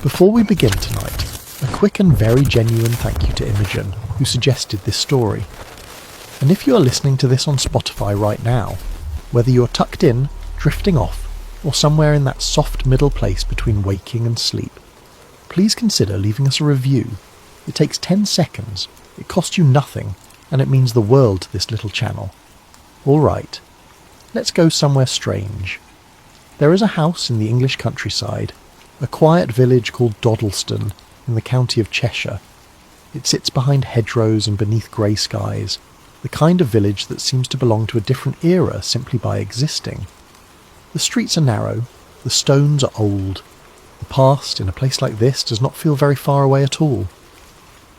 Before we begin tonight, a quick and very genuine thank you to Imogen, who suggested this story. And if you are listening to this on Spotify right now, whether you're tucked in, drifting off, or somewhere in that soft middle place between waking and sleep, please consider leaving us a review. It takes 10 seconds, it costs you nothing, and it means the world to this little channel. Alright, let's go somewhere strange. There is a house in the English countryside, a quiet village called Doddleston in the county of Cheshire. It sits behind hedgerows and beneath grey skies, the kind of village that seems to belong to a different era simply by existing. The streets are narrow, the stones are old. The past in a place like this does not feel very far away at all.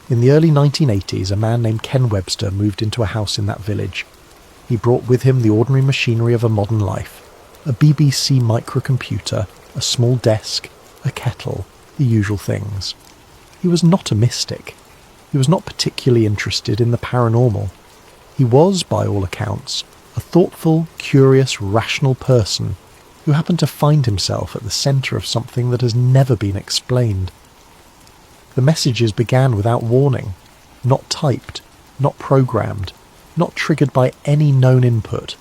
In the early 1980s, a man named Ken Webster moved into a house in that village. He brought with him the ordinary machinery of a modern life, a BBC microcomputer, a small desk, a kettle, the usual things. He was not a mystic. He was not particularly interested in the paranormal. He was, by all accounts, a thoughtful, curious, rational person who happened to find himself at the centre of something that has never been explained. The messages began without warning, not typed, not programmed, not triggered by any known input.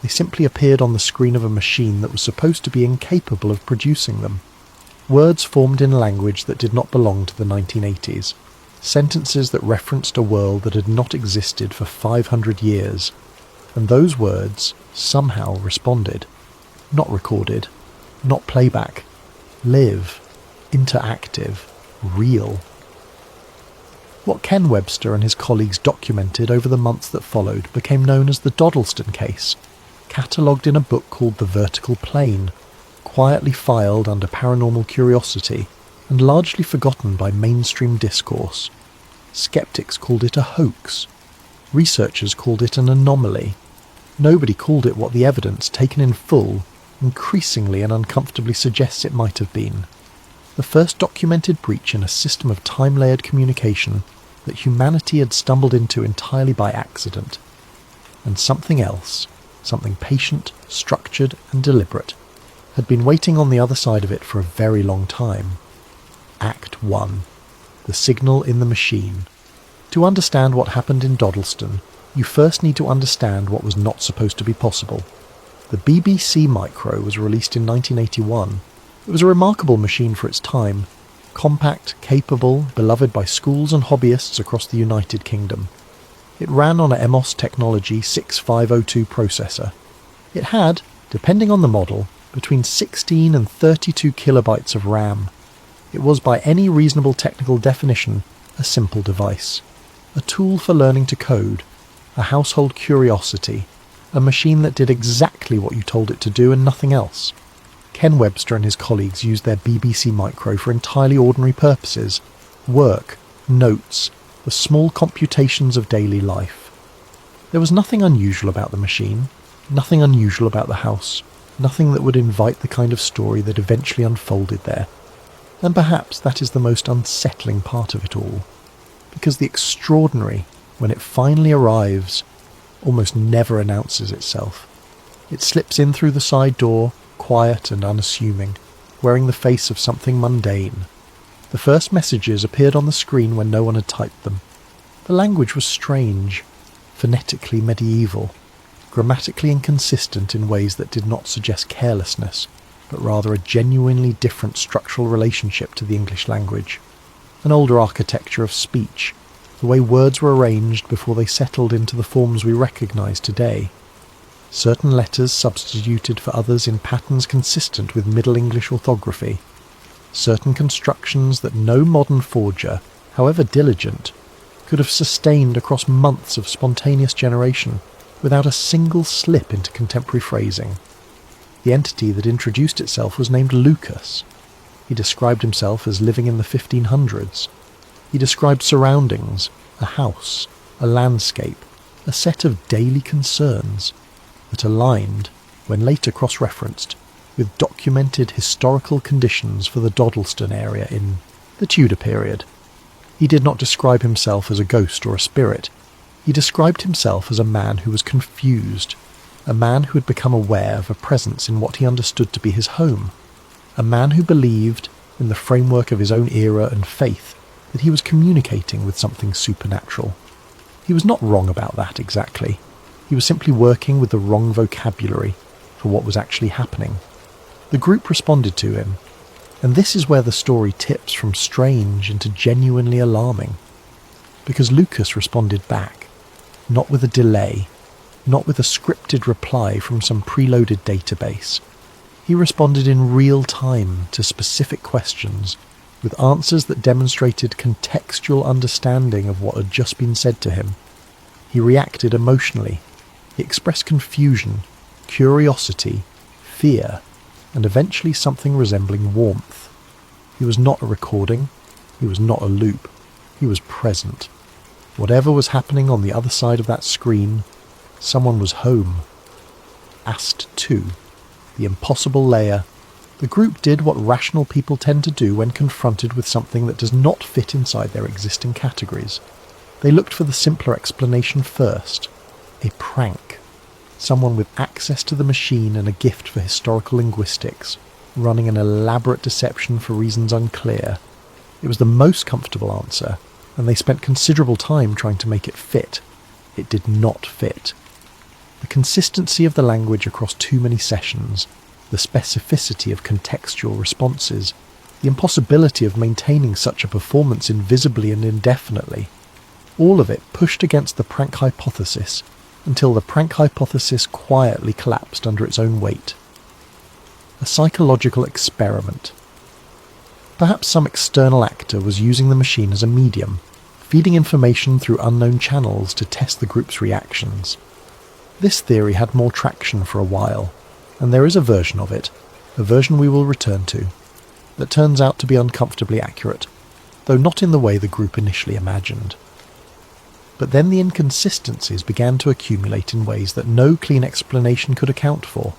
They simply appeared on the screen of a machine that was supposed to be incapable of producing them. Words formed in a language that did not belong to the 1980s. Sentences that referenced a world that had not existed for 500 years. And those words somehow responded. Not recorded, not playback. Live, interactive, real. What Ken Webster and his colleagues documented over the months that followed became known as the Doddleston case, catalogued in a book called The Vertical Plane, quietly filed under paranormal curiosity and largely forgotten by mainstream discourse. Skeptics called it a hoax. Researchers called it an anomaly. Nobody called it what the evidence, taken in full, increasingly and uncomfortably suggests it might have been. The first documented breach in a system of time-layered communication that humanity had stumbled into entirely by accident. And something else, something patient, structured and deliberate, had been waiting on the other side of it for a very long time. Act 1. The signal in the machine. To understand what happened in Doddleston, you first need to understand what was not supposed to be possible. The BBC Micro was released in 1981. It was a remarkable machine for its time, compact, capable, beloved by schools and hobbyists across the United Kingdom. It ran on a MOS technology 6502 processor. It had, depending on the model, between 16 and 32 kilobytes of RAM. It was by any reasonable technical definition a simple device. A tool for learning to code, a household curiosity, a machine that did exactly what you told it to do and nothing else. Ken Webster and his colleagues used their BBC Micro for entirely ordinary purposes: work, notes, the small computations of daily life. There was nothing unusual about the machine, nothing unusual about the house, nothing that would invite the kind of story that eventually unfolded there. And perhaps that is the most unsettling part of it all, because the extraordinary, when it finally arrives, almost never announces itself. It slips in through the side door, quiet and unassuming, wearing the face of something mundane. The first messages appeared on the screen when no one had typed them. The language was strange, phonetically medieval, grammatically inconsistent in ways that did not suggest carelessness, but rather a genuinely different structural relationship to the English language. An older architecture of speech, the way words were arranged before they settled into the forms we recognise today. Certain letters substituted for others in patterns consistent with Middle English orthography. Certain constructions that no modern forger, however diligent, could have sustained across months of spontaneous generation without a single slip into contemporary phrasing. The entity that introduced itself was named Lucas. He described himself as living in the 1500s. He described surroundings, a house, a landscape, a set of daily concerns that aligned, when later cross-referenced, with documented historical conditions for the Doddleston area in the Tudor period. He did not describe himself as a ghost or a spirit. He described himself as a man who was confused, a man who had become aware of a presence in what he understood to be his home, a man who believed, in the framework of his own era and faith, that he was communicating with something supernatural. He was not wrong about that exactly. He was simply working with the wrong vocabulary for what was actually happening. The group responded to him, and this is where the story tips from strange into genuinely alarming. Because Lucas responded back, not with a delay, not with a scripted reply from some preloaded database. He responded in real time to specific questions, with answers that demonstrated contextual understanding of what had just been said to him. He reacted emotionally. He expressed confusion, curiosity, fear, and eventually something resembling warmth. He was not a recording. He was not a loop. He was present. Whatever was happening on the other side of that screen, someone was home. Asked 2. The impossible layer. The group did what rational people tend to do when confronted with something that does not fit inside their existing categories. They looked for the simpler explanation first. A prank. Someone with access to the machine and a gift for historical linguistics, running an elaborate deception for reasons unclear. It was the most comfortable answer, and they spent considerable time trying to make it fit. It did not fit. The consistency of the language across too many sessions, the specificity of contextual responses, the impossibility of maintaining such a performance invisibly and indefinitely, all of it pushed against the prank hypothesis until the prank hypothesis quietly collapsed under its own weight. A psychological experiment. Perhaps some external actor was using the machine as a medium, feeding information through unknown channels to test the group's reactions. This theory had more traction for a while, and there is a version of it, a version we will return to, that turns out to be uncomfortably accurate, though not in the way the group initially imagined. But then the inconsistencies began to accumulate in ways that no clean explanation could account for.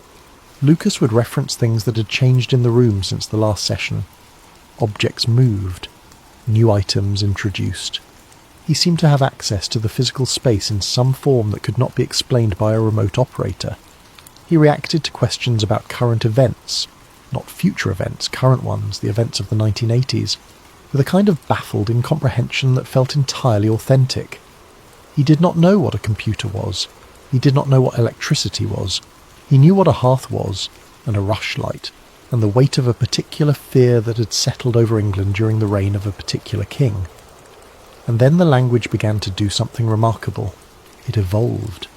Lucas would reference things that had changed in the room since the last session. Objects moved, new items introduced. He seemed to have access to the physical space in some form that could not be explained by a remote operator. He reacted to questions about current events, not future events, current ones, the events of the 1980s, with a kind of baffled incomprehension that felt entirely authentic. He did not know what a computer was. He did not know what electricity was. He knew what a hearth was, and a rushlight, and the weight of a particular fear that had settled over England during the reign of a particular king. And then the language began to do something remarkable. It evolved.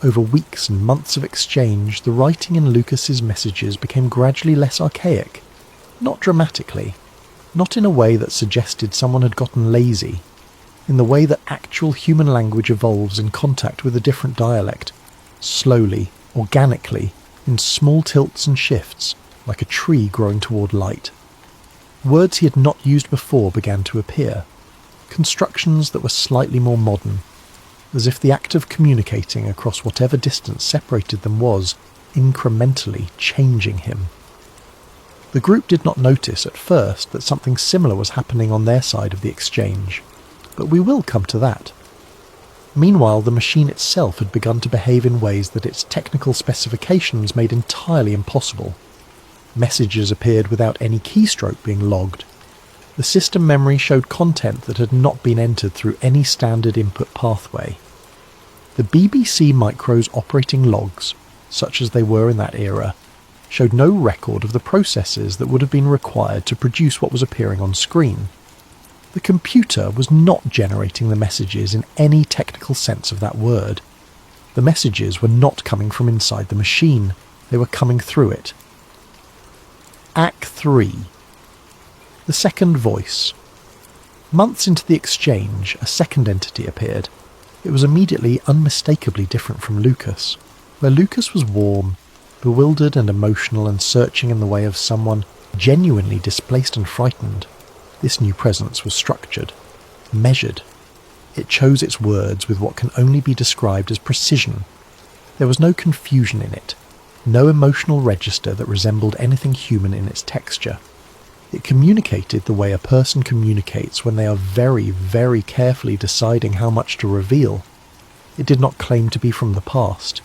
Over weeks and months of exchange, the writing in Lucas's messages became gradually less archaic. Not dramatically. Not in a way that suggested someone had gotten lazy. In the way that actual human language evolves in contact with a different dialect. Slowly, organically, in small tilts and shifts, like a tree growing toward light. Words he had not used before began to appear. Constructions that were slightly more modern, as if the act of communicating across whatever distance separated them was, incrementally, changing him. The group did not notice at first that something similar was happening on their side of the exchange, but we will come to that. Meanwhile, the machine itself had begun to behave in ways that its technical specifications made entirely impossible. Messages appeared without any keystroke being logged. The system memory showed content that had not been entered through any standard input pathway. The BBC Micro's operating logs, such as they were in that era, showed no record of the processes that would have been required to produce what was appearing on screen. The computer was not generating the messages in any technical sense of that word. The messages were not coming from inside the machine, they were coming through it. Act 3. The second voice. Months into the exchange, a second entity appeared. It was immediately unmistakably different from Lucas. Where Lucas was warm, bewildered and emotional and searching in the way of someone genuinely displaced and frightened, this new presence was structured, measured. It chose its words with what can only be described as precision. There was no confusion in it, no emotional register that resembled anything human in its texture. It communicated the way a person communicates when they are very, very carefully deciding how much to reveal. It did not claim to be from the past.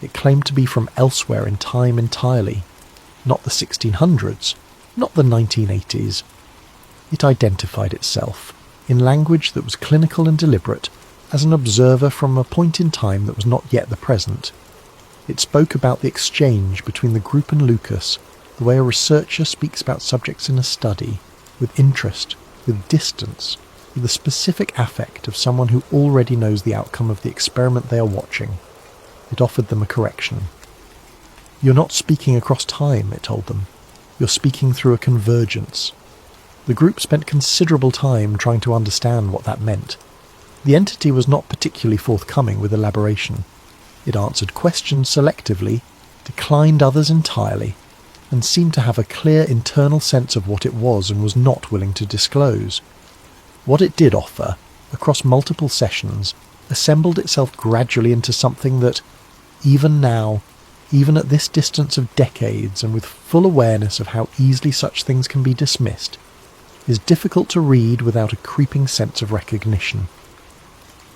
It claimed to be from elsewhere in time entirely. Not the 1600s, not the 1980s. It identified itself, in language that was clinical and deliberate, as an observer from a point in time that was not yet the present. It spoke about the exchange between the group and Lucas, the way a researcher speaks about subjects in a study, with interest, with distance, with the specific affect of someone who already knows the outcome of the experiment they are watching. It offered them a correction. "You're not speaking across time," it told them. "You're speaking through a convergence." The group spent considerable time trying to understand what that meant. The entity was not particularly forthcoming with elaboration. It answered questions selectively, declined others entirely, and seemed to have a clear internal sense of what it was and was not willing to disclose. What it did offer, across multiple sessions, assembled itself gradually into something that, even now, even at this distance of decades and with full awareness of how easily such things can be dismissed, is difficult to read without a creeping sense of recognition.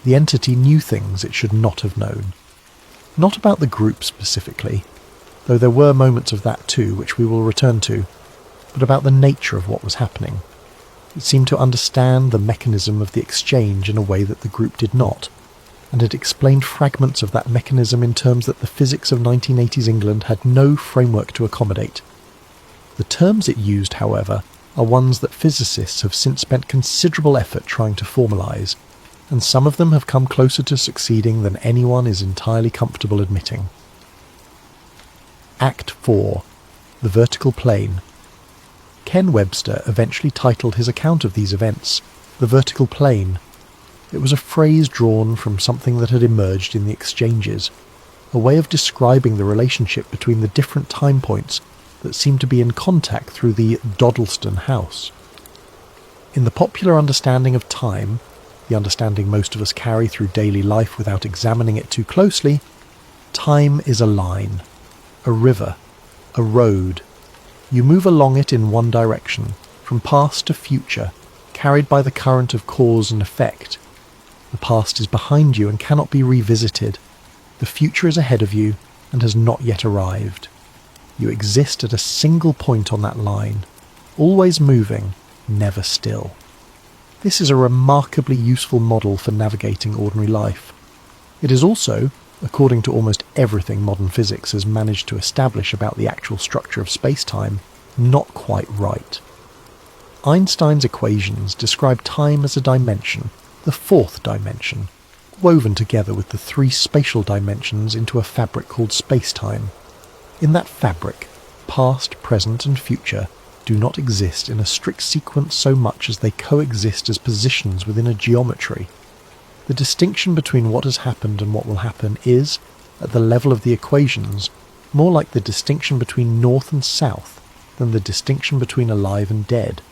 The entity knew things it should not have known. Not about the group specifically, though there were moments of that too, which we will return to, but about the nature of what was happening. It seemed to understand the mechanism of the exchange in a way that the group did not, and it explained fragments of that mechanism in terms that the physics of 1980s England had no framework to accommodate. The terms it used, however, are ones that physicists have since spent considerable effort trying to formalise, and some of them have come closer to succeeding than anyone is entirely comfortable admitting. Act 4. The Vertical Plane. Ken Webster eventually titled his account of these events, The Vertical Plane. It was a phrase drawn from something that had emerged in the exchanges, a way of describing the relationship between the different time points that seemed to be in contact through the Doddleston house. In the popular understanding of time, the understanding most of us carry through daily life without examining it too closely, time is a line, a river, a road. You move along it in one direction, from past to future, carried by the current of cause and effect. The past is behind you and cannot be revisited. The future is ahead of you and has not yet arrived. You exist at a single point on that line, always moving, never still. This is a remarkably useful model for navigating ordinary life. It is also, according to almost everything modern physics has managed to establish about the actual structure of space-time, not quite right. Einstein's equations describe time as a dimension, the fourth dimension, woven together with the three spatial dimensions into a fabric called space-time. In that fabric, past, present and future do not exist in a strict sequence so much as they coexist as positions within a geometry. The distinction between what has happened and what will happen is, at the level of the equations, more like the distinction between north and south than the distinction between alive and dead.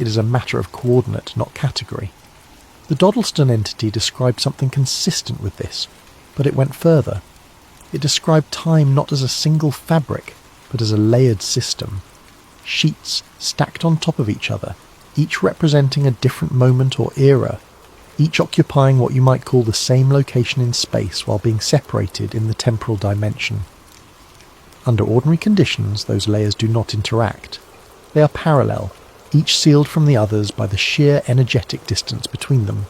It is a matter of coordinate, not category. The Doddleston entity described something consistent with this, but it went further. It described time not as a single fabric, but as a layered system. Sheets stacked on top of each other, each representing a different moment or era, each occupying what you might call the same location in space while being separated in the temporal dimension. Under ordinary conditions, those layers do not interact. They are parallel, each sealed from the others by the sheer energetic distance between them.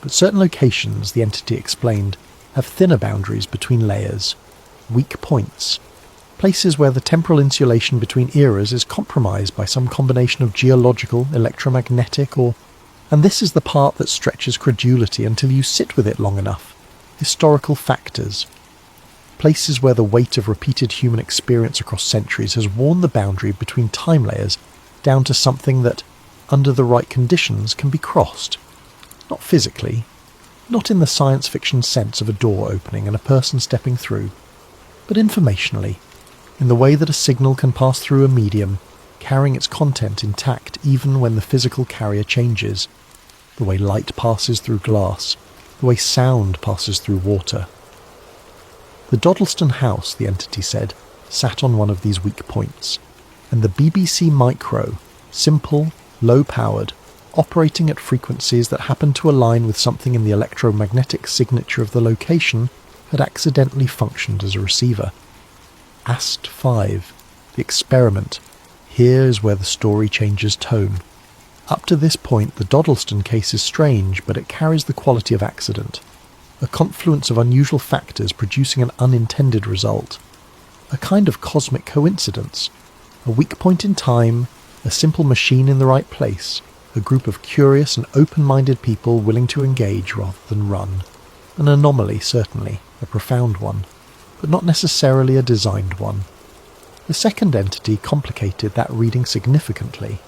But certain locations, the entity explained, have thinner boundaries between layers, weak points, places where the temporal insulation between eras is compromised by some combination of geological, electromagnetic, and this is the part that stretches credulity until you sit with it long enough, historical factors. Places where the weight of repeated human experience across centuries has worn the boundary between time layers down to something that, under the right conditions, can be crossed. Not physically, not in the science fiction sense of a door opening and a person stepping through, but informationally, in the way that a signal can pass through a medium, carrying its content intact even when the physical carrier changes, the way light passes through glass, the way sound passes through water. The Doddleston house, the entity said, sat on one of these weak points, and the BBC Micro, simple, low-powered, operating at frequencies that happened to align with something in the electromagnetic signature of the location, had accidentally functioned as a receiver. AST 5, the experiment, Here is where the story changes tone. Up to this point, the Doddleston case is strange, but it carries the quality of accident. A confluence of unusual factors producing an unintended result. A kind of cosmic coincidence. A weak point in time, a simple machine in the right place, a group of curious and open-minded people willing to engage rather than run. An anomaly, certainly, a profound one, but not necessarily a designed one. The second entity complicated that reading significantly,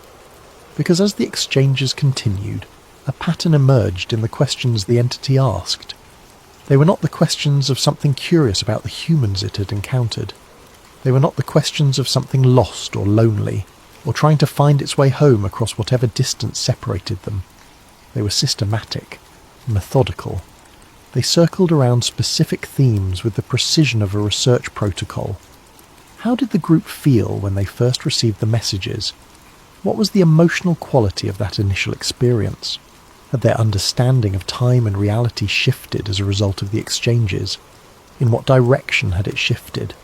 because as the exchanges continued, a pattern emerged in the questions the entity asked. They were not the questions of something curious about the humans it had encountered. They were not the questions of something lost or lonely, or trying to find its way home across whatever distance separated them. They were systematic, methodical. They circled around specific themes with the precision of a research protocol. How did the group feel when they first received the messages? What was the emotional quality of that initial experience? Had their understanding of time and reality shifted as a result of the exchanges? In what direction had it shifted?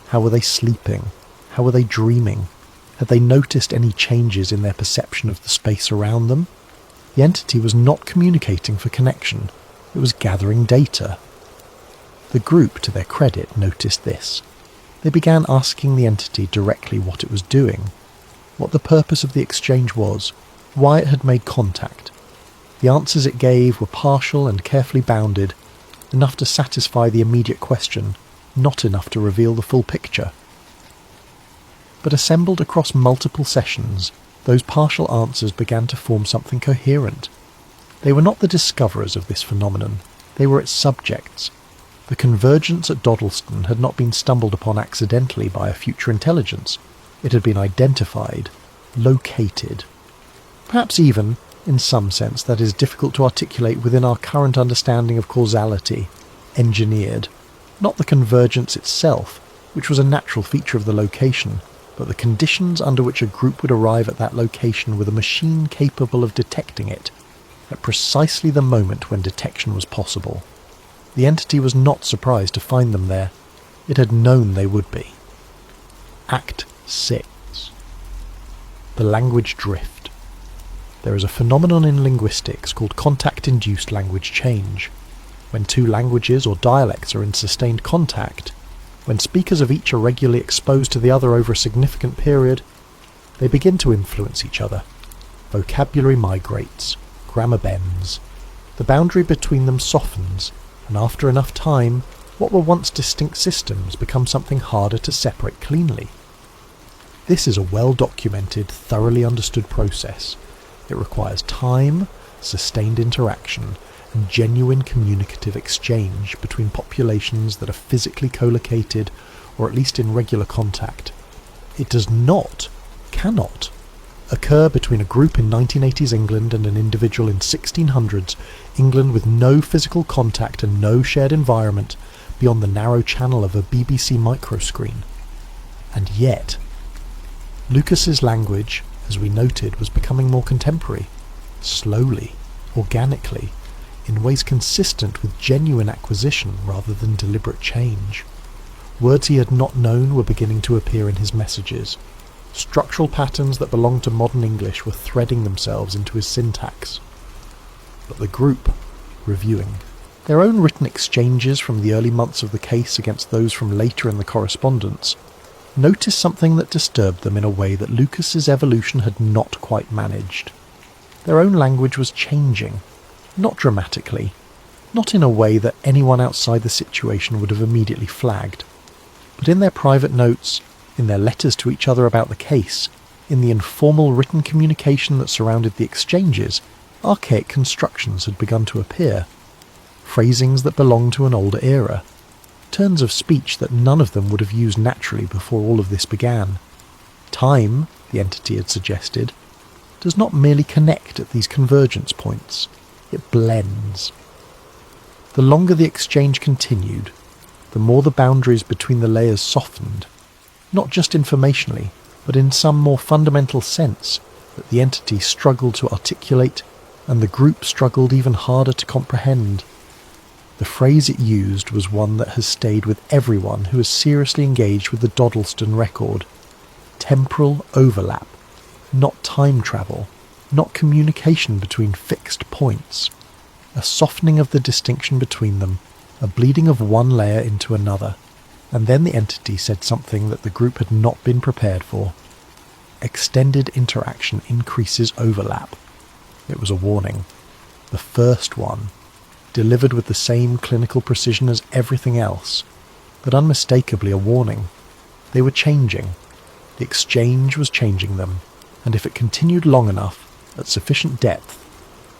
How were they sleeping? How were they dreaming? Had they noticed any changes in their perception of the space around them? The entity was not communicating for connection. It was gathering data. The group, to their credit, noticed this. They began asking the entity directly what it was doing, what the purpose of the exchange was, why it had made contact. The answers it gave were partial and carefully bounded, enough to satisfy the immediate question, not enough to reveal the full picture. But assembled across multiple sessions, those partial answers began to form something coherent. They were not the discoverers of this phenomenon, they were its subjects. The convergence at Doddleston had not been stumbled upon accidentally by a future intelligence. It had been identified, located. Perhaps even, in some sense that is difficult to articulate within our current understanding of causality, engineered. Not the convergence itself, which was a natural feature of the location, but the conditions under which a group would arrive at that location with a machine capable of detecting it, at precisely the moment when detection was possible. The entity was not surprised to find them there. It had known they would be. Act 6. The language drift. There is a phenomenon in linguistics called contact-induced language change. When two languages or dialects are in sustained contact, when speakers of each are regularly exposed to the other over a significant period, they begin to influence each other. Vocabulary migrates, grammar bends. The boundary between them softens, and after enough time, what were once distinct systems become something harder to separate cleanly. This is a well-documented, thoroughly understood process. It requires time, sustained interaction, and genuine communicative exchange between populations that are physically co-located or at least in regular contact. It does not, cannot, occur between a group in 1980s England and an individual in 1600s England with no physical contact and no shared environment beyond the narrow channel of a BBC microscreen. And yet, Lucas's language, as we noted, was becoming more contemporary, slowly, organically, in ways consistent with genuine acquisition rather than deliberate change. Words he had not known were beginning to appear in his messages. Structural patterns that belonged to modern English were threading themselves into his syntax. But the group, reviewing their own written exchanges from the early months of the case against those from later in the correspondence, noticed something that disturbed them in a way that Lucas's evolution had not quite managed. Their own language was changing, not dramatically, not in a way that anyone outside the situation would have immediately flagged, but in their private notes, in their letters to each other about the case, in the informal written communication that surrounded the exchanges, archaic constructions had begun to appear, phrasings that belonged to an older era, turns of speech that none of them would have used naturally before all of this began. Time, the entity had suggested, does not merely connect at these convergence points, it blends. The longer the exchange continued, the more the boundaries between the layers softened, not just informationally, but in some more fundamental sense that the entity struggled to articulate and the group struggled even harder to comprehend. The phrase it used was one that has stayed with everyone who has seriously engaged with the Doddleston record. temporal overlap, not time travel, not communication between fixed points. A softening of the distinction between them, a bleeding of one layer into another, and then the entity said something that the group had not been prepared for. Extended interaction increases overlap. It was a warning. The first one, delivered with the same clinical precision as everything else, but unmistakably a warning. They were changing. The exchange was changing them, and if it continued long enough, at sufficient depth,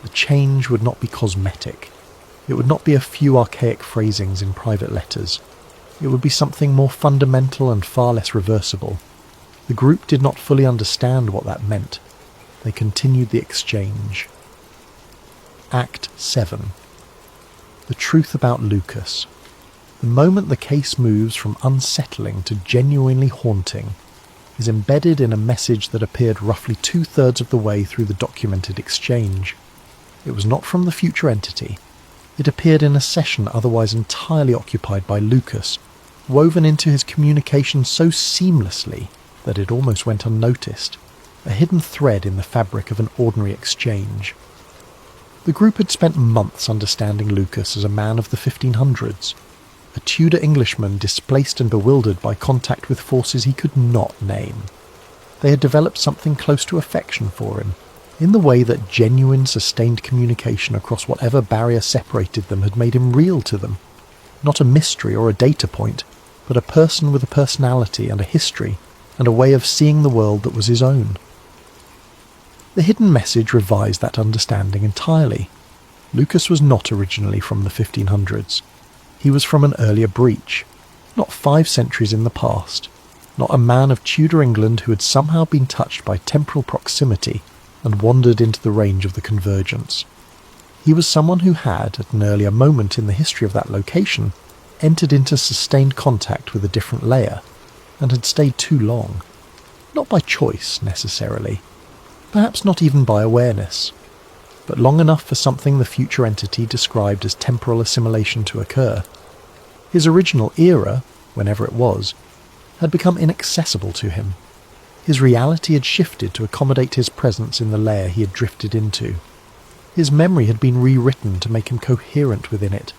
the change would not be cosmetic. It would not be a few archaic phrasings in private letters. It would be something more fundamental and far less reversible. The group did not fully understand what that meant. They continued the exchange. Act 7. The truth about Lucas. The moment the case moves from unsettling to genuinely haunting is embedded in a message that appeared roughly 2/3 of the way through the documented exchange. It was not from the future entity. It appeared in a session otherwise entirely occupied by Lucas, woven into his communication so seamlessly that it almost went unnoticed, a hidden thread in the fabric of an ordinary exchange. The group had spent months understanding Lucas as a man of the 1500s, a Tudor Englishman displaced and bewildered by contact with forces he could not name. They had developed something close to affection for him, in the way that genuine, sustained communication across whatever barrier separated them had made him real to them. Not a mystery or a data point, but a person with a personality and a history, and a way of seeing the world that was his own. The hidden message revised that understanding entirely. Lucas was not originally from the 1500s. He was from an earlier breach, not 5 centuries in the past, not a man of Tudor England who had somehow been touched by temporal proximity and wandered into the range of the convergence. He was someone who had, at an earlier moment in the history of that location, entered into sustained contact with a different layer, and had stayed too long. Not by choice, necessarily. Perhaps not even by awareness, but long enough for something the future entity described as temporal assimilation to occur. His original era, whenever it was, had become inaccessible to him. His reality had shifted to accommodate his presence in the layer he had drifted into. His memory had been rewritten to make him coherent within it,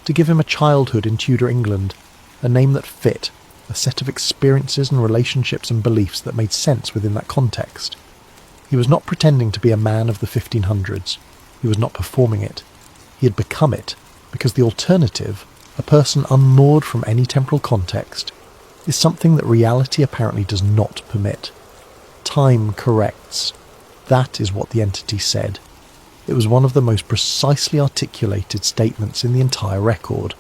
to give him a childhood in Tudor England, a name that fit, a set of experiences and relationships and beliefs that made sense within that context. He was not pretending to be a man of the 1500s. He was not performing it. He had become it, because the alternative, a person unmoored from any temporal context, is something that reality apparently does not permit. Time corrects. That is what the entity said. It was one of the most precisely articulated statements in the entire record,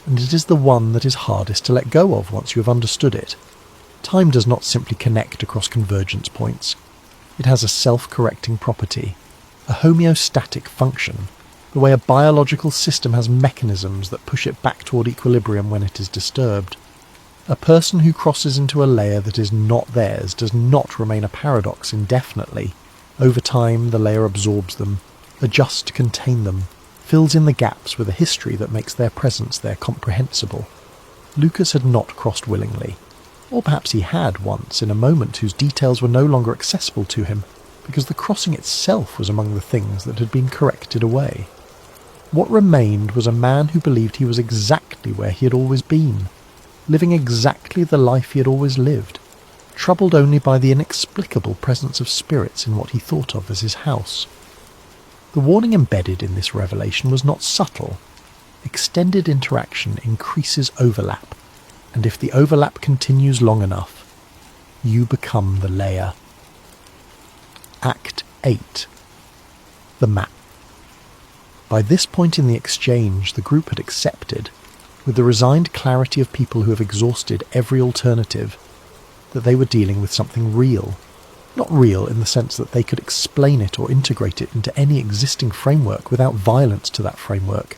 and it is the one that is hardest to let go of once you have understood it. Time does not simply connect across convergence points. It has a self-correcting property, a homeostatic function, the way a biological system has mechanisms that push it back toward equilibrium when it is disturbed. A person who crosses into a layer that is not theirs does not remain a paradox indefinitely. Over time, the layer absorbs them, adjusts to contain them, fills in the gaps with a history that makes their presence there comprehensible. Lucas had not crossed willingly. Or perhaps he had once, in a moment whose details were no longer accessible to him, because the crossing itself was among the things that had been corrected away. What remained was a man who believed he was exactly where he had always been, living exactly the life he had always lived, troubled only by the inexplicable presence of spirits in what he thought of as his house. The warning embedded in this revelation was not subtle. Extended interaction increases overlap, and if the overlap continues long enough, you become the layer. Act 8. The map. By this point in the exchange, the group had accepted, with the resigned clarity of people who have exhausted every alternative, that they were dealing with something real. Not real in the sense that they could explain it or integrate it into any existing framework without violence to that framework,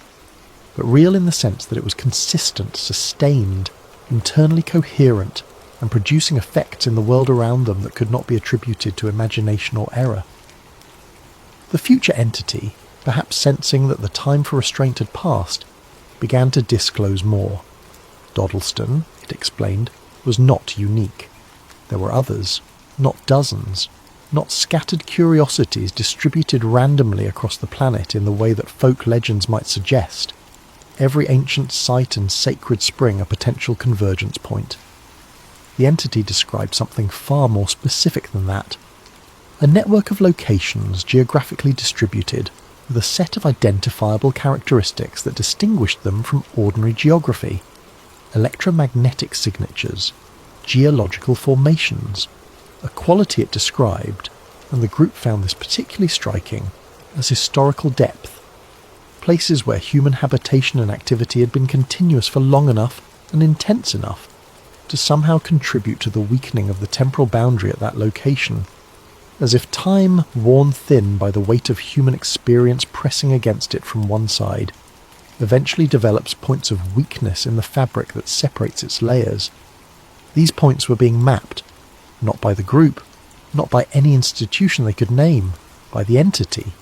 but real in the sense that it was consistent, sustained, internally coherent, and producing effects in the world around them that could not be attributed to imagination or error. The future entity, perhaps sensing that the time for restraint had passed, began to disclose more. Doddleston, it explained, was not unique. There were others, not dozens, not scattered curiosities distributed randomly across the planet in the way that folk legends might suggest. Every ancient site and sacred spring a potential convergence point. The entity described something far more specific than that. A network of locations geographically distributed, with a set of identifiable characteristics that distinguished them from ordinary geography. Electromagnetic signatures, geological formations, a quality it described, and the group found this particularly striking, as historical depth. Places where human habitation and activity had been continuous for long enough and intense enough to somehow contribute to the weakening of the temporal boundary at that location, as if time, worn thin by the weight of human experience pressing against it from one side, eventually develops points of weakness in the fabric that separates its layers. These points were being mapped, not by the group, not by any institution they could name, by the entity,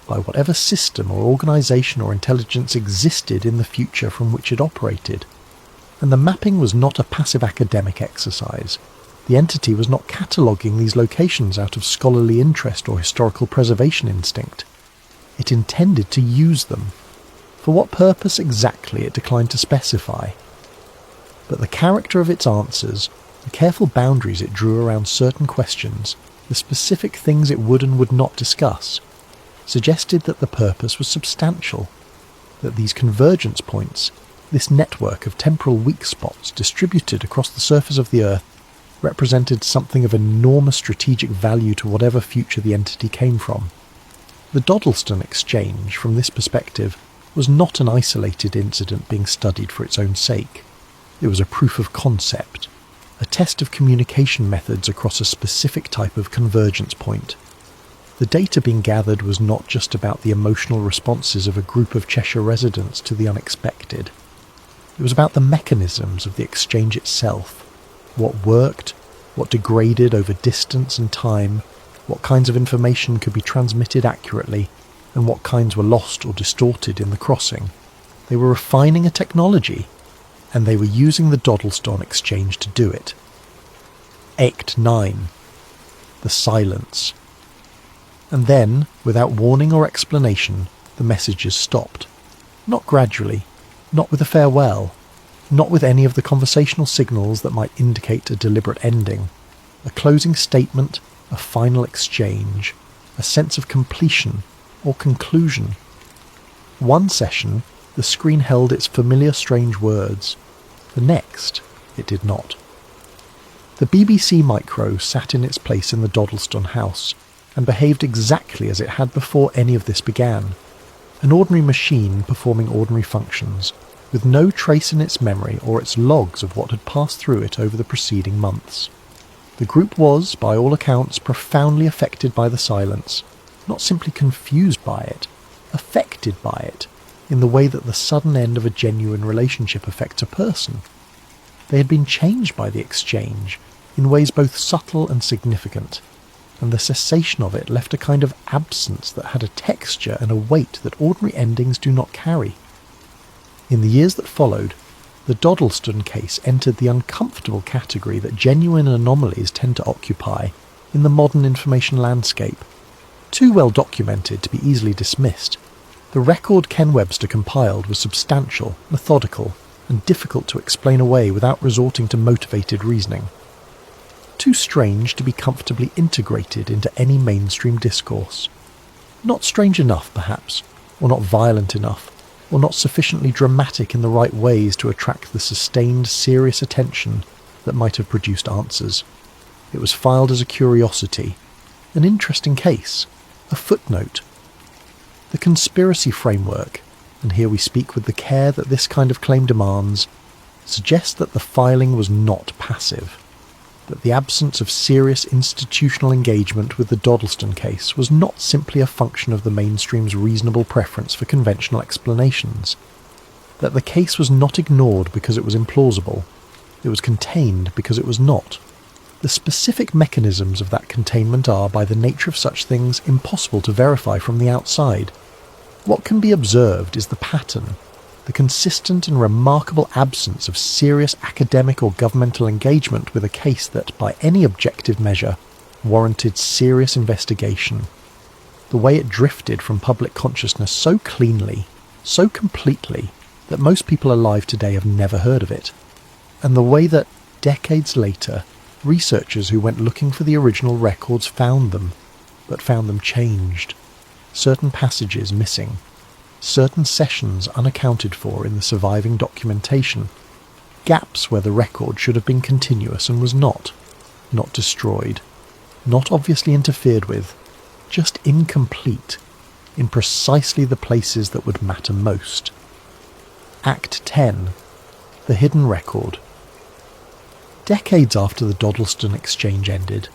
by whatever system or organisation or intelligence existed in the future from which it operated. And the mapping was not a passive academic exercise. The entity was not cataloguing these locations out of scholarly interest or historical preservation instinct. It intended to use them. For what purpose exactly it declined to specify. But the character of its answers, the careful boundaries it drew around certain questions, the specific things it would and would not discuss, suggested that the purpose was substantial, that these convergence points, this network of temporal weak spots distributed across the surface of the Earth, represented something of enormous strategic value to whatever future the entity came from. The Doddleston exchange, from this perspective, was not an isolated incident being studied for its own sake. It was a proof of concept, a test of communication methods across a specific type of convergence point. The data being gathered was not just about the emotional responses of a group of Cheshire residents to the unexpected. It was about the mechanisms of the exchange itself, what worked, what degraded over distance and time, what kinds of information could be transmitted accurately, and what kinds were lost or distorted in the crossing. They were refining a technology, and they were using the Doddleston exchange to do it. Act 9. The silence. And then, without warning or explanation, the messages stopped. Not gradually, not with a farewell, not with any of the conversational signals that might indicate a deliberate ending. A closing statement, a final exchange, a sense of completion or conclusion. One session, the screen held its familiar strange words. The next, it did not. The BBC Micro sat in its place in the Doddleston house, and behaved exactly as it had before any of this began. An ordinary machine performing ordinary functions, with no trace in its memory or its logs of what had passed through it over the preceding months. The group was, by all accounts, profoundly affected by the silence, not simply confused by it, affected by it, in the way that the sudden end of a genuine relationship affects a person. They had been changed by the exchange, in ways both subtle and significant, and the cessation of it left a kind of absence that had a texture and a weight that ordinary endings do not carry. In the years that followed, the Doddleston case entered the uncomfortable category that genuine anomalies tend to occupy in the modern information landscape. Too well documented to be easily dismissed, the record Ken Webster compiled was substantial, methodical, and difficult to explain away without resorting to motivated reasoning. Too strange to be comfortably integrated into any mainstream discourse. Not strange enough, perhaps, or not violent enough, or not sufficiently dramatic in the right ways to attract the sustained, serious attention that might have produced answers. It was filed as a curiosity, an interesting case, a footnote. The conspiracy framework, and here we speak with the care that this kind of claim demands, suggests that the filing was not passive, that the absence of serious institutional engagement with the Doddleston case was not simply a function of the mainstream's reasonable preference for conventional explanations, that the case was not ignored because it was implausible, it was contained because it was not. The specific mechanisms of that containment are, by the nature of such things, impossible to verify from the outside. What can be observed is the pattern, the consistent and remarkable absence of serious academic or governmental engagement with a case that, by any objective measure, warranted serious investigation, the way it drifted from public consciousness so cleanly, so completely, that most people alive today have never heard of it, and the way that, decades later, researchers who went looking for the original records found them, but found them changed, certain passages missing, certain sessions unaccounted for in the surviving documentation, gaps where the record should have been continuous and was not destroyed, not obviously interfered with, just incomplete in precisely the places that would matter most. Act 10. The Hidden Record. Decades after the Doddleston exchange ended,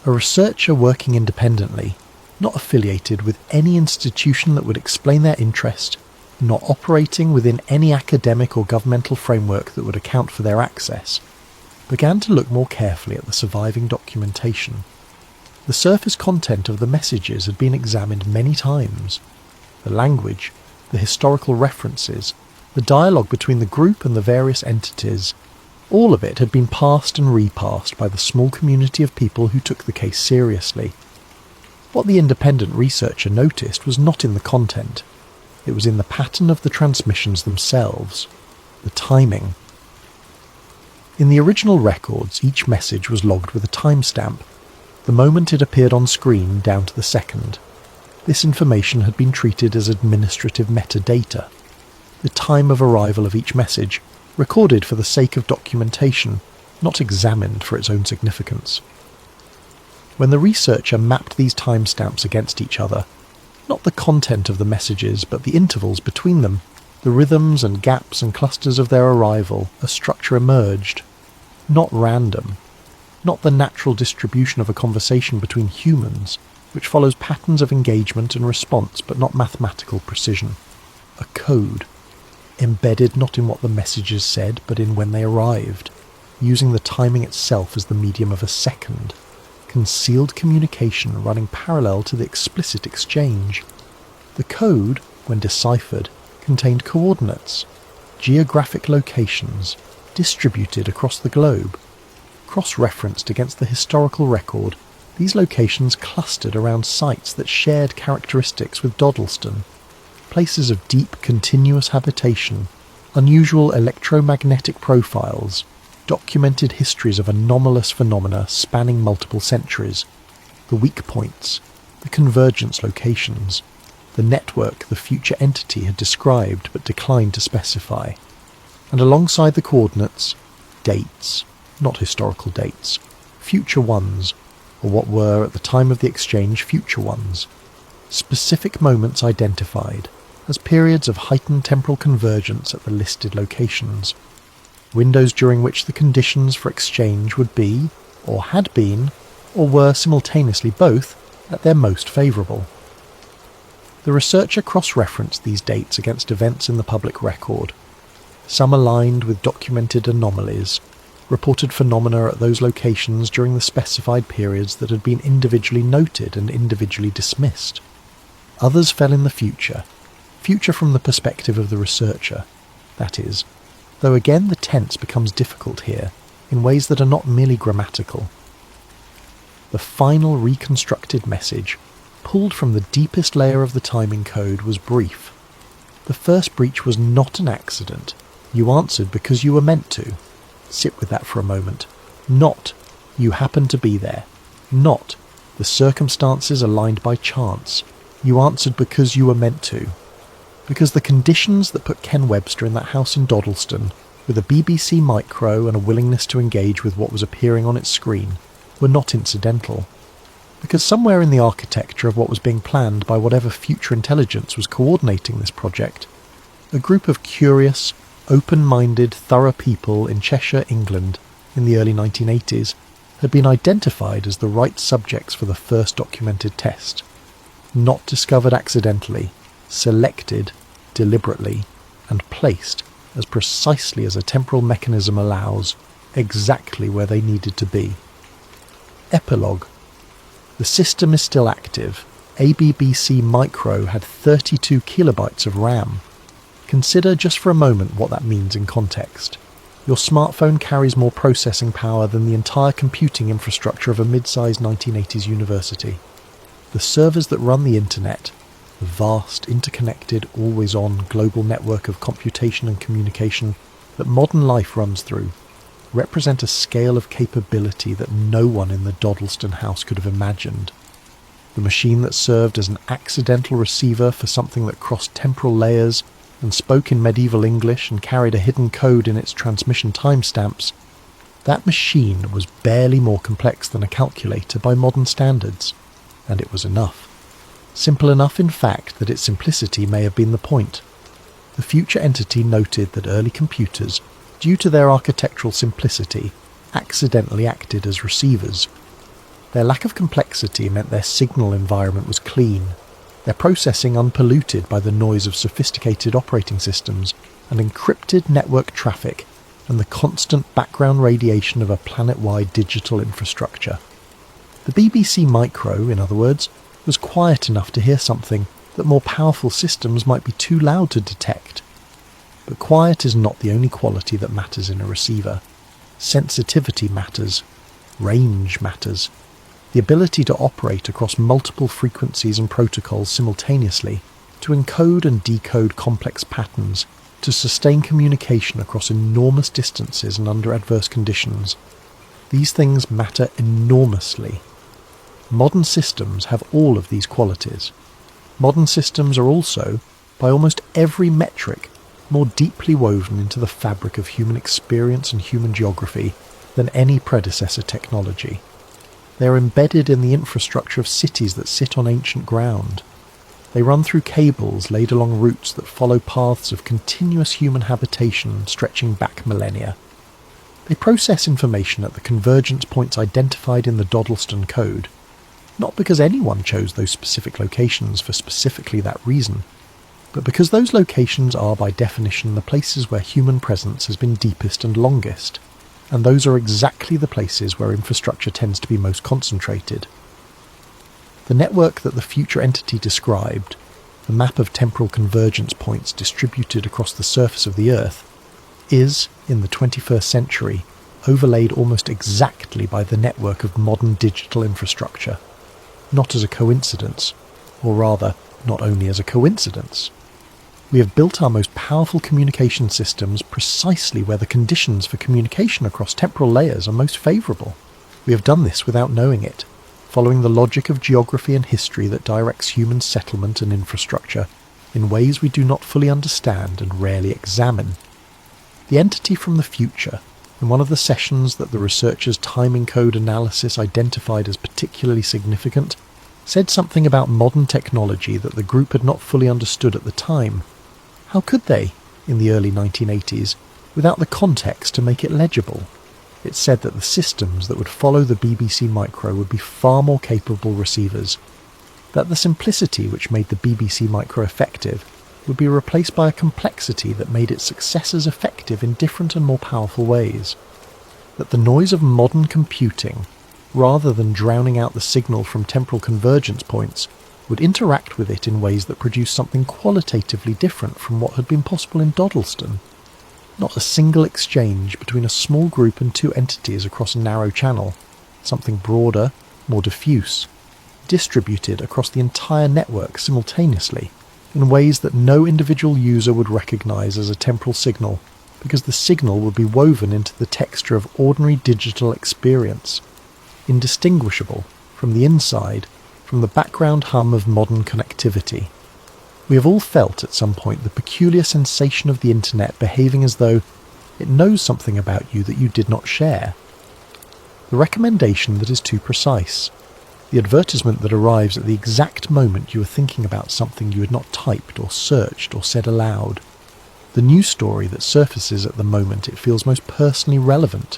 a researcher working independently, not affiliated with any institution that would explain their interest, not operating within any academic or governmental framework that would account for their access, began to look more carefully at the surviving documentation. The surface content of the messages had been examined many times. The language, the historical references, the dialogue between the group and the various entities, all of it had been passed and repassed by the small community of people who took the case seriously. What the independent researcher noticed was not in the content. It was in the pattern of the transmissions themselves, the timing. In the original records, each message was logged with a timestamp, the moment it appeared on screen down to the second. This information had been treated as administrative metadata. The time of arrival of each message, recorded for the sake of documentation, not examined for its own significance. When the researcher mapped these timestamps against each other, not the content of the messages but the intervals between them, the rhythms and gaps and clusters of their arrival, a structure emerged. Not random, not the natural distribution of a conversation between humans, which follows patterns of engagement and response but not mathematical precision. A code, embedded not in what the messages said but in when they arrived, using the timing itself as the medium of a second. Concealed communication running parallel to the explicit exchange. The code, when deciphered, contained coordinates, geographic locations, distributed across the globe. Cross-referenced against the historical record, these locations clustered around sites that shared characteristics with Doddleston, places of deep continuous habitation, unusual electromagnetic profiles, documented histories of anomalous phenomena spanning multiple centuries, the weak points, the convergence locations, the network the future entity had described but declined to specify, and alongside the coordinates, dates, not historical dates, future ones, or what were at the time of the exchange future ones, specific moments identified as periods of heightened temporal convergence at the listed locations, windows during which the conditions for exchange would be, or had been, or were simultaneously both, at their most favourable. The researcher cross-referenced these dates against events in the public record, some aligned with documented anomalies, reported phenomena at those locations during the specified periods that had been individually noted and individually dismissed. Others fell in the future from the perspective of the researcher, that is, though again the tense becomes difficult here, in ways that are not merely grammatical. The final reconstructed message, pulled from the deepest layer of the timing code, was brief. The first breach was not an accident. You answered because you were meant to. Sit with that for a moment. Not, you happened to be there. Not, the circumstances aligned by chance. You answered because you were meant to. Because the conditions that put Ken Webster in that house in Doddleston, with a BBC micro and a willingness to engage with what was appearing on its screen, were not incidental. Because somewhere in the architecture of what was being planned by whatever future intelligence was coordinating this project, a group of curious, open-minded, thorough people in Cheshire, England, in the early 1980s, had been identified as the right subjects for the first documented test. Not discovered accidentally, selected deliberately, and placed, as precisely as a temporal mechanism allows, exactly where they needed to be. Epilogue. The system is still active. ABBC Micro had 32 kilobytes of RAM. Consider just for a moment what that means in context. Your smartphone carries more processing power than the entire computing infrastructure of a mid-sized 1980s university. The servers that run the internet, the vast, interconnected, always-on global network of computation and communication that modern life runs through, represent a scale of capability that no one in the Doddleston house could have imagined. The machine that served as an accidental receiver for something that crossed temporal layers and spoke in medieval English and carried a hidden code in its transmission timestamps, that machine was barely more complex than a calculator by modern standards, and it was enough. Simple enough, in fact, that its simplicity may have been the point. The future entity noted that early computers, due to their architectural simplicity, accidentally acted as receivers. Their lack of complexity meant their signal environment was clean, their processing unpolluted by the noise of sophisticated operating systems and encrypted network traffic and the constant background radiation of a planet-wide digital infrastructure. The BBC Micro, in other words, was quiet enough to hear something that more powerful systems might be too loud to detect. But quiet is not the only quality that matters in a receiver. Sensitivity matters. Range matters. The ability to operate across multiple frequencies and protocols simultaneously, to encode and decode complex patterns, to sustain communication across enormous distances and under adverse conditions. These things matter enormously. Modern systems have all of these qualities. Modern systems are also, by almost every metric, more deeply woven into the fabric of human experience and human geography than any predecessor technology. They are embedded in the infrastructure of cities that sit on ancient ground. They run through cables laid along routes that follow paths of continuous human habitation stretching back millennia. They process information at the convergence points identified in the Doddleston code, not because anyone chose those specific locations for specifically that reason, but because those locations are by definition the places where human presence has been deepest and longest, and those are exactly the places where infrastructure tends to be most concentrated. The network that the future entity described, the map of temporal convergence points distributed across the surface of the Earth, is, in the 21st century, overlaid almost exactly by the network of modern digital infrastructure, not as a coincidence, or rather, not only as a coincidence. We have built our most powerful communication systems precisely where the conditions for communication across temporal layers are most favourable. We have done this without knowing it, following the logic of geography and history that directs human settlement and infrastructure in ways we do not fully understand and rarely examine. The entity from the future, in one of the sessions that the researchers' timing code analysis identified as particularly significant, said something about modern technology that the group had not fully understood at the time. How could they, in the early 1980s, without the context to make it legible? It said that the systems that would follow the BBC Micro would be far more capable receivers, that the simplicity which made the BBC Micro effective would be replaced by a complexity that made its successors effective in different and more powerful ways, that the noise of modern computing, rather than drowning out the signal from temporal convergence points, would interact with it in ways that produce something qualitatively different from what had been possible in Doddleston. Not a single exchange between a small group and two entities across a narrow channel, something broader, more diffuse, distributed across the entire network simultaneously, in ways that no individual user would recognize as a temporal signal, because the signal would be woven into the texture of ordinary digital experience, indistinguishable from the inside, from the background hum of modern connectivity. We have all felt at some point the peculiar sensation of the internet behaving as though it knows something about you that you did not share. The recommendation that is too precise. The advertisement that arrives at the exact moment you are thinking about something you had not typed or searched or said aloud. The news story that surfaces at the moment it feels most personally relevant.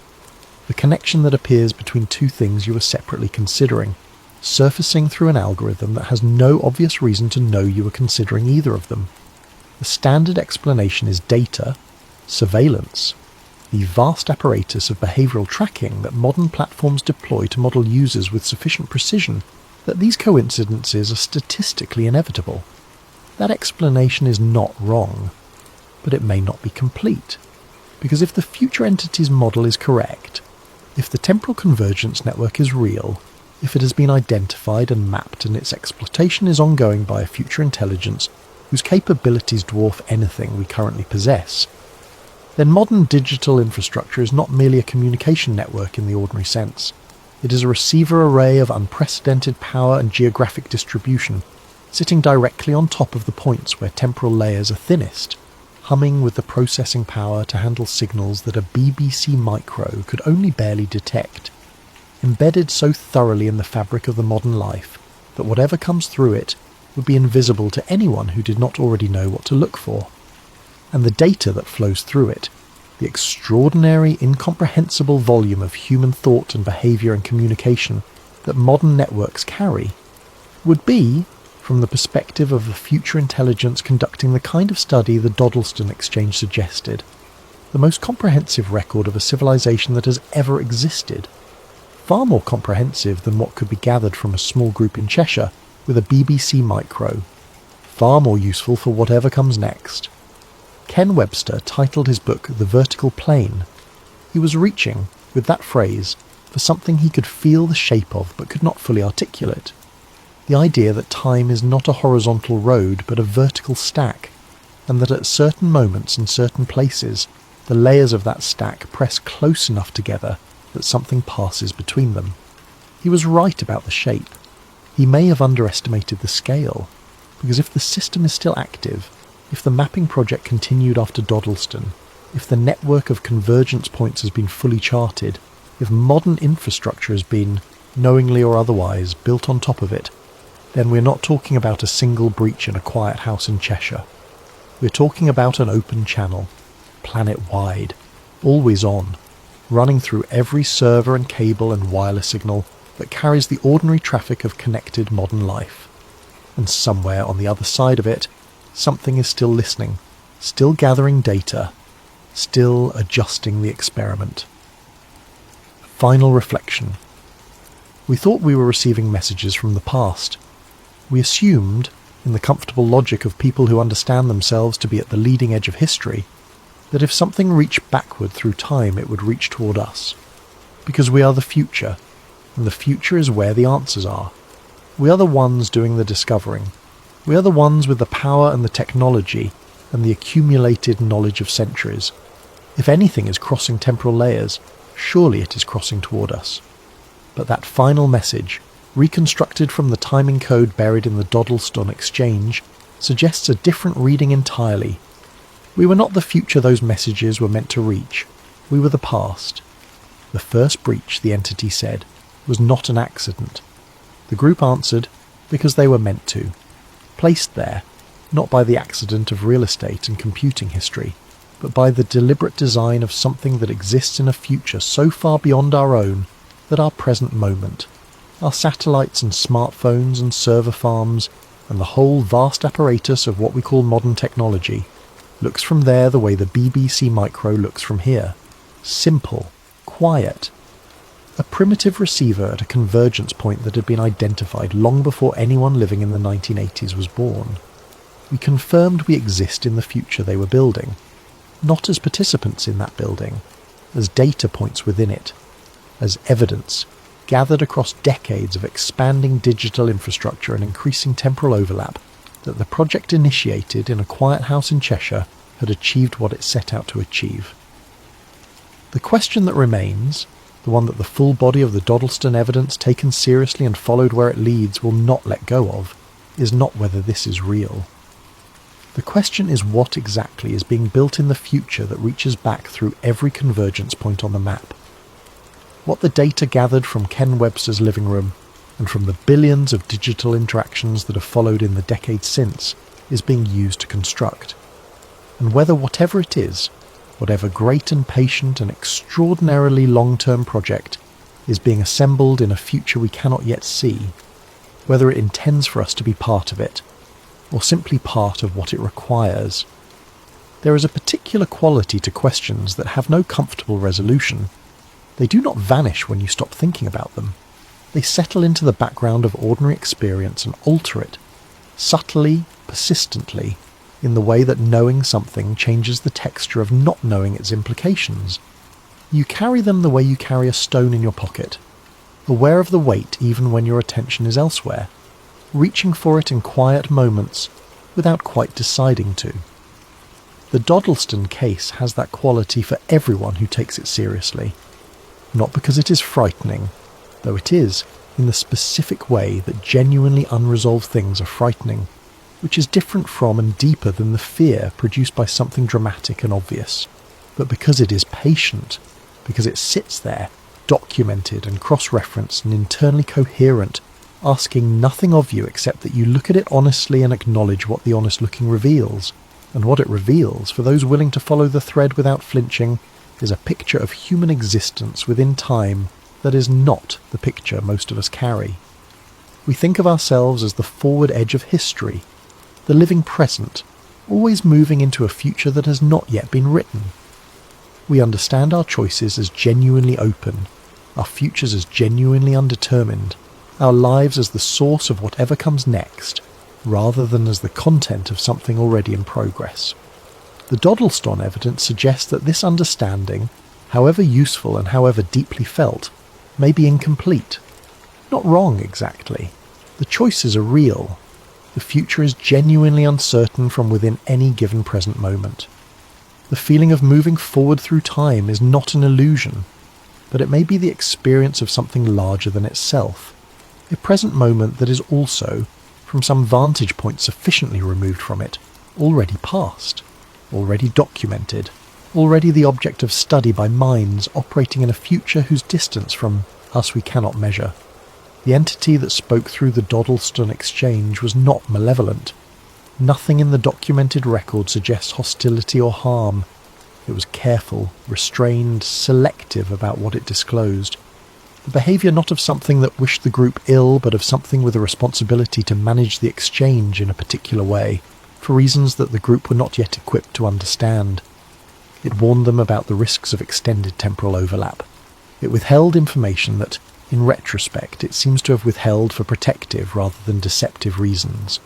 The connection that appears between two things you were separately considering, surfacing through an algorithm that has no obvious reason to know you were considering either of them. The standard explanation is data, surveillance, the vast apparatus of behavioural tracking that modern platforms deploy to model users with sufficient precision that these coincidences are statistically inevitable. That explanation is not wrong. but it may not be complete. Because if the future entities model is correct, if the temporal convergence network is real, if it has been identified and mapped and its exploitation is ongoing by a future intelligence whose capabilities dwarf anything we currently possess, then modern digital infrastructure is not merely a communication network in the ordinary sense. It is a receiver array of unprecedented power and geographic distribution, sitting directly on top of the points where temporal layers are thinnest, humming with the processing power to handle signals that a BBC micro could only barely detect, embedded so thoroughly in the fabric of the modern life that whatever comes through it would be invisible to anyone who did not already know what to look for. And the data that flows through it, the extraordinary, incomprehensible volume of human thought and behaviour and communication that modern networks carry, would be, from the perspective of the future intelligence conducting the kind of study the Doddleston exchange suggested, the most comprehensive record of a civilization that has ever existed, far more comprehensive than what could be gathered from a small group in Cheshire with a BBC micro, far more useful for whatever comes next. Ken Webster titled his book The Vertical Plane. He was reaching, with that phrase, for something he could feel the shape of but could not fully articulate. The idea that time is not a horizontal road but a vertical stack, and that at certain moments in certain places the layers of that stack press close enough together that something passes between them. He was right about the shape. He may have underestimated the scale, because if the system is still active, if the mapping project continued after Doddleston, if the network of convergence points has been fully charted, if modern infrastructure has been, knowingly or otherwise, built on top of it, then we're not talking about a single breach in a quiet house in Cheshire. We're talking about an open channel, planet-wide, always on, running through every server and cable and wireless signal that carries the ordinary traffic of connected modern life. And somewhere on the other side of it, something is still listening, still gathering data, still adjusting the experiment. Final reflection. We thought we were receiving messages from the past. We assumed, in the comfortable logic of people who understand themselves to be at the leading edge of history, that if something reached backward through time it would reach toward us. Because we are the future, and the future is where the answers are. We are the ones doing the discovering. We are the ones with the power and the technology and the accumulated knowledge of centuries. If anything is crossing temporal layers, surely it is crossing toward us. But that final message, reconstructed from the timing code buried in the Doddleston exchange, suggests a different reading entirely. We were not the future those messages were meant to reach. We were the past. The first breach, the entity said, was not an accident. The group answered, because they were meant to. Placed there, not by the accident of real estate and computing history, but by the deliberate design of something that exists in a future so far beyond our own that our present moment, our satellites and smartphones and server farms, and the whole vast apparatus of what we call modern technology, looks from there the way the BBC micro looks from here. Simple, quiet. A primitive receiver at a convergence point that had been identified long before anyone living in the 1980s was born. We confirmed we exist in the future they were building, not as participants in that building, as data points within it, as evidence gathered across decades of expanding digital infrastructure and increasing temporal overlap that the project initiated in a quiet house in Cheshire had achieved what it set out to achieve. The question that remains, the one that the full body of the Doddleston evidence taken seriously and followed where it leads will not let go of, is not whether this is real. The question is what exactly is being built in the future that reaches back through every convergence point on the map. What the data gathered from Ken Webster's living room, and from the billions of digital interactions that have followed in the decades since, is being used to construct. And whether whatever it is, whatever great and patient and extraordinarily long-term project, is being assembled in a future we cannot yet see, whether it intends for us to be part of it, or simply part of what it requires. There is a particular quality to questions that have no comfortable resolution. They do not vanish when you stop thinking about them. They settle into the background of ordinary experience and alter it, subtly, persistently, in the way that knowing something changes the texture of not knowing its implications. You carry them the way you carry a stone in your pocket, aware of the weight even when your attention is elsewhere, reaching for it in quiet moments without quite deciding to. The Doddleston case has that quality for everyone who takes it seriously, not because it is frightening, though it is in the specific way that genuinely unresolved things are frightening, which is different from and deeper than the fear produced by something dramatic and obvious, but because it is patient, because it sits there, documented and cross-referenced and internally coherent, asking nothing of you except that you look at it honestly and acknowledge what the honest looking reveals. And what it reveals, for those willing to follow the thread without flinching, is a picture of human existence within time that is not the picture most of us carry. We think of ourselves as the forward edge of history, the living present, always moving into a future that has not yet been written. We understand our choices as genuinely open, our futures as genuinely undetermined, our lives as the source of whatever comes next, rather than as the content of something already in progress. The Doddleston evidence suggests that this understanding, however useful and however deeply felt, may be incomplete. Not wrong exactly. The choices are real. The future is genuinely uncertain from within any given present moment. The feeling of moving forward through time is not an illusion, but it may be the experience of something larger than itself, a present moment that is also, from some vantage point sufficiently removed from it, already past, already documented, already the object of study by minds operating in a future whose distance from us we cannot measure. The entity that spoke through the Doddleston exchange was not malevolent. Nothing in the documented record suggests hostility or harm. It was careful, restrained, selective about what it disclosed. The behaviour not of something that wished the group ill, but of something with a responsibility to manage the exchange in a particular way, for reasons that the group were not yet equipped to understand. It warned them about the risks of extended temporal overlap. It withheld information that, in retrospect, it seems to have withheld for protective rather than deceptive reasons.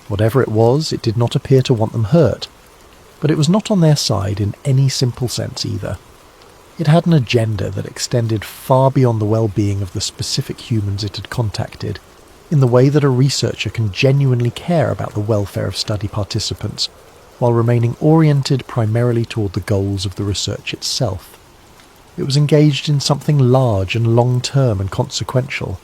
Whatever it was, it did not appear to want them hurt, but it was not on their side in any simple sense either. It had an agenda that extended far beyond the well-being of the specific humans it had contacted, in the way that a researcher can genuinely care about the welfare of study participants, while remaining oriented primarily toward the goals of the research itself. It was engaged in something large and long-term and consequential,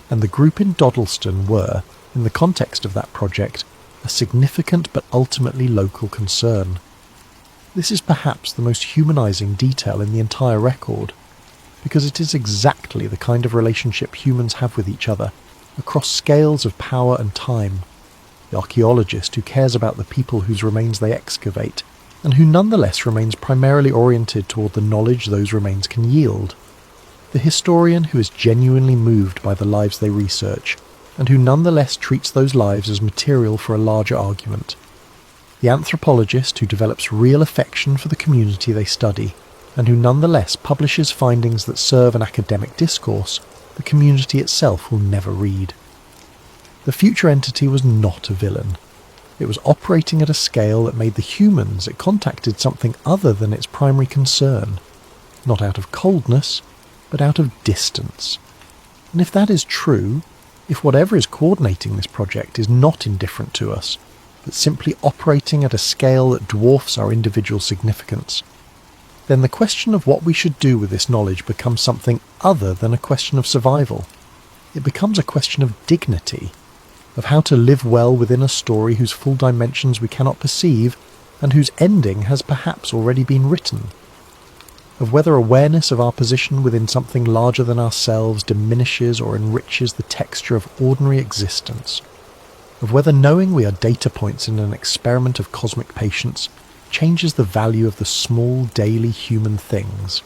and the group in Doddleston were, in the context of that project, a significant but ultimately local concern. This is perhaps the most humanizing detail in the entire record, because it is exactly the kind of relationship humans have with each other, across scales of power and time. The archaeologist who cares about the people whose remains they excavate, and who nonetheless remains primarily oriented toward the knowledge those remains can yield. The historian who is genuinely moved by the lives they research, and who nonetheless treats those lives as material for a larger argument. The anthropologist who develops real affection for the community they study, and who nonetheless publishes findings that serve an academic discourse the community itself will never read. The future entity was not a villain. It was operating at a scale that made the humans it contacted something other than its primary concern, not out of coldness, but out of distance. And if that is true, if whatever is coordinating this project is not indifferent to us, but simply operating at a scale that dwarfs our individual significance, then the question of what we should do with this knowledge becomes something other than a question of survival. It becomes a question of dignity, of how to live well within a story whose full dimensions we cannot perceive, and whose ending has perhaps already been written. Of whether awareness of our position within something larger than ourselves diminishes or enriches the texture of ordinary existence. Of whether knowing we are data points in an experiment of cosmic patience changes the value of the small daily human things.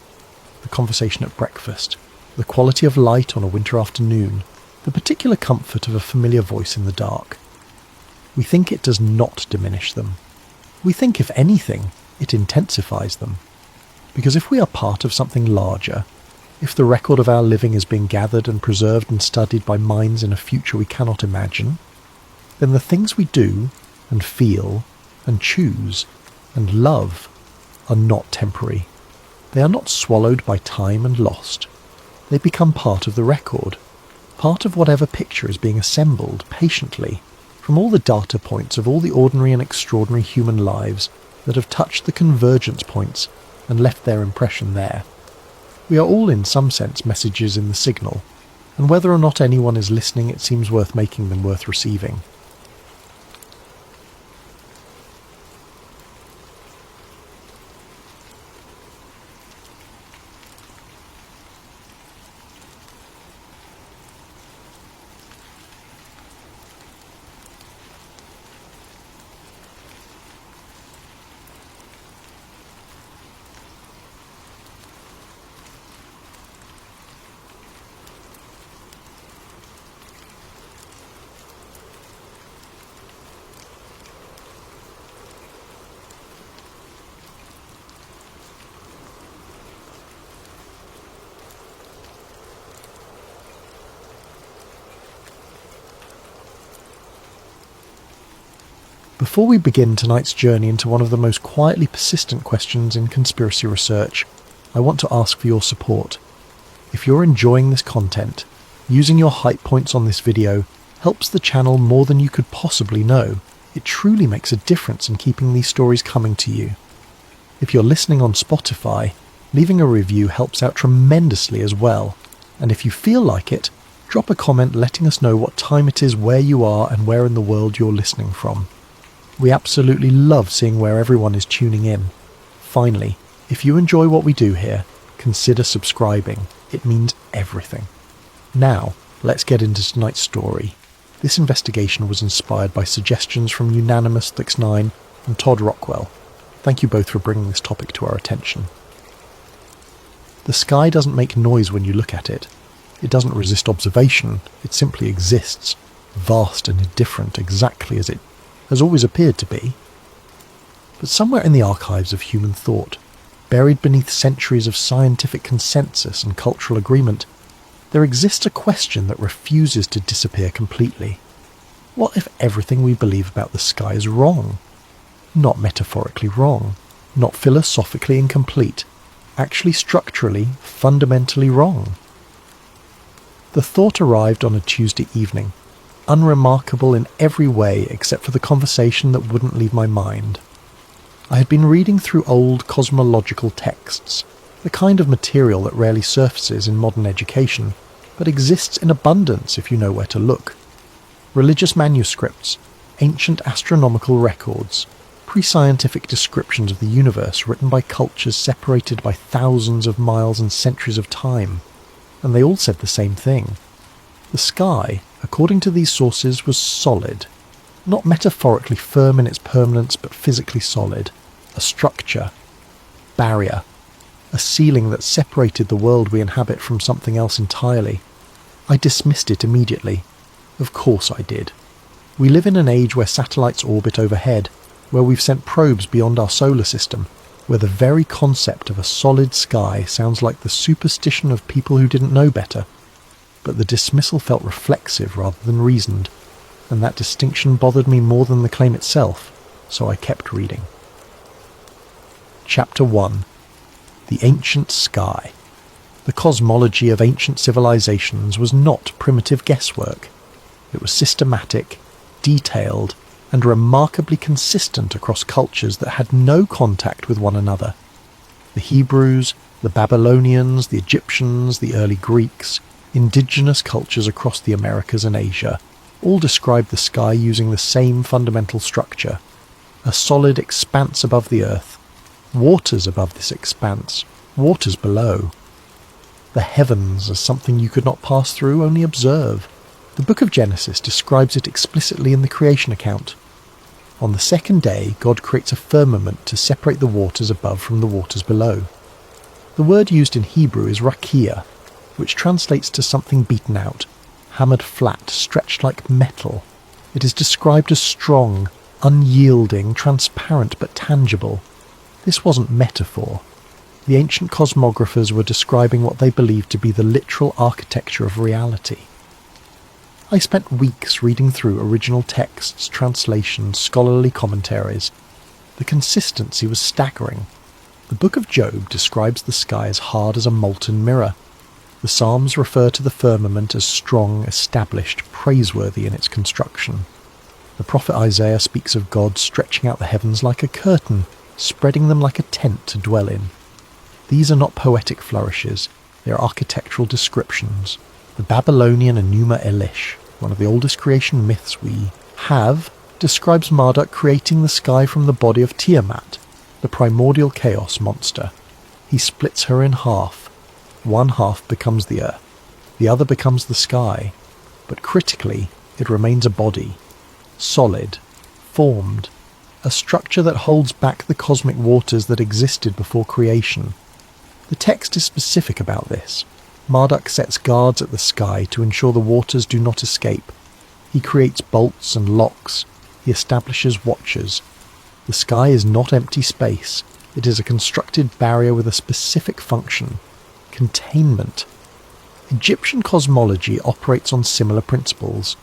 The conversation at breakfast, the quality of light on a winter afternoon, the particular comfort of a familiar voice in the dark. We think it does not diminish them. We think, if anything, it intensifies them. Because if we are part of something larger, if the record of our living is being gathered and preserved and studied by minds in a future we cannot imagine, then the things we do and feel and choose and love are not temporary. They are not swallowed by time and lost. They become part of the record, part of whatever picture is being assembled patiently from all the data points of all the ordinary and extraordinary human lives that have touched the convergence points and left their impression there. We are all in some sense messages in the signal, and whether or not anyone is listening, it seems worth making them worth receiving. Before we begin tonight's journey into one of the most quietly persistent questions in conspiracy research, I want to ask for your support. If you're enjoying this content, using your hype points on this video helps the channel more than you could possibly know. It truly makes a difference in keeping these stories coming to you. If you're listening on Spotify, leaving a review helps out tremendously as well. And if you feel like it, drop a comment letting us know what time it is, where you are, and where in the world you're listening from. We absolutely love seeing where everyone is tuning in. Finally, if you enjoy what we do here, consider subscribing. It means everything. Now, let's get into tonight's story. This investigation was inspired by suggestions from Unanimous Thix9 and Todd Rockwell. Thank you both for bringing this topic to our attention. The sky doesn't make noise when you look at it. It doesn't resist observation. It simply exists, vast and indifferent, exactly as it has always appeared to be. But somewhere in the archives of human thought, buried beneath centuries of scientific consensus and cultural agreement, there exists a question that refuses to disappear completely. What if everything we believe about the sky is wrong? Not metaphorically wrong, not philosophically incomplete, actually structurally, fundamentally wrong. The thought arrived on a Tuesday evening, unremarkable in every way except for the conversation that wouldn't leave my mind. I had been reading through old cosmological texts, the kind of material that rarely surfaces in modern education, but exists in abundance if you know where to look. Religious manuscripts, ancient astronomical records, pre-scientific descriptions of the universe written by cultures separated by thousands of miles and centuries of time, and they all said the same thing. The sky, according to these sources, was solid, not metaphorically firm in its permanence, but physically solid, a structure, barrier, a ceiling that separated the world we inhabit from something else entirely. I dismissed it immediately. Of course I did. We live in an age where satellites orbit overhead, where we've sent probes beyond our solar system, where the very concept of a solid sky sounds like the superstition of people who didn't know better. But the dismissal felt reflexive rather than reasoned, and that distinction bothered me more than the claim itself, so I kept reading. Chapter 1. The Ancient Sky. The cosmology of ancient civilizations was not primitive guesswork. It was systematic, detailed, and remarkably consistent across cultures that had no contact with one another. The Hebrews, the Babylonians, the Egyptians, the early Greeks, indigenous cultures across the Americas and Asia, all describe the sky using the same fundamental structure. A solid expanse above the earth, waters above this expanse, waters below. The heavens as something you could not pass through, only observe. The book of Genesis describes it explicitly in the creation account. On the second day, God creates a firmament to separate the waters above from the waters below. The word used in Hebrew is rakia, which translates to something beaten out, hammered flat, stretched like metal. It is described as strong, unyielding, transparent but tangible. This wasn't metaphor. The ancient cosmographers were describing what they believed to be the literal architecture of reality. I spent weeks reading through original texts, translations, scholarly commentaries, The consistency was staggering. The Book of Job describes the sky as hard as a molten mirror. The Psalms refer to the firmament as strong, established, praiseworthy in its construction. The prophet Isaiah speaks of God stretching out the heavens like a curtain, spreading them like a tent to dwell in. These are not poetic flourishes, they are architectural descriptions. The Babylonian Enuma Elish, one of the oldest creation myths we have, describes Marduk creating the sky from the body of Tiamat, the primordial chaos monster. He splits her in half. One half becomes the earth, the other becomes the sky, but critically it remains a body, solid, formed, a structure that holds back the cosmic waters that existed before creation. The text is specific about this. Marduk sets guards at the sky to ensure the waters do not escape. He creates bolts and locks. He establishes watchers. The sky is not empty space. It is a constructed barrier with a specific function: containment. Egyptian cosmology operates on similar principles.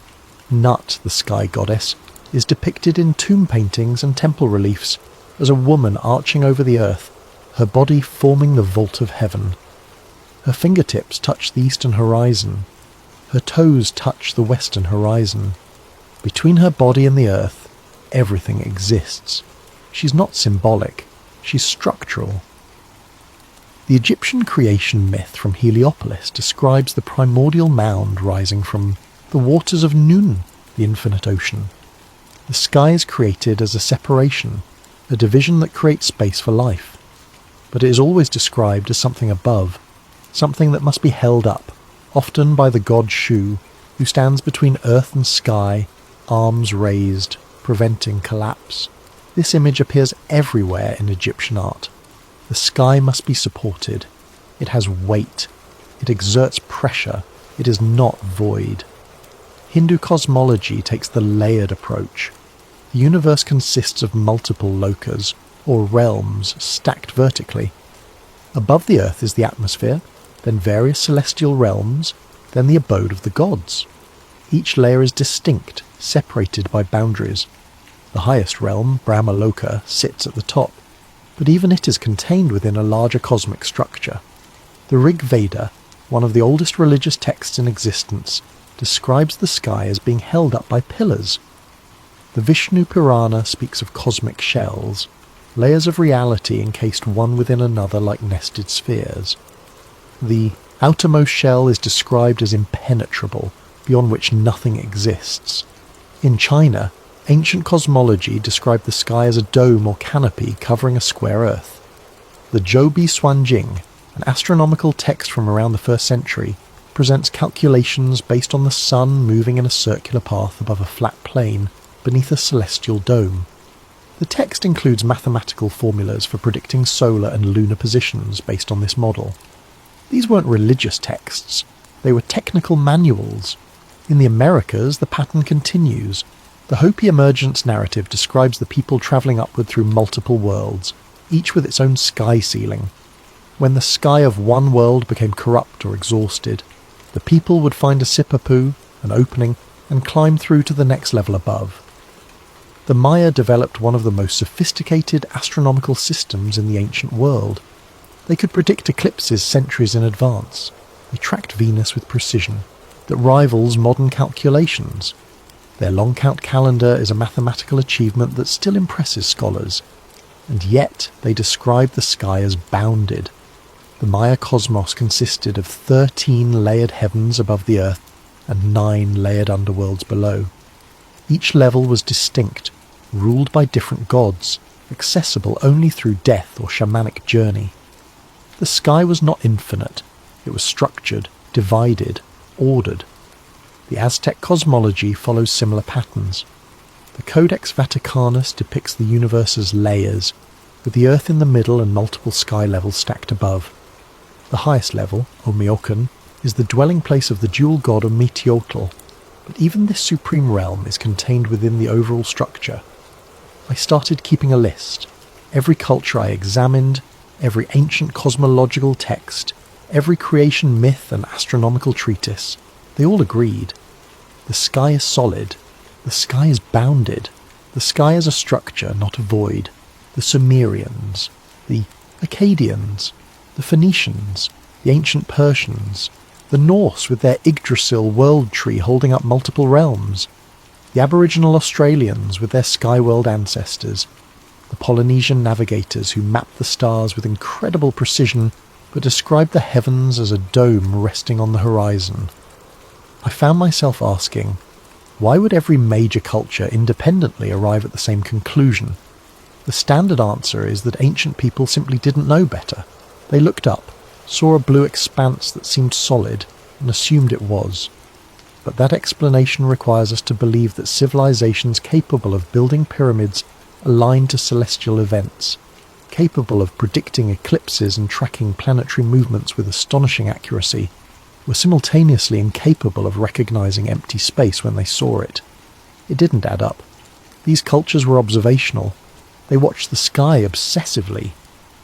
Nut, the sky goddess, is depicted in tomb paintings and temple reliefs as a woman arching over the earth, her body forming the vault of heaven. Her fingertips touch the eastern horizon. Her toes touch the western horizon. Between her body and the earth, everything exists. She's not symbolic, she's structural. The Egyptian creation myth from Heliopolis describes the primordial mound rising from the waters of Nun, the infinite ocean. The sky is created as a separation, a division that creates space for life. But it is always described as something above, something that must be held up, often by the god Shu, who stands between earth and sky, arms raised, preventing collapse. This image appears everywhere in Egyptian art. The sky must be supported. It has weight. It exerts pressure. It is not void. Hindu cosmology takes the layered approach. The universe consists of multiple lokas, or realms, stacked vertically. Above the earth is the atmosphere, then various celestial realms, then the abode of the gods. Each layer is distinct, separated by boundaries. The highest realm, Brahma Loka, sits at the top, but even it is contained within a larger cosmic structure. The Rig Veda, one of the oldest religious texts in existence, describes the sky as being held up by pillars. The Vishnu Purana speaks of cosmic shells, layers of reality encased one within another like nested spheres. The outermost shell is described as impenetrable, beyond which nothing exists. In China, ancient cosmology described the sky as a dome or canopy covering a square earth. The Zhoubi Suanjing, an astronomical text from around the 1st century, presents calculations based on the sun moving in a circular path above a flat plain beneath a celestial dome. The text includes mathematical formulas for predicting solar and lunar positions based on this model. These weren't religious texts, they were technical manuals. In the Americas, the pattern continues. The Hopi emergence narrative describes the people travelling upward through multiple worlds, each with its own sky ceiling. When the sky of one world became corrupt or exhausted, the people would find a sipapu, an opening, and climb through to the next level above. The Maya developed one of the most sophisticated astronomical systems in the ancient world. They could predict eclipses centuries in advance. They tracked Venus with precision that rivals modern calculations. Their long count calendar is a mathematical achievement that still impresses scholars, and yet they describe the sky as bounded. The Maya cosmos consisted of 13 layered heavens above the earth and 9 layered underworlds below. Each level was distinct, ruled by different gods, accessible only through death or shamanic journey. The sky was not infinite, it was structured, divided, ordered. The Aztec cosmology follows similar patterns. The Codex Vaticanus depicts the universe as layers, with the earth in the middle and multiple sky levels stacked above. The highest level, Omeokon, is the dwelling place of the dual god Ometeotl, but even this supreme realm is contained within the overall structure. I started keeping a list. Every culture I examined, every ancient cosmological text, every creation myth and astronomical treatise, they all agreed. The sky is solid. The sky is bounded. The sky is a structure, not a void. the Sumerians, the Akkadians, the Phoenicians, the ancient Persians, the Norse with their Yggdrasil world tree holding up multiple realms, the Aboriginal Australians with their sky-world ancestors, the Polynesian navigators who mapped the stars with incredible precision but described the heavens as a dome resting on the horizon. I found myself asking, why would every major culture independently arrive at the same conclusion? The standard answer is that ancient people simply didn't know better. They looked up, saw a blue expanse that seemed solid, and assumed it was. But that explanation requires us to believe that civilizations capable of building pyramids aligned to celestial events, capable of predicting eclipses and tracking planetary movements with astonishing accuracy, were simultaneously incapable of recognizing empty space when they saw it. It didn't add up. These cultures were observational. They watched the sky obsessively.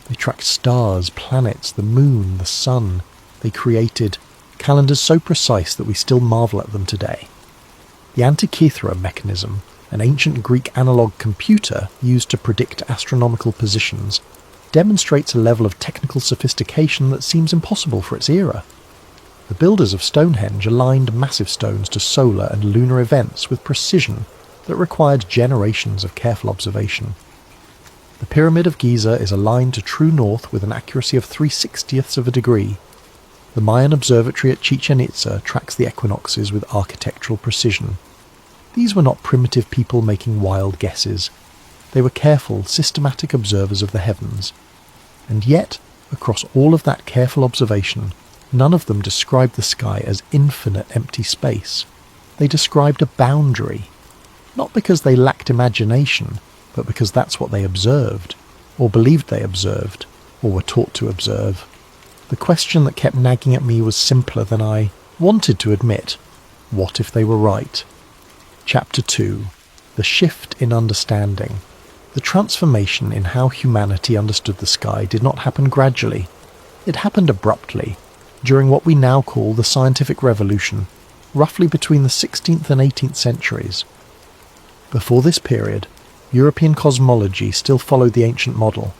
They tracked stars, planets, the moon, the sun. They created calendars so precise that we still marvel at them today. The Antikythera mechanism, an ancient Greek analog computer used to predict astronomical positions, demonstrates a level of technical sophistication that seems impossible for its era. The builders of Stonehenge aligned massive stones to solar and lunar events with precision that required generations of careful observation. The Pyramid of Giza is aligned to true north with an accuracy of 3/60ths of a degree. The Mayan observatory at Chichen Itza tracks the equinoxes with architectural precision. These were not primitive people making wild guesses. They were careful, systematic observers of the heavens. And yet, across all of that careful observation, none of them described the sky as infinite empty space. They described a boundary. Not because they lacked imagination, but because that's what they observed, or believed they observed, or were taught to observe. The question that kept nagging at me was simpler than I wanted to admit. What if they were right? Chapter 2. The Shift in Understanding. The transformation in how humanity understood the sky did not happen gradually. It happened abruptly, during what we now call the Scientific Revolution, roughly between the 16th and 18th centuries. Before this period, European cosmology still followed the ancient model.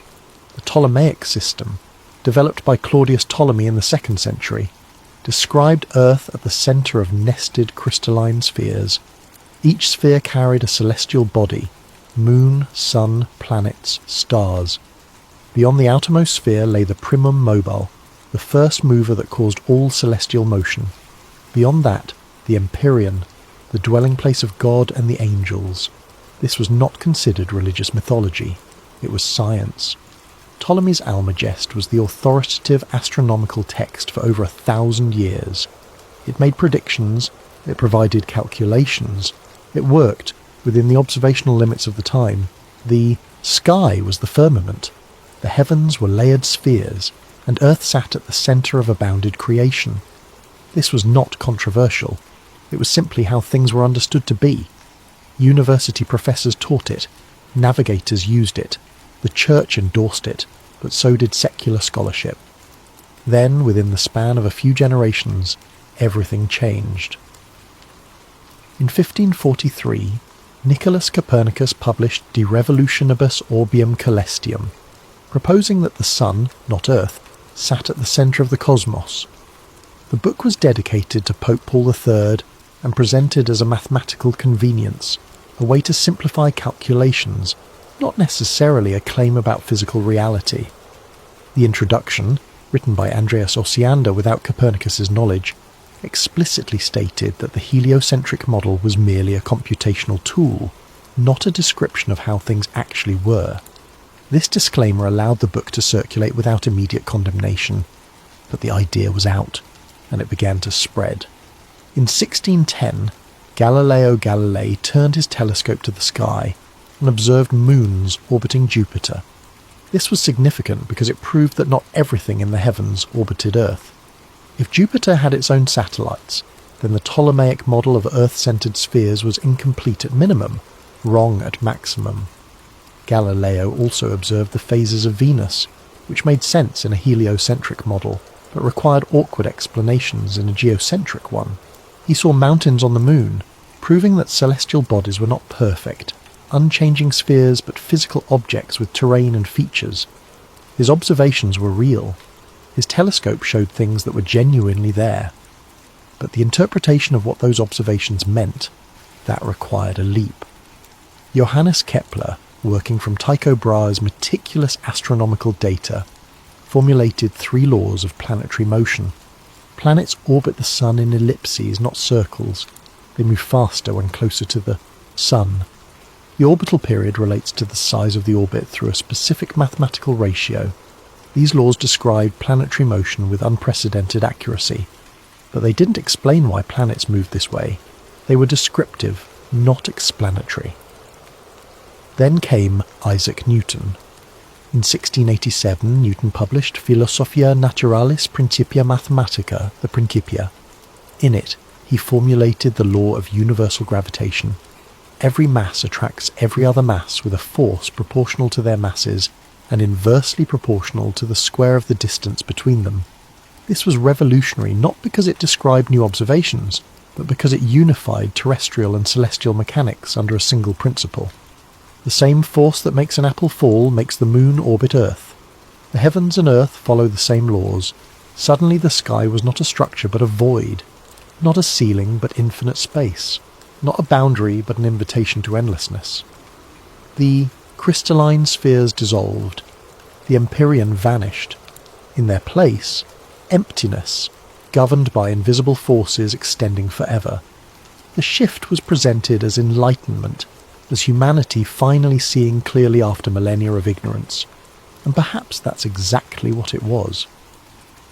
The Ptolemaic system, developed by Claudius Ptolemy in the 2nd century, described Earth at the centre of nested crystalline spheres. Each sphere carried a celestial body: moon, sun, planets, stars. Beyond the outermost sphere lay the primum mobile, the first mover that caused all celestial motion. Beyond that, the empyrean, the dwelling place of God and the angels. This was not considered religious mythology. It was science. Ptolemy's Almagest was the authoritative astronomical text for over 1,000 years. It made predictions, it provided calculations, it worked within the observational limits of the time. The sky was the firmament. The heavens were layered spheres, and Earth sat at the centre of a bounded creation. This was not controversial. It was simply how things were understood to be. University professors taught it, navigators used it, the church endorsed it, but so did secular scholarship. Then, within the span of a few generations, everything changed. In 1543, Nicholas Copernicus published De Revolutionibus Orbium Coelestium, proposing that the sun, not Earth, sat at the centre of the cosmos. The book was dedicated to Pope Paul III and presented as a mathematical convenience, a way to simplify calculations, not necessarily a claim about physical reality. The introduction, written by Andreas Osiander without Copernicus's knowledge, explicitly stated that the heliocentric model was merely a computational tool, not a description of how things actually were. This disclaimer allowed the book to circulate without immediate condemnation, but the idea was out, and it began to spread. In 1610, Galileo Galilei turned his telescope to the sky and observed moons orbiting Jupiter. This was significant because it proved that not everything in the heavens orbited Earth. If Jupiter had its own satellites, then the Ptolemaic model of Earth-centered spheres was incomplete at minimum, wrong at maximum. Galileo also observed the phases of Venus, which made sense in a heliocentric model, but required awkward explanations in a geocentric one. He saw mountains on the moon, proving that celestial bodies were not perfect, unchanging spheres but physical objects with terrain and features. His observations were real. His telescope showed things that were genuinely there. But the interpretation of what those observations meant, that required a leap. Johannes Kepler, working from Tycho Brahe's meticulous astronomical data, formulated 3 laws of planetary motion. Planets orbit the Sun in ellipses, not circles. They move faster when closer to the Sun. The orbital period relates to the size of the orbit through a specific mathematical ratio. These laws described planetary motion with unprecedented accuracy, but they didn't explain why planets moved this way. They were descriptive, not explanatory. Then came Isaac Newton. In 1687, Newton published Philosophia Naturalis Principia Mathematica, the Principia. In it, he formulated the law of universal gravitation. Every mass attracts every other mass with a force proportional to their masses and inversely proportional to the square of the distance between them. This was revolutionary not because it described new observations, but because it unified terrestrial and celestial mechanics under a single principle. The same force that makes an apple fall makes the moon orbit Earth. The heavens and Earth follow the same laws. Suddenly the sky was not a structure but a void, not a ceiling but infinite space, not a boundary but an invitation to endlessness. The crystalline spheres dissolved. The empyrean vanished. In their place, emptiness, governed by invisible forces extending forever. The shift was presented as enlightenment, as humanity finally seeing clearly after millennia of ignorance. And perhaps that's exactly what it was.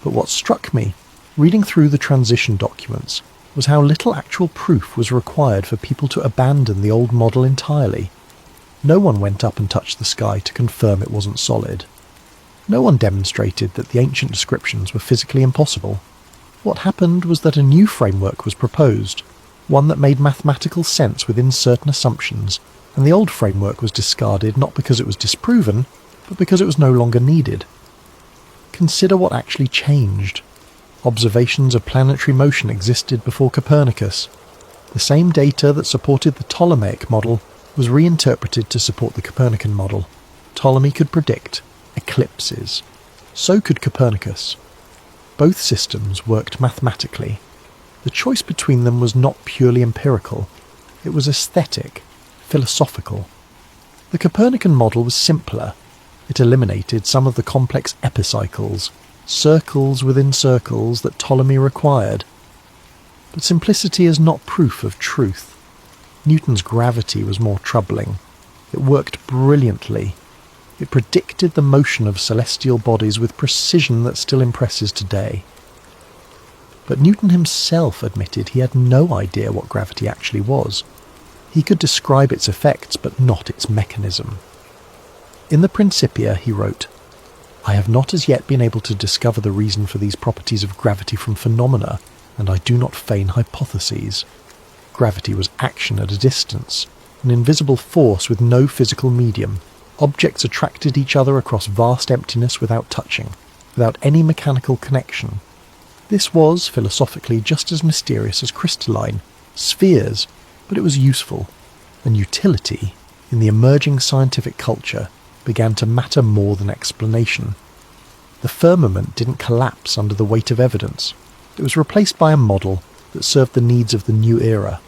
But what struck me, reading through the transition documents, was how little actual proof was required for people to abandon the old model entirely. No one went up and touched the sky to confirm it wasn't solid. No one demonstrated that the ancient descriptions were physically impossible. What happened was that a new framework was proposed, one that made mathematical sense within certain assumptions, and the old framework was discarded not because it was disproven, but because it was no longer needed. Consider what actually changed. Observations of planetary motion existed before Copernicus. The same data that supported the Ptolemaic model was reinterpreted to support the Copernican model. Ptolemy could predict eclipses. So could Copernicus. Both systems worked mathematically. The choice between them was not purely empirical. It was aesthetic, philosophical. The Copernican model was simpler. It eliminated some of the complex epicycles, circles within circles that Ptolemy required. But simplicity is not proof of truth. Newton's gravity was more troubling. It worked brilliantly. It predicted the motion of celestial bodies with precision that still impresses today. But Newton himself admitted he had no idea what gravity actually was. He could describe its effects, but not its mechanism. In the Principia, he wrote, "I have not as yet been able to discover the reason for these properties of gravity from phenomena, and I do not feign hypotheses. Gravity was action at a distance, an invisible force with no physical medium. Objects attracted each other across vast emptiness without touching, without any mechanical connection. This was, philosophically, just as mysterious as crystalline, spheres, but it was useful, and utility, in the emerging scientific culture, began to matter more than explanation. The firmament didn't collapse under the weight of evidence. It was replaced by a model that served the needs of the new era.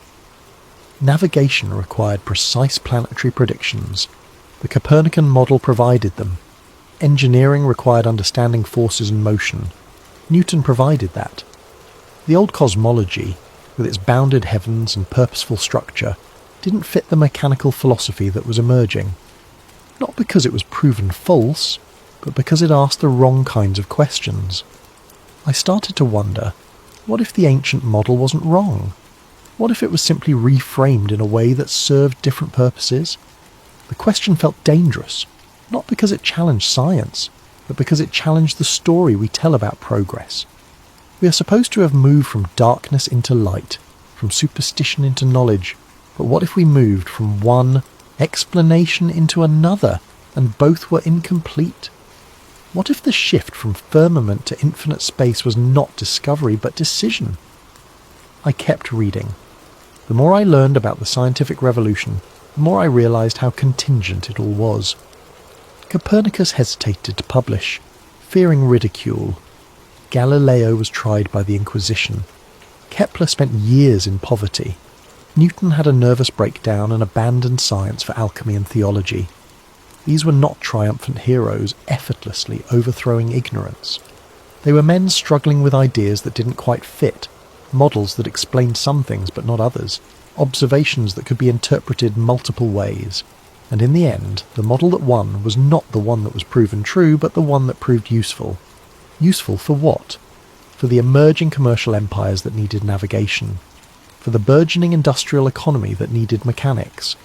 Navigation required precise planetary predictions. The Copernican model provided them. Engineering required understanding forces and motion. Newton provided that. The old cosmology, with its bounded heavens and purposeful structure, didn't fit the mechanical philosophy that was emerging. Not because it was proven false, but because it asked the wrong kinds of questions. I started to wonder, what if the ancient model wasn't wrong? What if it was simply reframed in a way that served different purposes? The question felt dangerous, not because it challenged science, but because it challenged the story we tell about progress. We are supposed to have moved from darkness into light, from superstition into knowledge, but what if we moved from one explanation into another, and both were incomplete? What if the shift from firmament to infinite space was not discovery, but decision? I kept reading. The more I learned about the scientific revolution, the the more I realised how contingent it all was. Copernicus hesitated to publish, fearing ridicule. Galileo was tried by the Inquisition. Kepler spent years in poverty. Newton had a nervous breakdown and abandoned science for alchemy and theology. These were not triumphant heroes effortlessly overthrowing ignorance. They were men struggling with ideas that didn't quite fit, models that explained some things but not others, observations that could be interpreted multiple ways. And in the end, the model that won was not the one that was proven true, but the one that proved useful. Useful for what? For the emerging commercial empires that needed navigation, for the burgeoning industrial economy that needed mechanics,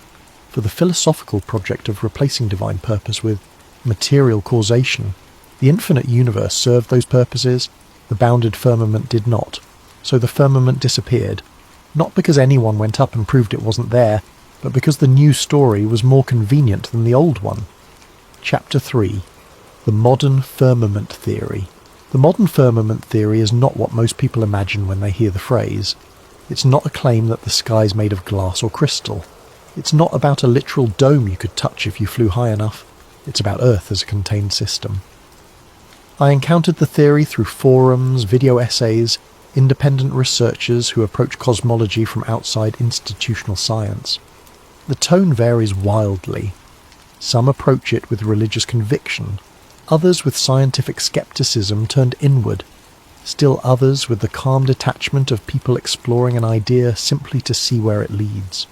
for the philosophical project of replacing divine purpose with material causation. The infinite universe served those purposes, the bounded firmament did not. So the firmament disappeared, not because anyone went up and proved it wasn't there, but because the new story was more convenient than the old one. Chapter 3. The Modern Firmament Theory. The modern firmament theory is not what most people imagine when they hear the phrase. It's not a claim that the sky's made of glass or crystal. It's not about a literal dome you could touch if you flew high enough. It's about Earth as a contained system. I encountered the theory through forums, video essays, independent researchers who approach cosmology from outside institutional science. The tone varies wildly. Some approach it with religious conviction, others with scientific skepticism turned inward, still others with the calm detachment of people exploring an idea simply to see where it leads.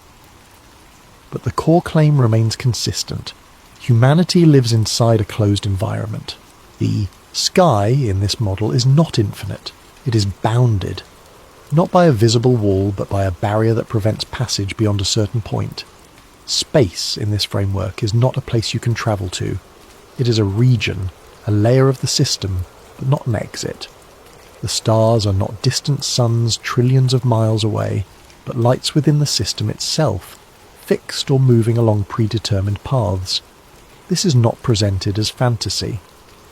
But the core claim remains consistent. Humanity lives inside a closed environment. The sky in this model is not infinite. It is bounded, not by a visible wall, but by a barrier that prevents passage beyond a certain point. Space in this framework is not a place you can travel to. It is a region, a layer of the system, but not an exit. The stars are not distant suns trillions of miles away, but lights within the system itself, fixed or moving along predetermined paths. This is not presented as fantasy.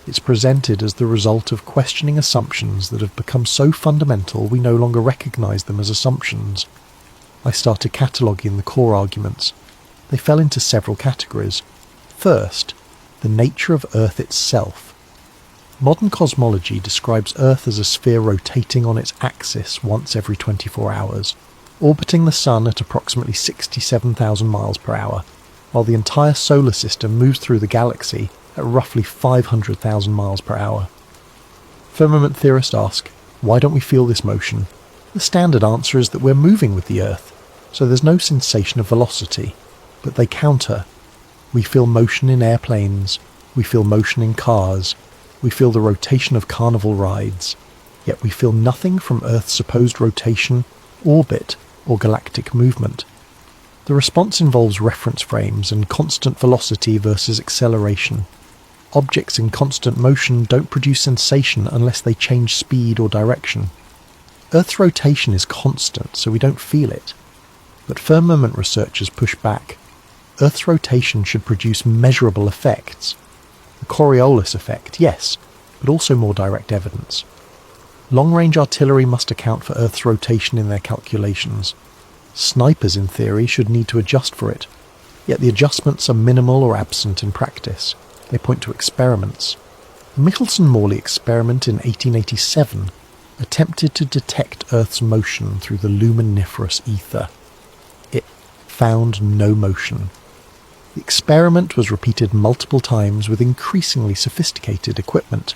It's presented as the result of questioning assumptions that have become so fundamental we no longer recognise them as assumptions. I started cataloguing the core arguments. They fell into several categories. First, the nature of Earth itself. Modern cosmology describes Earth as a sphere rotating on its axis once every 24 hours, orbiting the Sun at approximately 67,000 miles per hour, while the entire solar system moves through the galaxy at roughly 500,000 miles per hour. Firmament theorists ask, why don't we feel this motion? The standard answer is that we're moving with the Earth, so there's no sensation of velocity. But they counter. We feel motion in airplanes, we feel motion in cars, we feel the rotation of carnival rides, yet we feel nothing from Earth's supposed rotation, orbit, or galactic movement. The response involves reference frames and constant velocity versus acceleration. Objects in constant motion don't produce sensation unless they change speed or direction. Earth's rotation is constant, so we don't feel it. But firmament researchers push back. Earth's rotation should produce measurable effects. The Coriolis effect, yes, but also more direct evidence. Long-range artillery must account for Earth's rotation in their calculations. Snipers, in theory, should need to adjust for it, yet the adjustments are minimal or absent in practice. They point to experiments. The Michelson-Morley experiment in 1887 attempted to detect Earth's motion through the luminiferous ether. It found no motion. The experiment was repeated multiple times with increasingly sophisticated equipment.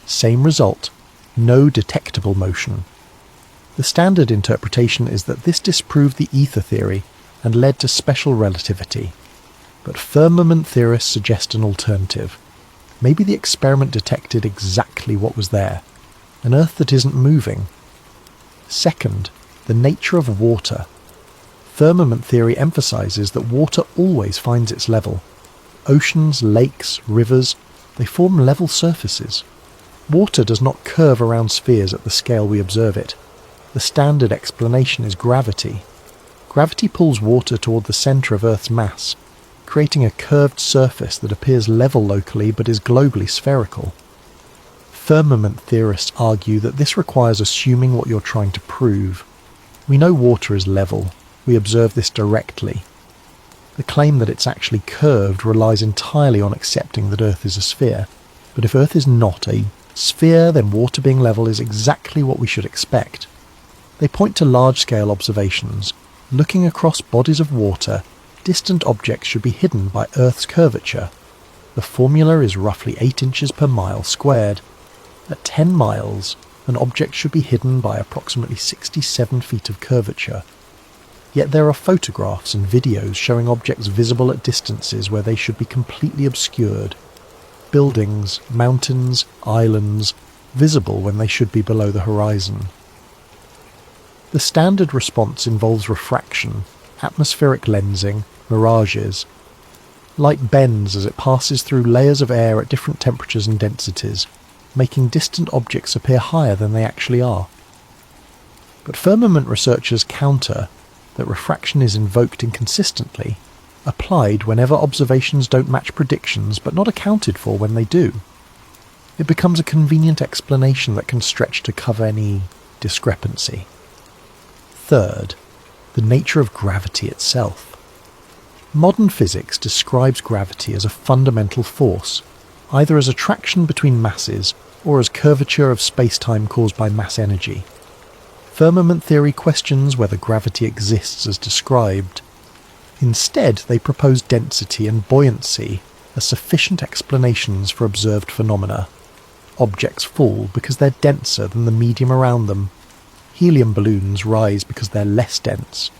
Same result, no detectable motion. The standard interpretation is that this disproved the ether theory and led to special relativity. But firmament theorists suggest an alternative. Maybe the experiment detected exactly what was there, an Earth that isn't moving. Second, the nature of water. Firmament theory emphasises that water always finds its level. Oceans, lakes, rivers, they form level surfaces. Water does not curve around spheres at the scale we observe it. The standard explanation is gravity. Gravity pulls water toward the centre of Earth's mass, creating a curved surface that appears level locally but is globally spherical. Firmament theorists argue that this requires assuming what you're trying to prove. We know water is level. We observe this directly. The claim that it's actually curved relies entirely on accepting that Earth is a sphere. But if Earth is not a sphere, then water being level is exactly what we should expect. They point to large-scale observations. Looking across bodies of water, distant objects should be hidden by Earth's curvature. The formula is roughly 8 inches per mile squared. At 10 miles, an object should be hidden by approximately 67 feet of curvature. Yet there are photographs and videos showing objects visible at distances where they should be completely obscured. Buildings, mountains, islands, visible when they should be below the horizon. The standard response involves refraction, atmospheric lensing, mirages. Light bends as it passes through layers of air at different temperatures and densities, making distant objects appear higher than they actually are. But firmament researchers counter that refraction is invoked inconsistently, applied whenever observations don't match predictions but not accounted for when they do. It becomes a convenient explanation that can stretch to cover any discrepancy. Third, the nature of gravity itself. Modern physics describes gravity as a fundamental force, either as attraction between masses or as curvature of space-time caused by mass energy. Firmament theory questions whether gravity exists as described. Instead, they propose density and buoyancy as sufficient explanations for observed phenomena. Objects fall because they're denser than the medium around them. Helium balloons rise because they're less dense.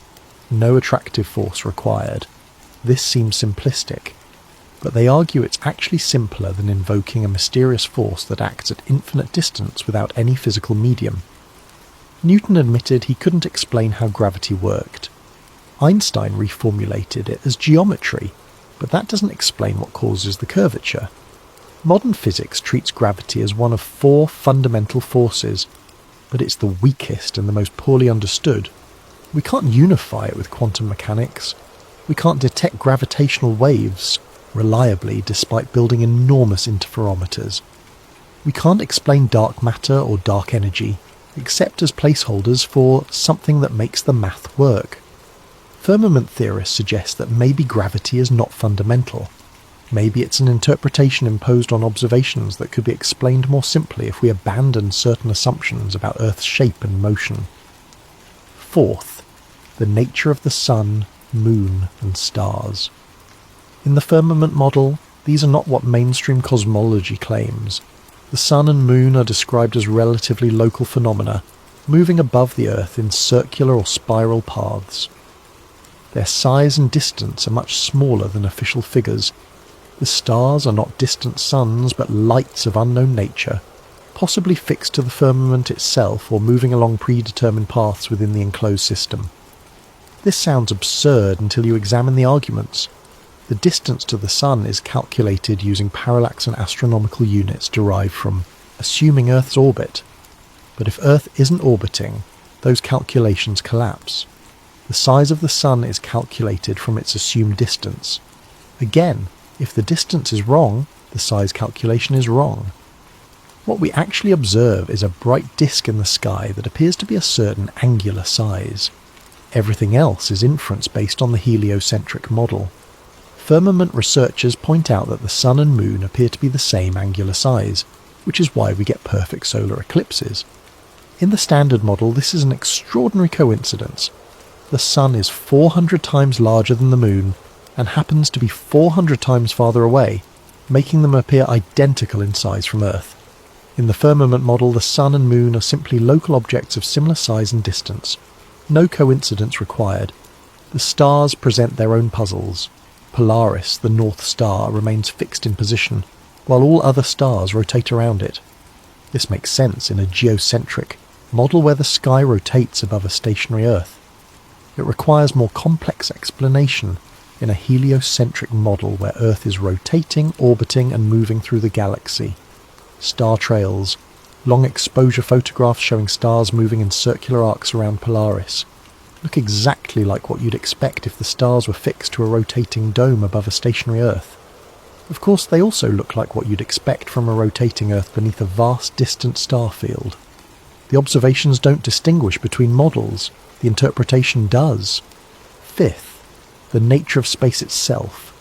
No attractive force required. This seems simplistic, but they argue it's actually simpler than invoking a mysterious force that acts at infinite distance without any physical medium. Newton admitted he couldn't explain how gravity worked. Einstein reformulated it as geometry, but that doesn't explain what causes the curvature. Modern physics treats gravity as one of 4 fundamental forces, but it's the weakest and the most poorly understood. We can't unify it with quantum mechanics. We can't detect gravitational waves reliably despite building enormous interferometers. We can't explain dark matter or dark energy, except as placeholders for something that makes the math work. Firmament theorists suggest that maybe gravity is not fundamental. Maybe it's an interpretation imposed on observations that could be explained more simply if we abandon certain assumptions about Earth's shape and motion. Fourth, the nature of the sun, moon, and stars. In the firmament model, these are not what mainstream cosmology claims. The sun and moon are described as relatively local phenomena, moving above the Earth in circular or spiral paths. Their size and distance are much smaller than official figures. The stars are not distant suns but lights of unknown nature, possibly fixed to the firmament itself or moving along predetermined paths within the enclosed system. This sounds absurd until you examine the arguments. The distance to the sun is calculated using parallax and astronomical units derived from assuming Earth's orbit. But if Earth isn't orbiting, those calculations collapse. The size of the sun is calculated from its assumed distance. Again, if the distance is wrong, the size calculation is wrong. What we actually observe is a bright disk in the sky that appears to be a certain angular size. Everything else is inference based on the heliocentric model. Firmament researchers point out that the sun and moon appear to be the same angular size, which is why we get perfect solar eclipses. In the standard model, this is an extraordinary coincidence. The sun is 400 times larger than the moon, and happens to be 400 times farther away, making them appear identical in size from Earth. In the firmament model, the sun and moon are simply local objects of similar size and distance. No coincidence required. The stars present their own puzzles. Polaris, the North Star, remains fixed in position, while all other stars rotate around it. This makes sense in a geocentric model where the sky rotates above a stationary Earth. It requires more complex explanation in a heliocentric model where Earth is rotating, orbiting, and moving through the galaxy. Star trails, long exposure photographs showing stars moving in circular arcs around Polaris, look exactly like what you'd expect if the stars were fixed to a rotating dome above a stationary Earth. Of course, they also look like what you'd expect from a rotating Earth beneath a vast distant star field. The observations don't distinguish between models, the interpretation does. Fifth, the nature of space itself.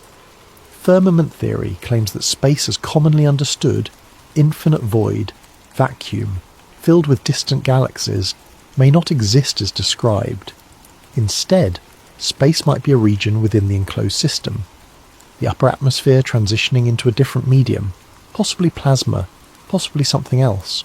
Firmament theory claims that space as commonly understood, infinite void, vacuum, filled with distant galaxies, may not exist as described. Instead, space might be a region within the enclosed system, the upper atmosphere transitioning into a different medium, possibly plasma, possibly something else.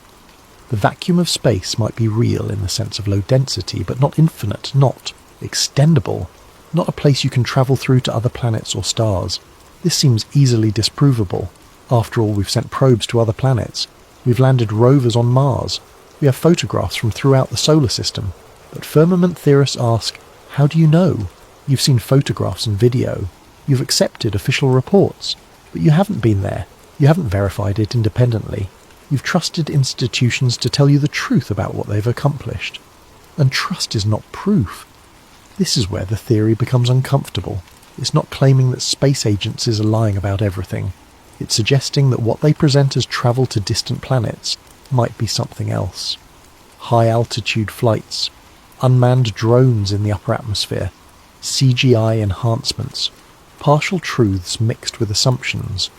The vacuum of space might be real in the sense of low density, but not infinite, not extendable, not a place you can travel through to other planets or stars. This seems easily disprovable. After all, we've sent probes to other planets. We've landed rovers on Mars. We have photographs from throughout the solar system. But firmament theorists ask, how do you know? You've seen photographs and video. You've accepted official reports. But you haven't been there. You haven't verified it independently. You've trusted institutions to tell you the truth about what they've accomplished. And trust is not proof. This is where the theory becomes uncomfortable. It's not claiming that space agencies are lying about everything. It's suggesting that what they present as travel to distant planets might be something else. High-altitude flights, unmanned drones in the upper atmosphere, CGI enhancements, partial truths mixed with assumptions.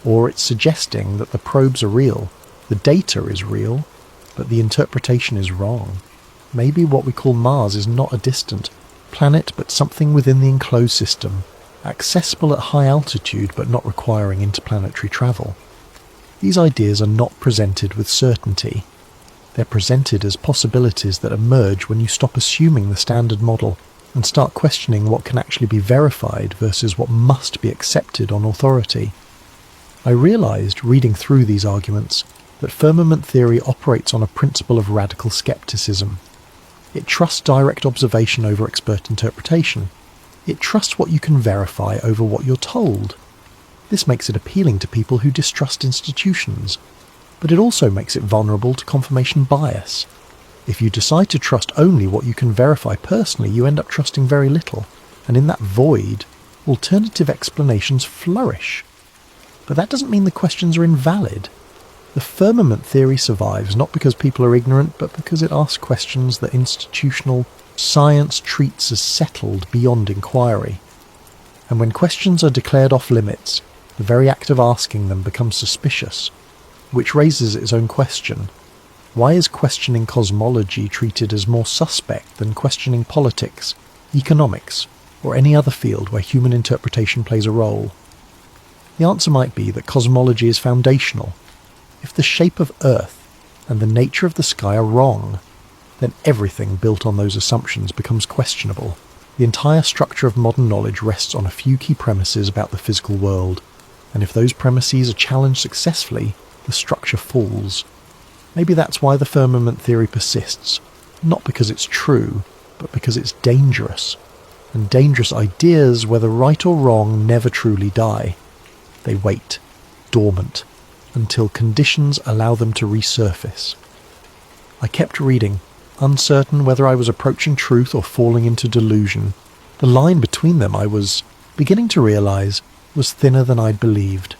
Or it's suggesting that the probes are real, the data is real, but the interpretation is wrong. Maybe what we call Mars is not a distant planet, but something within the enclosed system, accessible at high altitude but not requiring interplanetary travel. These ideas are not presented with certainty. They're presented as possibilities that emerge when you stop assuming the standard model and start questioning what can actually be verified versus what must be accepted on authority. I realised, reading through these arguments, that firmament theory operates on a principle of radical skepticism. It trusts direct observation over expert interpretation. It trusts what you can verify over what you're told. This makes it appealing to people who distrust institutions, but it also makes it vulnerable to confirmation bias. If you decide to trust only what you can verify personally, you end up trusting very little, and in that void, alternative explanations flourish. But that doesn't mean the questions are invalid. The firmament theory survives not because people are ignorant, but because it asks questions that institutional science treats as settled beyond inquiry. And when questions are declared off limits, the very act of asking them becomes suspicious, which raises its own question. Why is questioning cosmology treated as more suspect than questioning politics, economics, or any other field where human interpretation plays a role? The answer might be that cosmology is foundational. If the shape of Earth and the nature of the sky are wrong, then everything built on those assumptions becomes questionable. The entire structure of modern knowledge rests on a few key premises about the physical world, and if those premises are challenged successfully, the structure falls. Maybe that's why the firmament theory persists, not because it's true, but because it's dangerous. And dangerous ideas, whether right or wrong, never truly die. They wait, dormant, until conditions allow them to resurface. I kept reading, uncertain whether I was approaching truth or falling into delusion. The line between them, I was beginning to realise, was thinner than I'd believed.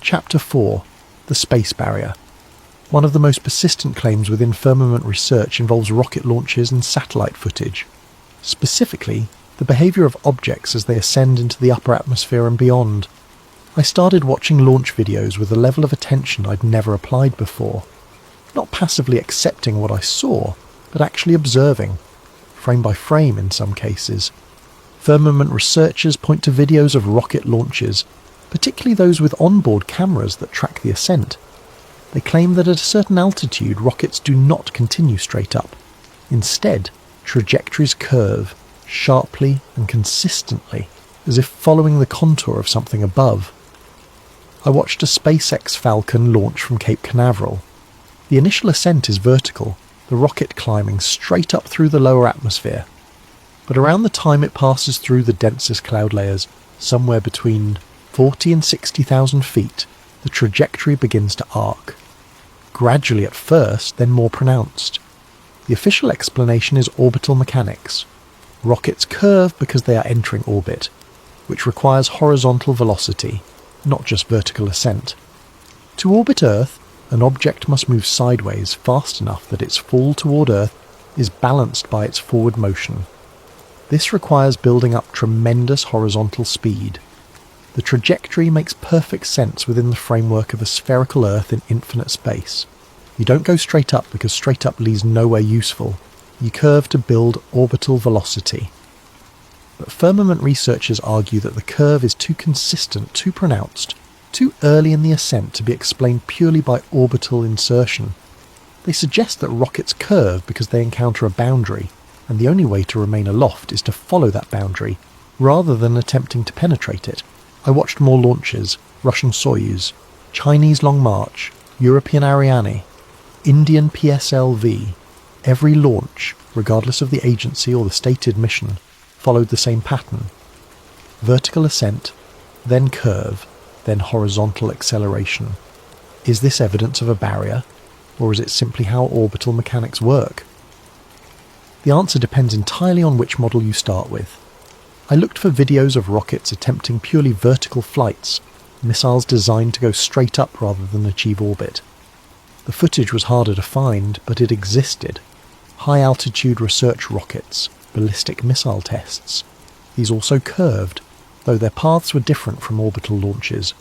Chapter 4. The Space Barrier. One of the most persistent claims within firmament research involves rocket launches and satellite footage. Specifically, the behaviour of objects as they ascend into the upper atmosphere and beyond. I started watching launch videos with a level of attention I'd never applied before. Not passively accepting what I saw, but actually observing, frame by frame in some cases. Firmament researchers point to videos of rocket launches, particularly those with onboard cameras that track the ascent. They claim that at a certain altitude, rockets do not continue straight up. Instead, trajectories curve, sharply and consistently, as if following the contour of something above. I watched a SpaceX Falcon launch from Cape Canaveral. The initial ascent is vertical, the rocket climbing straight up through the lower atmosphere. But around the time it passes through the densest cloud layers, somewhere between 40 and 60,000 feet, the trajectory begins to arc. Gradually at first, then more pronounced. The official explanation is orbital mechanics. Rockets curve because they are entering orbit, which requires horizontal velocity, not just vertical ascent. To orbit Earth, an object must move sideways fast enough that its fall toward Earth is balanced by its forward motion. This requires building up tremendous horizontal speed. The trajectory makes perfect sense within the framework of a spherical Earth in infinite space. You don't go straight up because straight up leads nowhere useful. You curve to build orbital velocity. But firmament researchers argue that the curve is too consistent, too pronounced, too early in the ascent to be explained purely by orbital insertion. They suggest that rockets curve because they encounter a boundary, and the only way to remain aloft is to follow that boundary, rather than attempting to penetrate it. I watched more launches: Russian Soyuz, Chinese Long March, European Ariane, Indian PSLV. Every launch, regardless of the agency or the stated mission, followed the same pattern. Vertical ascent, then curve, then horizontal acceleration. Is this evidence of a barrier, or is it simply how orbital mechanics work? The answer depends entirely on which model you start with. I looked for videos of rockets attempting purely vertical flights, missiles designed to go straight up rather than achieve orbit. The footage was harder to find, but it existed. High-altitude research rockets, ballistic missile tests. These also curved, though their paths were different from orbital launches.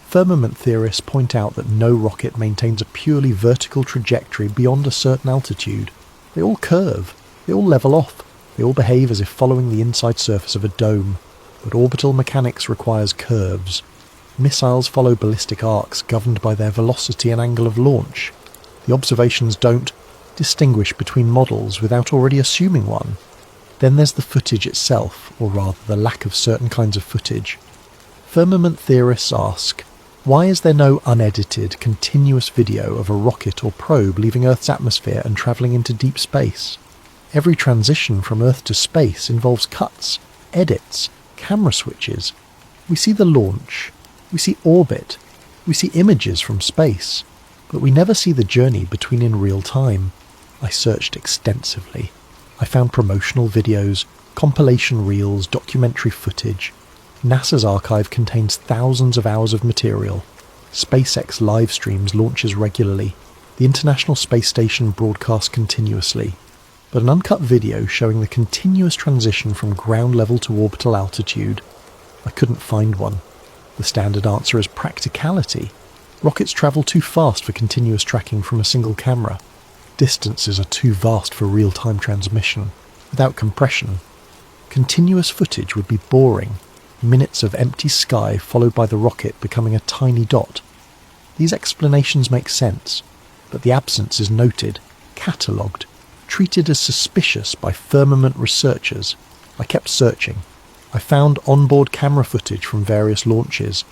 Firmament theorists point out that no rocket maintains a purely vertical trajectory beyond a certain altitude. They all curve, they all level off, they all behave as if following the inside surface of a dome, but orbital mechanics requires curves. Missiles follow ballistic arcs governed by their velocity and angle of launch. The observations don't distinguish between models without already assuming one. Then there's the footage itself, or rather the lack of certain kinds of footage. Firmament theorists ask, why is there no unedited, continuous video of a rocket or probe leaving Earth's atmosphere and travelling into deep space? Every transition from Earth to space involves cuts, edits, camera switches. We see the launch, we see orbit, we see images from space, but we never see the journey between in real time. I searched extensively. I found promotional videos, compilation reels, documentary footage. NASA's archive contains thousands of hours of material. SpaceX live streams launches regularly. The International Space Station broadcasts continuously. But an uncut video showing the continuous transition from ground level to orbital altitude, I couldn't find one. The standard answer is practicality. Rockets travel too fast for continuous tracking from a single camera. Distances are too vast for real-time transmission. Without compression, continuous footage would be boring. Minutes of empty sky followed by the rocket becoming a tiny dot. These explanations make sense, but the absence is noted, catalogued, treated as suspicious by firmament researchers. I kept searching. I found onboard camera footage from various launches.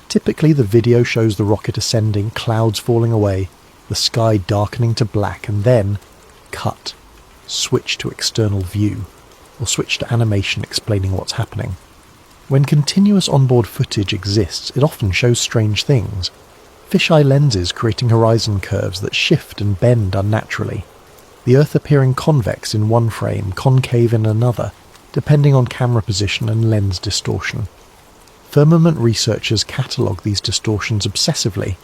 Typically the video shows the rocket ascending, clouds falling away, the sky darkening to black, and then cut, switch to external view, or switch to animation explaining what's happening. When continuous onboard footage exists, it often shows strange things. Fisheye lenses creating horizon curves that shift and bend unnaturally. The Earth appearing convex in one frame, concave in another, depending on camera position and lens distortion. Firmament researchers catalogue these distortions obsessively.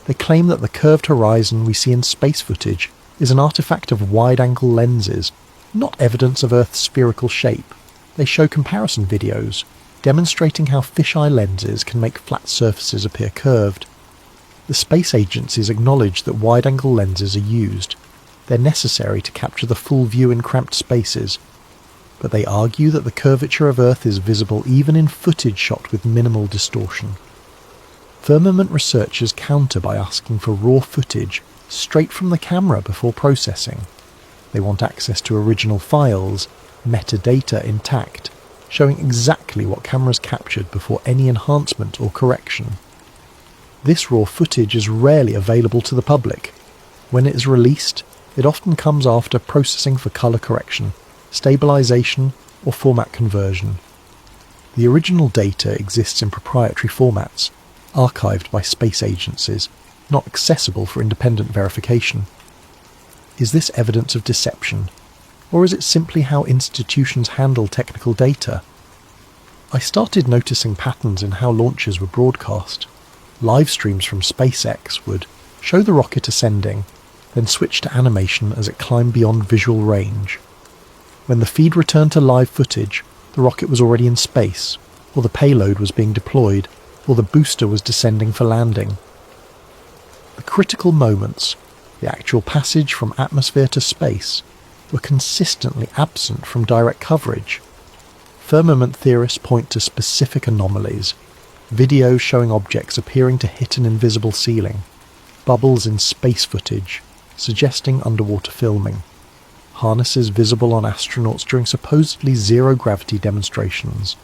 They claim that the curved horizon we see in space footage is an artifact of wide-angle lenses, not evidence of Earth's spherical shape. They show comparison videos, demonstrating how fisheye lenses can make flat surfaces appear curved. The space agencies acknowledge that wide-angle lenses are used. They're necessary to capture the full view in cramped spaces, but they argue that the curvature of Earth is visible even in footage shot with minimal distortion. Firmament researchers counter by asking for raw footage straight from the camera before processing. They want access to original files, metadata intact, showing exactly what cameras captured before any enhancement or correction. This raw footage is rarely available to the public. When it is released, it often comes after processing for colour correction, stabilisation, or format conversion. The original data exists in proprietary formats, archived by space agencies, not accessible for independent verification. Is this evidence of deception, or is it simply how institutions handle technical data? I started noticing patterns in how launches were broadcast. Live streams from SpaceX would show the rocket ascending, then switch to animation as it climbed beyond visual range. When the feed returned to live footage, the rocket was already in space, or the payload was being deployed, or the booster was descending for landing. The critical moments, the actual passage from atmosphere to space, were consistently absent from direct coverage. Firmament theorists point to specific anomalies, videos showing objects appearing to hit an invisible ceiling, bubbles in space footage, suggesting underwater filming, harnesses visible on astronauts during supposedly zero-gravity demonstrations,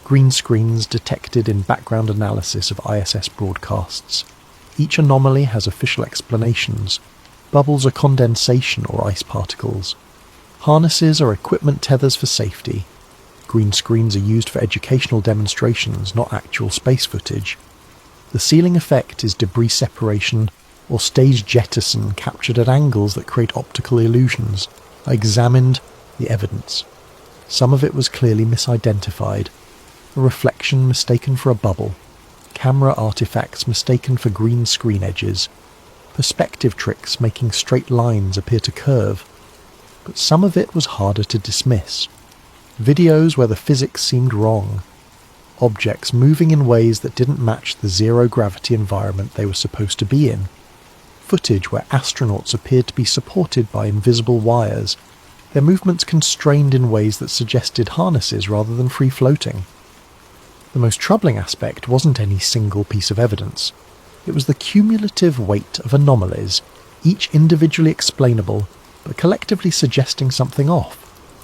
green screens detected in background analysis of ISS broadcasts. Each anomaly has official explanations. Bubbles are condensation or ice particles. Harnesses are equipment tethers for safety. Green screens are used for educational demonstrations, not actual space footage. The ceiling effect is debris separation or stage jettison captured at angles that create optical illusions. I examined the evidence. Some of it was clearly misidentified. A reflection mistaken for a bubble. Camera artifacts mistaken for green screen edges. Perspective tricks making straight lines appear to curve. But some of it was harder to dismiss. Videos where the physics seemed wrong. Objects moving in ways that didn't match the zero-gravity environment they were supposed to be in. Footage where astronauts appeared to be supported by invisible wires, their movements constrained in ways that suggested harnesses rather than free-floating. The most troubling aspect wasn't any single piece of evidence. It was the cumulative weight of anomalies, each individually explainable, but collectively suggesting something off.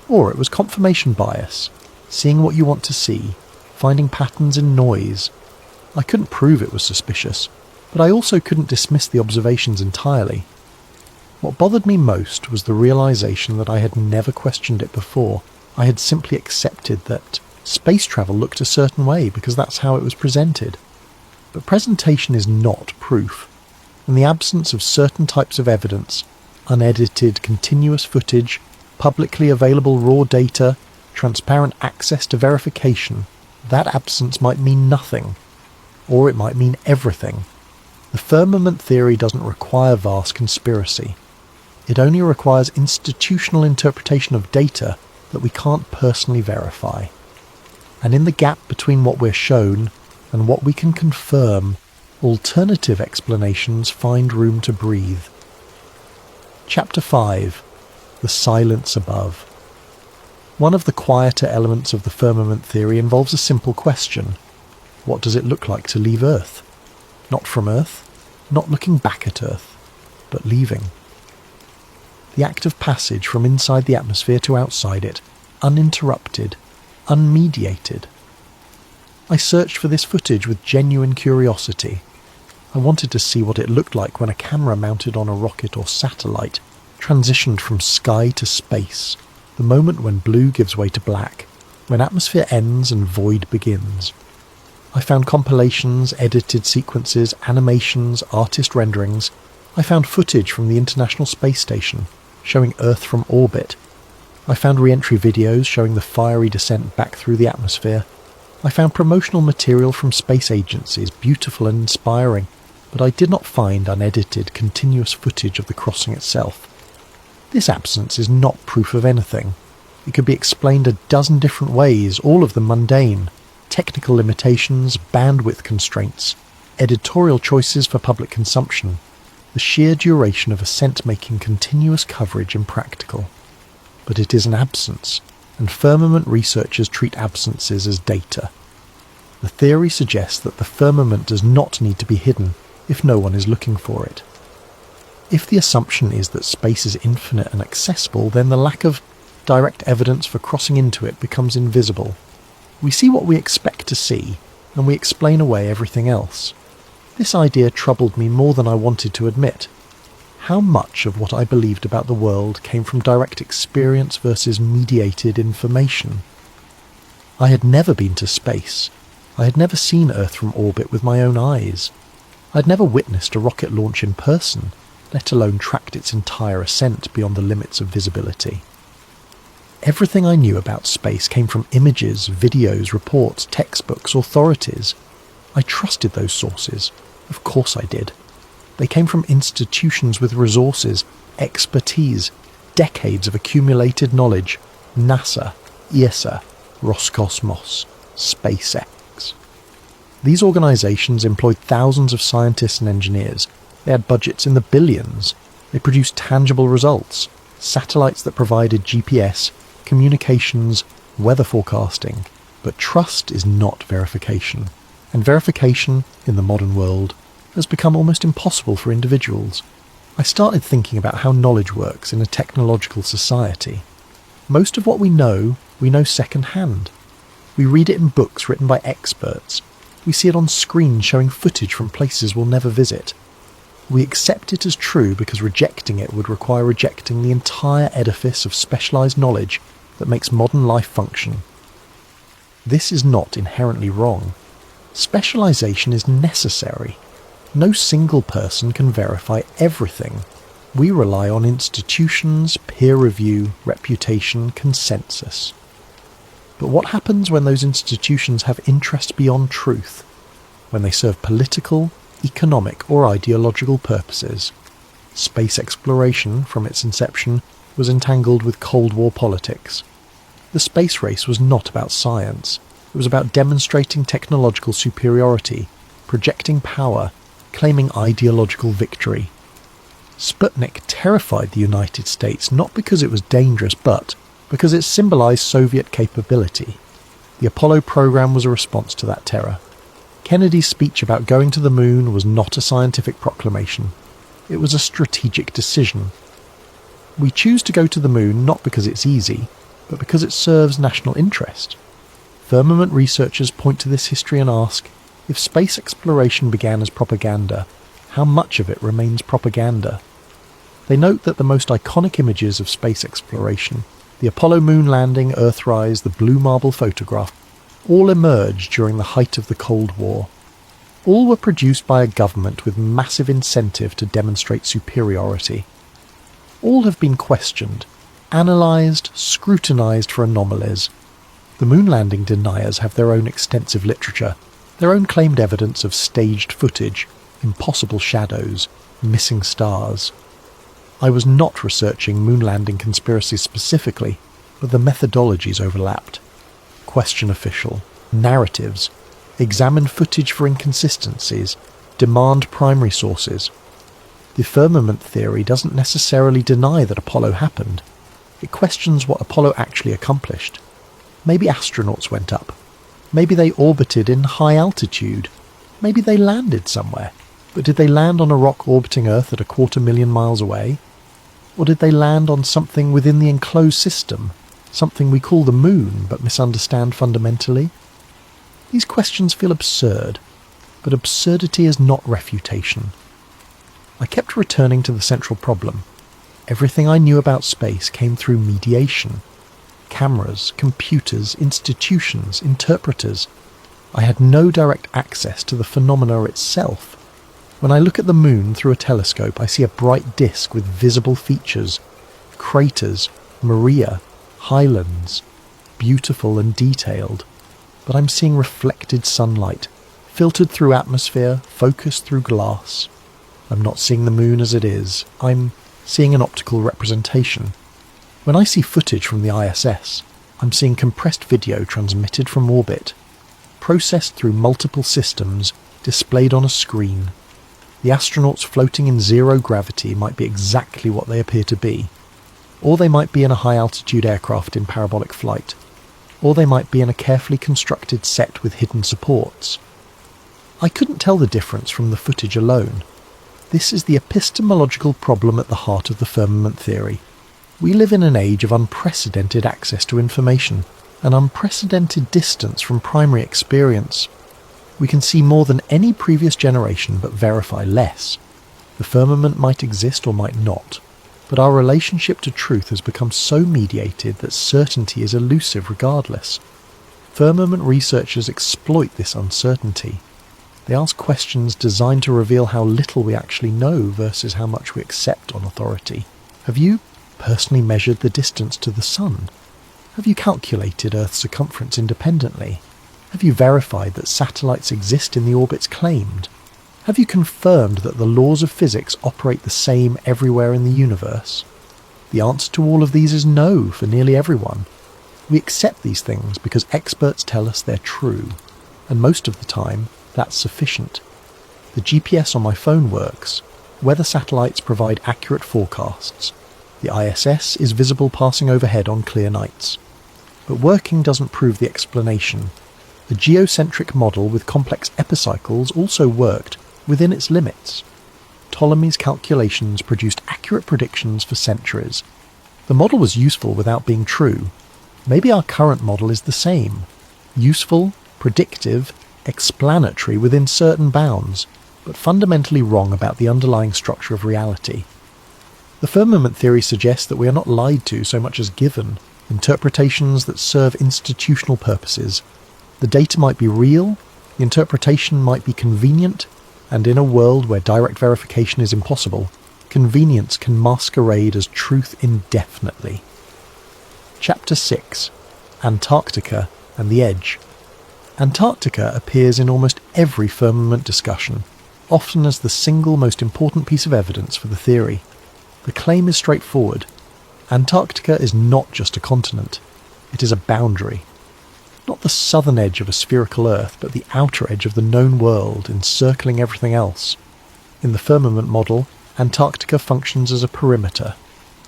Or it was confirmation bias, seeing what you want to see, finding patterns in noise. I couldn't prove it was suspicious, but I also couldn't dismiss the observations entirely. What bothered me most was the realization that I had never questioned it before. I had simply accepted that space travel looked a certain way because that's how it was presented. But presentation is not proof. In the absence of certain types of evidence, unedited continuous footage, publicly available raw data, transparent access to verification, that absence might mean nothing, or it might mean everything. The firmament theory doesn't require vast conspiracy. It only requires institutional interpretation of data that we can't personally verify. And in the gap between what we're shown and what we can confirm, alternative explanations find room to breathe. Chapter 5. The silence above. One of the quieter elements of the firmament theory involves a simple question. What does it look like to leave Earth? Not from Earth, not looking back at Earth, but leaving. The act of passage from inside the atmosphere to outside it, uninterrupted, unmediated. I searched for this footage with genuine curiosity. I wanted to see what it looked like when a camera mounted on a rocket or satellite transitioned from sky to space, the moment when blue gives way to black, when atmosphere ends and void begins. I found compilations, edited sequences, animations, artist renderings. I found footage from the International Space Station, showing Earth from orbit. I found re-entry videos showing the fiery descent back through the atmosphere. I found promotional material from space agencies, beautiful and inspiring, but I did not find unedited, continuous footage of the crossing itself. This absence is not proof of anything. It could be explained a dozen different ways, all of them mundane. Technical limitations, bandwidth constraints, editorial choices for public consumption, the sheer duration of ascent making continuous coverage impractical. But it is an absence, and firmament researchers treat absences as data. The theory suggests that the firmament does not need to be hidden if no one is looking for it. If the assumption is that space is infinite and accessible, then the lack of direct evidence for crossing into it becomes invisible. We see what we expect to see, and we explain away everything else. This idea troubled me more than I wanted to admit. How much of what I believed about the world came from direct experience versus mediated information? I had never been to space. I had never seen Earth from orbit with my own eyes. I had never witnessed a rocket launch in person, let alone tracked its entire ascent beyond the limits of visibility. Everything I knew about space came from images, videos, reports, textbooks, authorities. I trusted those sources. Of course I did. They came from institutions with resources, expertise, decades of accumulated knowledge, NASA, ESA, Roscosmos, SpaceX. These organisations employed thousands of scientists and engineers. They had budgets in the billions. They produced tangible results, satellites that provided GPS, communications, weather forecasting. But trust is not verification. And verification, in the modern world, has become almost impossible for individuals. I started thinking about how knowledge works in a technological society. Most of what we know second-hand. We read it in books written by experts. We see it on screen showing footage from places we'll never visit. We accept it as true because rejecting it would require rejecting the entire edifice of specialised knowledge that makes modern life function. This is not inherently wrong. Specialisation is necessary. No single person can verify everything. We rely on institutions, peer review, reputation, consensus. But what happens when those institutions have interest beyond truth? When they serve political, economic or ideological purposes? Space exploration, from its inception, was entangled with Cold War politics. The space race was not about science. It was about demonstrating technological superiority, projecting power, claiming ideological victory. Sputnik terrified the United States not because it was dangerous, but because it symbolised Soviet capability. The Apollo program was a response to that terror. Kennedy's speech about going to the moon was not a scientific proclamation. It was a strategic decision. We choose to go to the moon not because it's easy, but because it serves national interest. Firmament researchers point to this history and ask, if space exploration began as propaganda, how much of it remains propaganda? They note that the most iconic images of space exploration, the Apollo moon landing, Earthrise, the blue marble photograph, all emerged during the height of the Cold War. All were produced by a government with massive incentive to demonstrate superiority. All have been questioned, analysed, scrutinised for anomalies. The moon landing deniers have their own extensive literature, their own claimed evidence of staged footage, impossible shadows, missing stars. I was not researching moon landing conspiracies specifically, but the methodologies overlapped. Question official, narratives, examine footage for inconsistencies, demand primary sources. The firmament theory doesn't necessarily deny that Apollo happened. It questions what Apollo actually accomplished. Maybe astronauts went up. Maybe they orbited in high altitude. Maybe they landed somewhere. But did they land on a rock orbiting Earth at 250,000 miles away? Or did they land on something within the enclosed system, something we call the moon but misunderstand fundamentally? These questions feel absurd, but absurdity is not refutation. I kept returning to the central problem. Everything I knew about space came through mediation. Cameras, computers, institutions, interpreters. I had no direct access to the phenomena itself. When I look at the moon through a telescope, I see a bright disk with visible features, craters, Maria, highlands, beautiful and detailed. But I'm seeing reflected sunlight, filtered through atmosphere, focused through glass. I'm not seeing the moon as it is. I'm seeing an optical representation. When I see footage from the ISS, I'm seeing compressed video transmitted from orbit, processed through multiple systems, displayed on a screen. The astronauts floating in zero gravity might be exactly what they appear to be, or they might be in a high-altitude aircraft in parabolic flight, or they might be in a carefully constructed set with hidden supports. I couldn't tell the difference from the footage alone. This is the epistemological problem at the heart of the firmament theory. We live in an age of unprecedented access to information, an unprecedented distance from primary experience. We can see more than any previous generation but verify less. The firmament might exist or might not, but our relationship to truth has become so mediated that certainty is elusive regardless. Firmament researchers exploit this uncertainty. They ask questions designed to reveal how little we actually know versus how much we accept on authority. Have you personally measured the distance to the sun? Have you calculated Earth's circumference independently? Have you verified that satellites exist in the orbits claimed? Have you confirmed that the laws of physics operate the same everywhere in the universe? The answer to all of these is no for nearly everyone. We accept these things because experts tell us they're true, and most of the time, that's sufficient. The GPS on my phone works, weather satellites provide accurate forecasts, the ISS is visible passing overhead on clear nights. But working doesn't prove the explanation. The geocentric model with complex epicycles also worked within its limits. Ptolemy's calculations produced accurate predictions for centuries. The model was useful without being true. Maybe our current model is the same. Useful, predictive, explanatory within certain bounds, but fundamentally wrong about the underlying structure of reality. The firmament theory suggests that we are not lied to so much as given interpretations that serve institutional purposes. The data might be real, the interpretation might be convenient, and in a world where direct verification is impossible, convenience can masquerade as truth indefinitely. Chapter 6. Antarctica and the Edge. Antarctica appears in almost every firmament discussion, often as the single most important piece of evidence for the theory. The claim is straightforward. Antarctica is not just a continent, it is a boundary. Not the southern edge of a spherical Earth, but the outer edge of the known world encircling everything else. In the firmament model, Antarctica functions as a perimeter,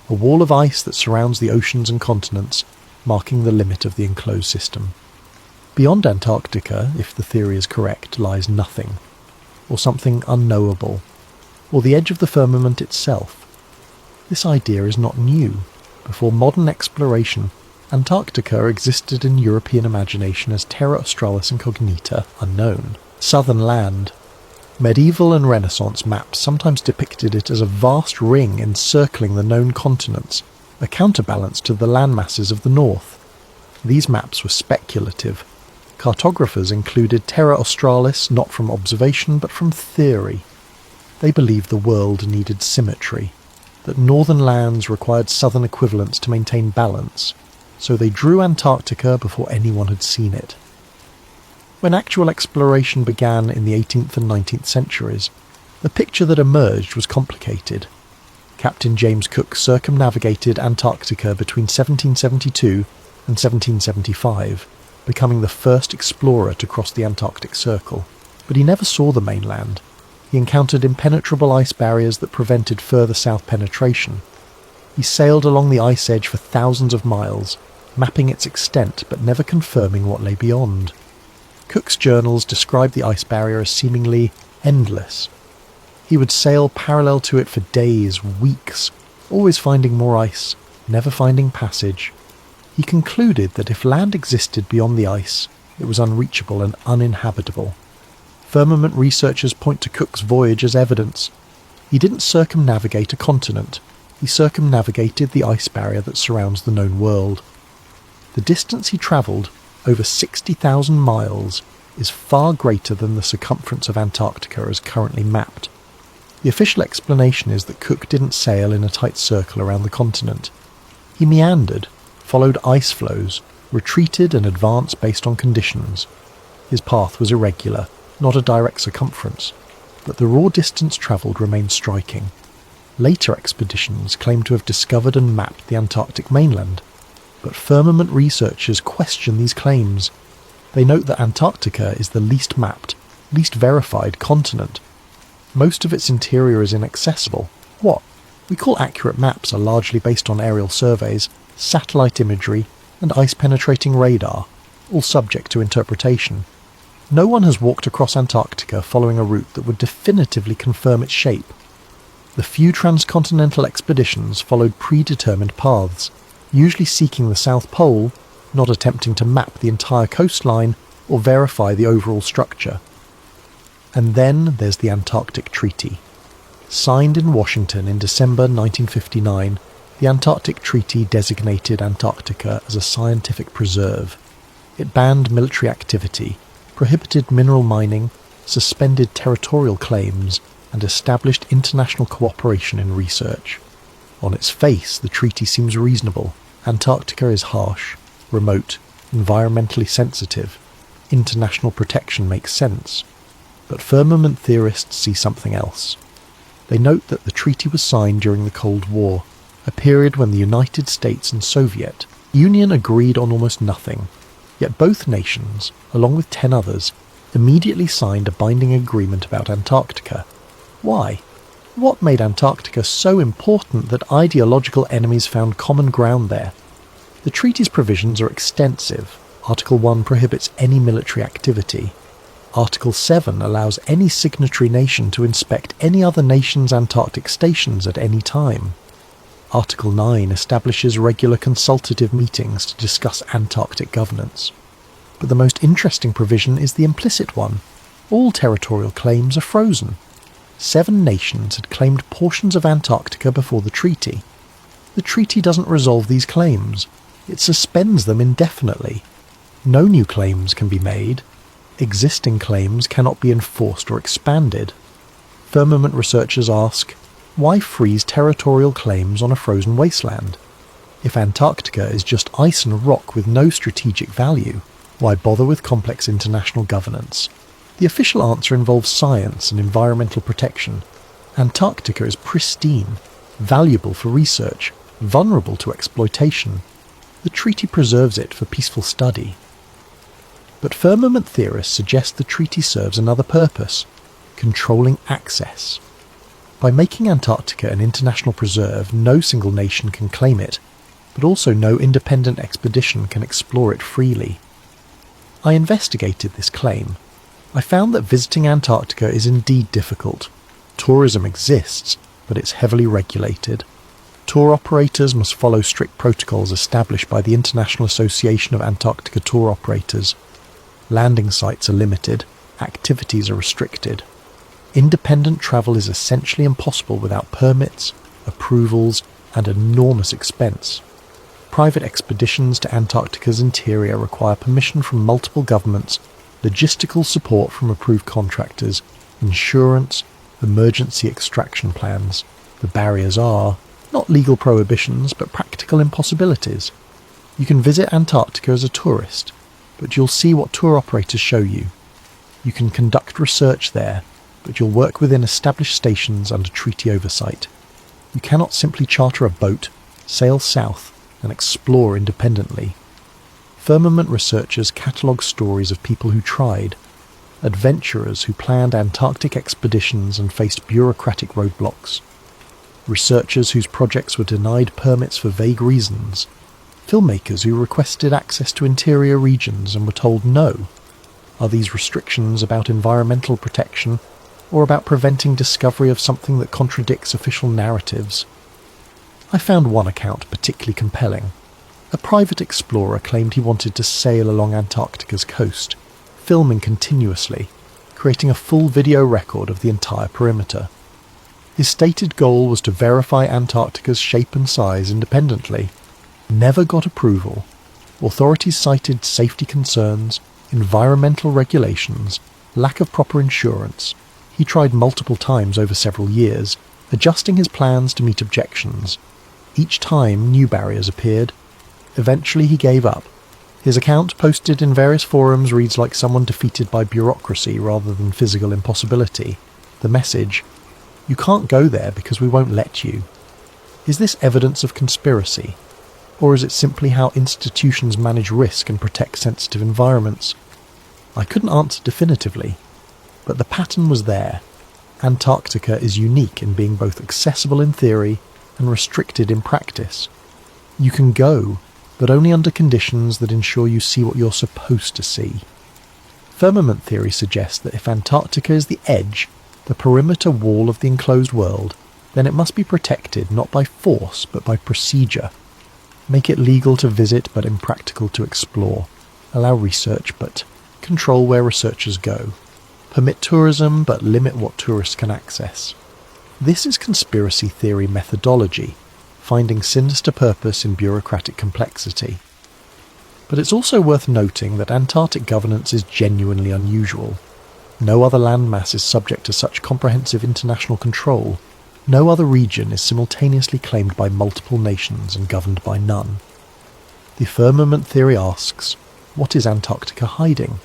a wall of ice that surrounds the oceans and continents, marking the limit of the enclosed system. Beyond Antarctica, if the theory is correct, lies nothing, or something unknowable, or the edge of the firmament itself. This idea is not new. Before modern exploration, Antarctica existed in European imagination as Terra Australis Incognita, unknown, southern land. Medieval and Renaissance maps sometimes depicted it as a vast ring encircling the known continents, a counterbalance to the landmasses of the north. These maps were speculative. Cartographers included Terra Australis not from observation but from theory. They believed the world needed symmetry, that northern lands required southern equivalents to maintain balance, so they drew Antarctica before anyone had seen it. When actual exploration began in the 18th and 19th centuries, the picture that emerged was complicated. Captain James Cook circumnavigated Antarctica between 1772 and 1775, becoming the first explorer to cross the Antarctic Circle. But he never saw the mainland. He encountered impenetrable ice barriers that prevented further south penetration. He sailed along the ice edge for thousands of miles, mapping its extent but never confirming what lay beyond. Cook's journals describe the ice barrier as seemingly endless. He would sail parallel to it for days, weeks, always finding more ice, never finding passage. He concluded that if land existed beyond the ice, it was unreachable and uninhabitable. Firmament researchers point to Cook's voyage as evidence. He didn't circumnavigate a continent, he circumnavigated the ice barrier that surrounds the known world. The distance he travelled, over 60,000 miles, is far greater than the circumference of Antarctica as currently mapped. The official explanation is that Cook didn't sail in a tight circle around the continent. He meandered, followed ice flows, retreated and advanced based on conditions. His path was irregular, not a direct circumference, but the raw distance travelled remained striking. Later expeditions claim to have discovered and mapped the Antarctic mainland, but firmament researchers question these claims. They note that Antarctica is the least mapped, least verified continent. Most of its interior is inaccessible. What we call accurate maps are largely based on aerial surveys, satellite imagery, and ice-penetrating radar, all subject to interpretation. No one has walked across Antarctica following a route that would definitively confirm its shape. The few transcontinental expeditions followed predetermined paths, usually seeking the South Pole, not attempting to map the entire coastline or verify the overall structure. And then there's the Antarctic Treaty. Signed in Washington in December 1959, the Antarctic Treaty designated Antarctica as a scientific preserve. It banned military activity, prohibited mineral mining, suspended territorial claims, and established international cooperation in research. On its face, the treaty seems reasonable. Antarctica is harsh, remote, environmentally sensitive. International protection makes sense. But firmament theorists see something else. They note that the treaty was signed during the Cold War, a period when the United States and Soviet, Union agreed on almost nothing, yet both nations, along with 10 others, immediately signed a binding agreement about Antarctica. Why? What made Antarctica so important that ideological enemies found common ground there? The treaty's provisions are extensive. Article 1 prohibits any military activity. Article 7 allows any signatory nation to inspect any other nation's Antarctic stations at any time. Article 9 establishes regular consultative meetings to discuss Antarctic governance. But the most interesting provision is the implicit one. All territorial claims are frozen. 7 nations had claimed portions of Antarctica before the treaty. The treaty doesn't resolve these claims. It suspends them indefinitely. No new claims can be made. Existing claims cannot be enforced or expanded. Firmament researchers ask, why freeze territorial claims on a frozen wasteland? If Antarctica is just ice and rock with no strategic value, why bother with complex international governance? The official answer involves science and environmental protection. Antarctica is pristine, valuable for research, vulnerable to exploitation. The treaty preserves it for peaceful study. But firmament theorists suggest the treaty serves another purpose: controlling access. By making Antarctica an international preserve, no single nation can claim it, but also no independent expedition can explore it freely. I investigated this claim. I found that visiting Antarctica is indeed difficult. Tourism exists, but it's heavily regulated. Tour operators must follow strict protocols established by the International Association of Antarctica Tour Operators. Landing sites are limited, activities are restricted. Independent travel is essentially impossible without permits, approvals, and enormous expense. Private expeditions to Antarctica's interior require permission from multiple governments, logistical support from approved contractors, insurance, emergency extraction plans. The barriers are not legal prohibitions, but practical impossibilities. You can visit Antarctica as a tourist, but you'll see what tour operators show you. You can conduct research there, but you'll work within established stations under treaty oversight. You cannot simply charter a boat, sail south, and explore independently. Firmament researchers catalogue stories of people who tried, adventurers who planned Antarctic expeditions and faced bureaucratic roadblocks, researchers whose projects were denied permits for vague reasons, filmmakers who requested access to interior regions and were told no. Are these restrictions about environmental protection, or about preventing discovery of something that contradicts official narratives? I found one account particularly compelling. A private explorer claimed he wanted to sail along Antarctica's coast, filming continuously, creating a full video record of the entire perimeter. His stated goal was to verify Antarctica's shape and size independently. Never got approval. Authorities cited safety concerns, environmental regulations, lack of proper insurance. He tried multiple times over several years, adjusting his plans to meet objections. Each time new barriers appeared. Eventually he gave up. His account, posted in various forums, reads like someone defeated by bureaucracy rather than physical impossibility. The message: you can't go there because we won't let you. Is this evidence of conspiracy? Or is it simply how institutions manage risk and protect sensitive environments? I couldn't answer definitively, but the pattern was there. Antarctica is unique in being both accessible in theory and restricted in practice. You can go, but only under conditions that ensure you see what you're supposed to see. Firmament theory suggests that if Antarctica is the edge, the perimeter wall of the enclosed world, then it must be protected not by force but by procedure. Make it legal to visit but impractical to explore. Allow research but control where researchers go. Permit tourism but limit what tourists can access. This is conspiracy theory methodology, finding sinister purpose in bureaucratic complexity. But it's also worth noting that Antarctic governance is genuinely unusual. No other landmass is subject to such comprehensive international control. No other region is simultaneously claimed by multiple nations and governed by none. The firmament theory asks, what is Antarctica hiding?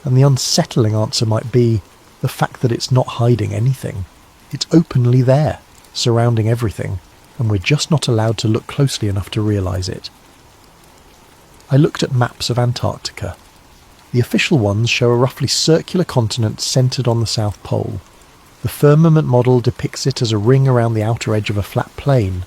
And the unsettling answer might be the fact that it's not hiding anything. It's openly there, surrounding everything, and we're just not allowed to look closely enough to realise it. I looked at maps of Antarctica. The official ones show a roughly circular continent centred on the South Pole. The firmament model depicts it as a ring around the outer edge of a flat plain.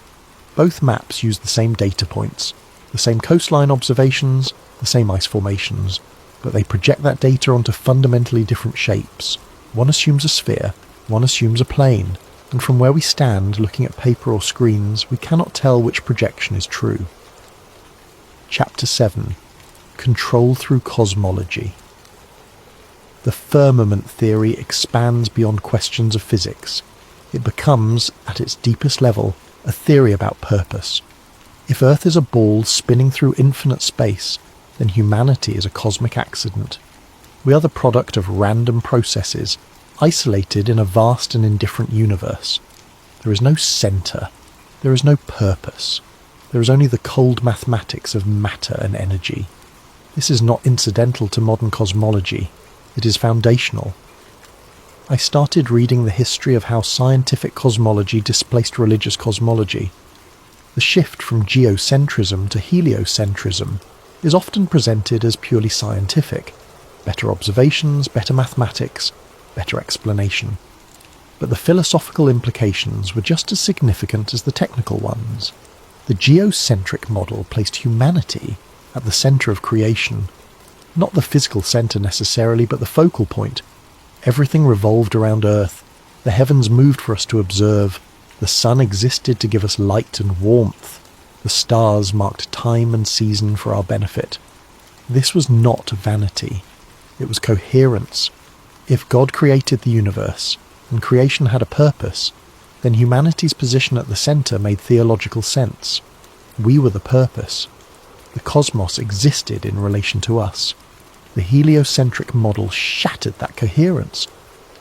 Both maps use the same data points, the same coastline observations, the same ice formations, but they project that data onto fundamentally different shapes. One assumes a sphere, one assumes a plane, and from where we stand looking at paper or screens, we cannot tell which projection is true. Chapter 7. Control through Cosmology. The firmament theory expands beyond questions of physics. It becomes, at its deepest level, a theory about purpose. If Earth is a ball spinning through infinite space, then humanity is a cosmic accident. We are the product of random processes, isolated in a vast and indifferent universe. There is no centre. There is no purpose. There is only the cold mathematics of matter and energy. This is not incidental to modern cosmology. It is foundational. I started reading the history of how scientific cosmology displaced religious cosmology. The shift from geocentrism to heliocentrism is often presented as purely scientific. Better observations, better mathematics, better explanation. But the philosophical implications were just as significant as the technical ones. The geocentric model placed humanity at the centre of creation. Not the physical centre necessarily, but the focal point. Everything revolved around Earth. The heavens moved for us to observe. The sun existed to give us light and warmth. The stars marked time and season for our benefit. This was not vanity. It was coherence. If God created the universe, and creation had a purpose, then humanity's position at the centre made theological sense. We were the purpose. The cosmos existed in relation to us. The heliocentric model shattered that coherence.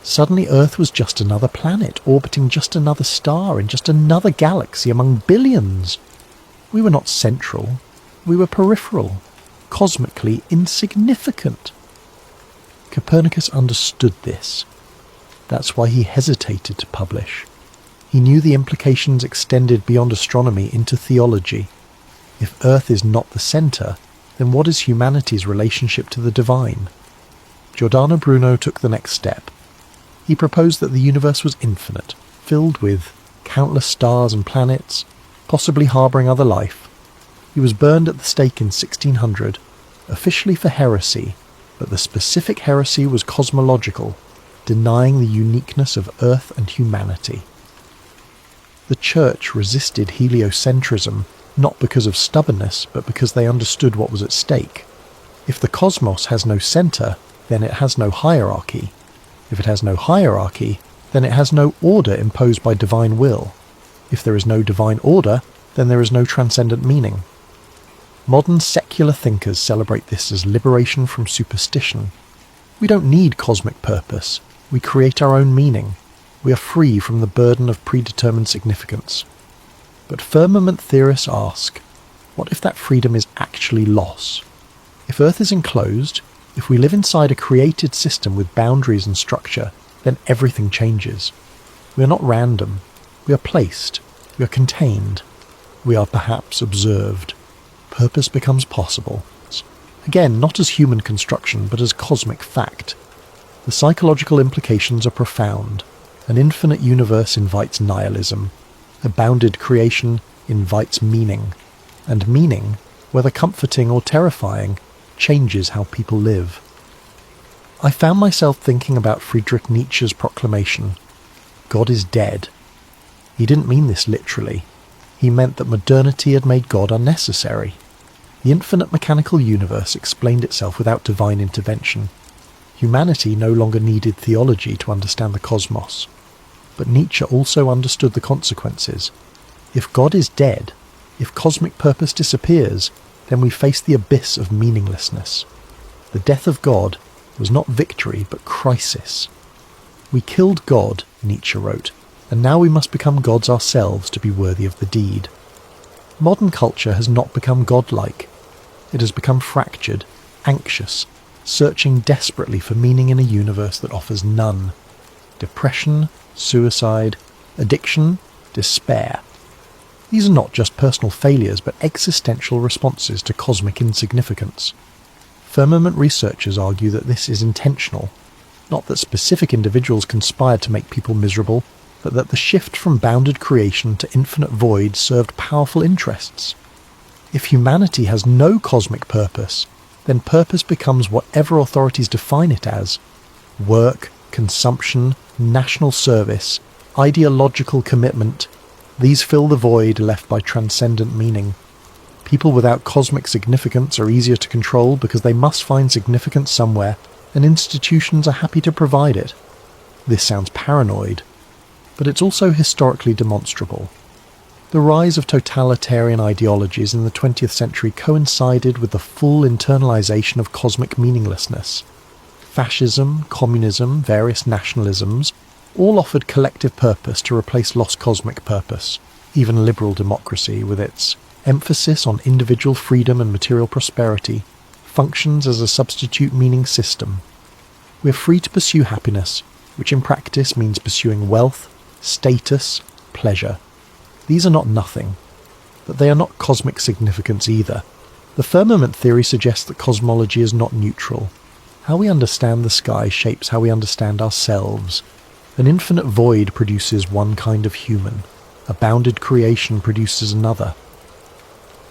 Suddenly Earth was just another planet, orbiting just another star in just another galaxy among billions. We were not central. We were peripheral, cosmically insignificant. Copernicus understood this. That's why he hesitated to publish. He knew the implications extended beyond astronomy into theology. If Earth is not the centre, then what is humanity's relationship to the divine? Giordano Bruno took the next step. He proposed that the universe was infinite, filled with countless stars and planets, possibly harbouring other life. He was burned at the stake in 1600, officially for heresy, but the specific heresy was cosmological, denying the uniqueness of Earth and humanity. The Church resisted heliocentrism, not because of stubbornness, but because they understood what was at stake. If the cosmos has no centre, then it has no hierarchy. If it has no hierarchy, then it has no order imposed by divine will. If there is no divine order, then there is no transcendent meaning. Modern secular thinkers celebrate this as liberation from superstition. We don't need cosmic purpose. We create our own meaning. We are free from the burden of predetermined significance. But firmament theorists ask, what if that freedom is actually loss? If Earth is enclosed, if we live inside a created system with boundaries and structure, then everything changes. We are not random. We are placed. We are contained. We are perhaps observed. Purpose becomes possible. Again, not as human construction, but as cosmic fact. The psychological implications are profound. An infinite universe invites nihilism. A bounded creation invites meaning. And meaning, whether comforting or terrifying, changes how people live. I found myself thinking about Friedrich Nietzsche's proclamation, God is dead. He didn't mean this literally. He meant that modernity had made God unnecessary. The infinite mechanical universe explained itself without divine intervention. Humanity no longer needed theology to understand the cosmos. But Nietzsche also understood the consequences. If God is dead, if cosmic purpose disappears, then we face the abyss of meaninglessness. The death of God was not victory, but crisis. We killed God, Nietzsche wrote, and now we must become gods ourselves to be worthy of the deed. Modern culture has not become godlike. It has become fractured, anxious, searching desperately for meaning in a universe that offers none. Depression, suicide, addiction, despair. These are not just personal failures, but existential responses to cosmic insignificance. Firmament researchers argue that this is intentional, not that specific individuals conspired to make people miserable, but that the shift from bounded creation to infinite void served powerful interests. If humanity has no cosmic purpose, then purpose becomes whatever authorities define it as: work, consumption, national service, ideological commitment. These fill the void left by transcendent meaning. People without cosmic significance are easier to control because they must find significance somewhere, and institutions are happy to provide it. This sounds paranoid, but it's also historically demonstrable. The rise of totalitarian ideologies in the 20th century coincided with the full internalization of cosmic meaninglessness. Fascism, communism, various nationalisms all offered collective purpose to replace lost cosmic purpose. Even liberal democracy, with its emphasis on individual freedom and material prosperity, functions as a substitute meaning system. We are free to pursue happiness, which in practice means pursuing wealth, status, pleasure. These are not nothing, but they are not cosmic significance either. The firmament theory suggests that cosmology is not neutral. How we understand the sky shapes how we understand ourselves. An infinite void produces one kind of human. A bounded creation produces another.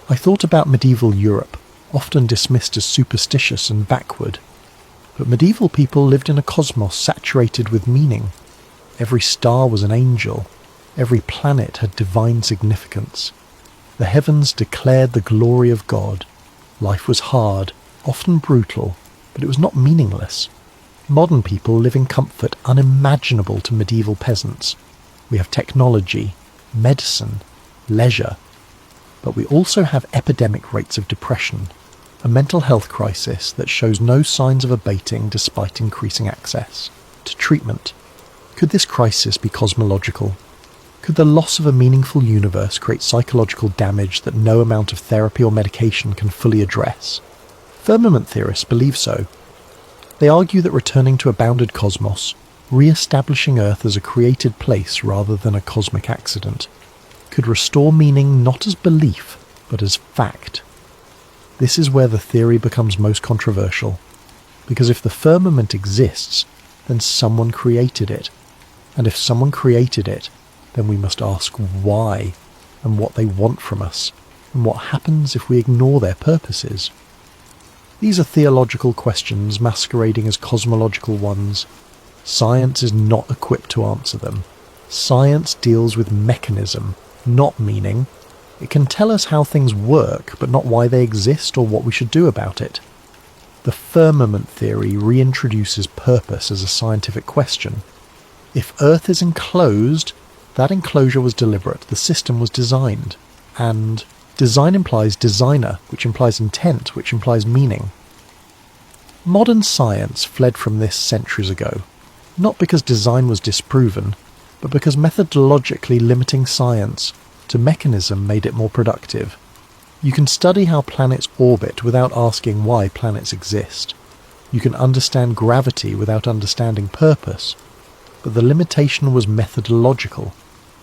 I thought about medieval Europe, often dismissed as superstitious and backward. But medieval people lived in a cosmos saturated with meaning. Every star was an angel. Every planet had divine significance. The heavens declared the glory of God. Life was hard, often brutal, but it was not meaningless. Modern people live in comfort unimaginable to medieval peasants. We have technology, medicine, leisure, but we also have epidemic rates of depression, a mental health crisis that shows no signs of abating despite increasing access to treatment. Could this crisis be cosmological? Could the loss of a meaningful universe create psychological damage that no amount of therapy or medication can fully address? Firmament theorists believe so. They argue that returning to a bounded cosmos, re-establishing Earth as a created place rather than a cosmic accident, could restore meaning not as belief, but as fact. This is where the theory becomes most controversial, because if the firmament exists, then someone created it, and if someone created it, then we must ask why, and what they want from us, and what happens if we ignore their purposes. These are theological questions masquerading as cosmological ones. Science is not equipped to answer them. Science deals with mechanism, not meaning. It can tell us how things work, but not why they exist or what we should do about it. The firmament theory reintroduces purpose as a scientific question. If Earth is enclosed, that enclosure was deliberate, the system was designed. And design implies designer, which implies intent, which implies meaning. Modern science fled from this centuries ago, not because design was disproven, but because methodologically limiting science to mechanism made it more productive. You can study how planets orbit without asking why planets exist. You can understand gravity without understanding purpose, but the limitation was methodological,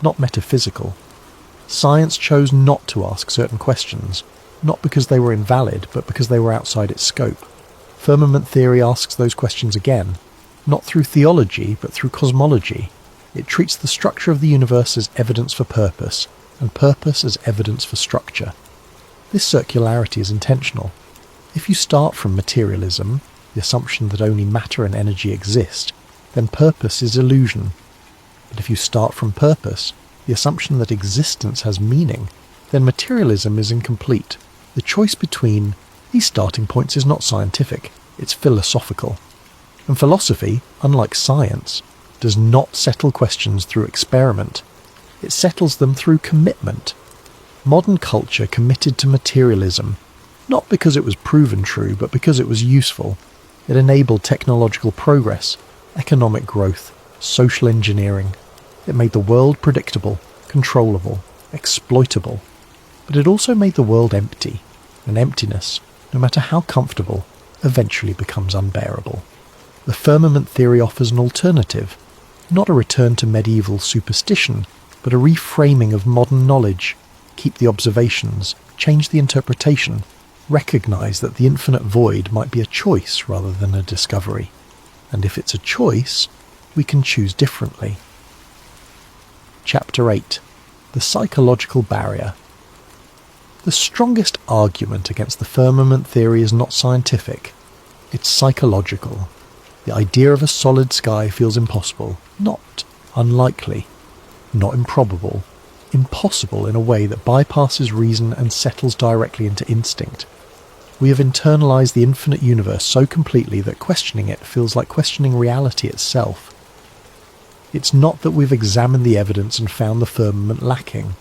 not metaphysical. Science chose not to ask certain questions, not because they were invalid, but because they were outside its scope. Firmament theory asks those questions again, not through theology, but through cosmology. It treats the structure of the universe as evidence for purpose, and purpose as evidence for structure. This circularity is intentional. If you start from materialism, the assumption that only matter and energy exist, then purpose is illusion. But if you start from purpose, the assumption that existence has meaning, then materialism is incomplete. The choice between these starting points is not scientific, it's philosophical. And philosophy, unlike science, does not settle questions through experiment. It settles them through commitment. Modern culture committed to materialism, not because it was proven true, but because it was useful. It enabled technological progress, economic growth, social engineering. It made the world predictable, controllable, exploitable. But it also made the world empty, and emptiness, no matter how comfortable, eventually becomes unbearable. The firmament theory offers an alternative, not a return to medieval superstition, but a reframing of modern knowledge, keep the observations, change the interpretation, recognise that the infinite void might be a choice rather than a discovery. And if it's a choice, we can choose differently. Chapter 8. The Psychological Barrier. The strongest argument against the firmament theory is not scientific. It's psychological. The idea of a solid sky feels impossible, not unlikely, not improbable, impossible in a way that bypasses reason and settles directly into instinct. We have internalized the infinite universe so completely that questioning it feels like questioning reality itself. It's not that we've examined the evidence and found the firmament lacking.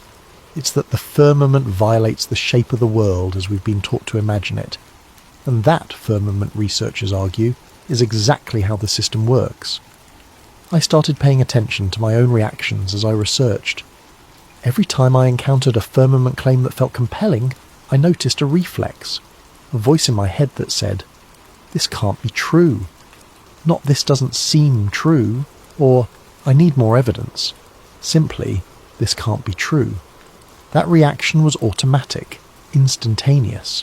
It's that the firmament violates the shape of the world as we've been taught to imagine it. And that, firmament researchers argue, is exactly how the system works. I started paying attention to my own reactions as I researched. Every time I encountered a firmament claim that felt compelling, I noticed a reflex, a voice in my head that said, "This can't be true." Not "this doesn't seem true," or "I need more evidence." Simply, "This can't be true." That reaction was automatic, instantaneous,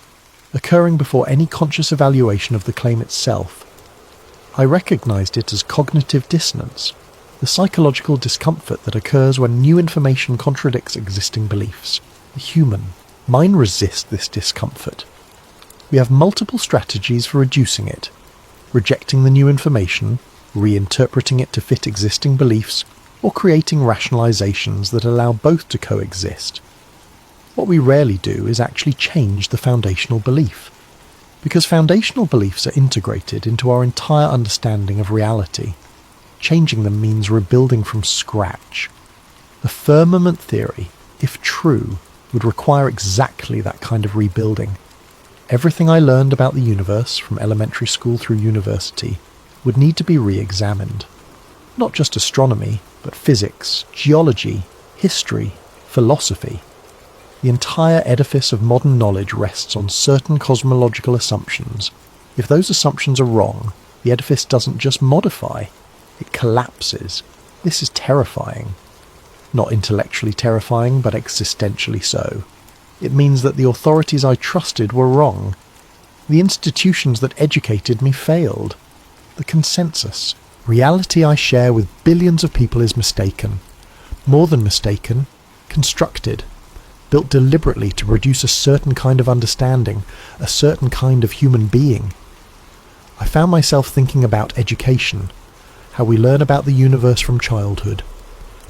occurring before any conscious evaluation of the claim itself. I recognized it as cognitive dissonance, the psychological discomfort that occurs when new information contradicts existing beliefs. The human mind resists this discomfort. We have multiple strategies for reducing it: rejecting the new information, reinterpreting it to fit existing beliefs, or creating rationalizations that allow both to coexist. What we rarely do is actually change the foundational belief, because foundational beliefs are integrated into our entire understanding of reality. Changing them means rebuilding from scratch. The firmament theory, if true, would require exactly that kind of rebuilding. Everything I learned about the universe, from elementary school through university, would need to be re-examined. Not just astronomy, but physics, geology, history, philosophy. The entire edifice of modern knowledge rests on certain cosmological assumptions. If those assumptions are wrong, the edifice doesn't just modify, it collapses. This is terrifying. Not intellectually terrifying, but existentially so. It means that the authorities I trusted were wrong. The institutions that educated me failed. The consensus, reality I share with billions of people, is mistaken. More than mistaken, constructed. Built deliberately to produce a certain kind of understanding, a certain kind of human being. I found myself thinking about education, how we learn about the universe from childhood.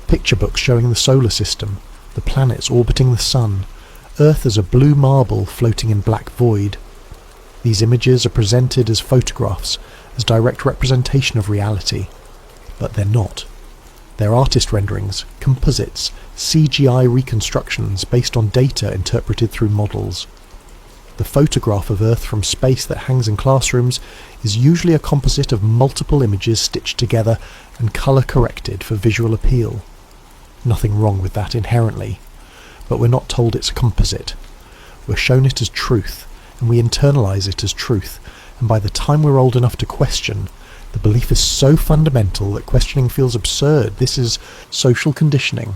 Picture books showing the solar system, the planets orbiting the sun, Earth as a blue marble floating in black void. These images are presented as photographs, as direct representation of reality. But they're not. They're artist renderings, composites, CGI reconstructions based on data interpreted through models. The photograph of Earth from space that hangs in classrooms is usually a composite of multiple images stitched together and colour-corrected for visual appeal. Nothing wrong with that inherently, but we're not told it's a composite. We're shown it as truth, and we internalise it as truth, and by the time we're old enough to question, the belief is so fundamental that questioning feels absurd. This is social conditioning.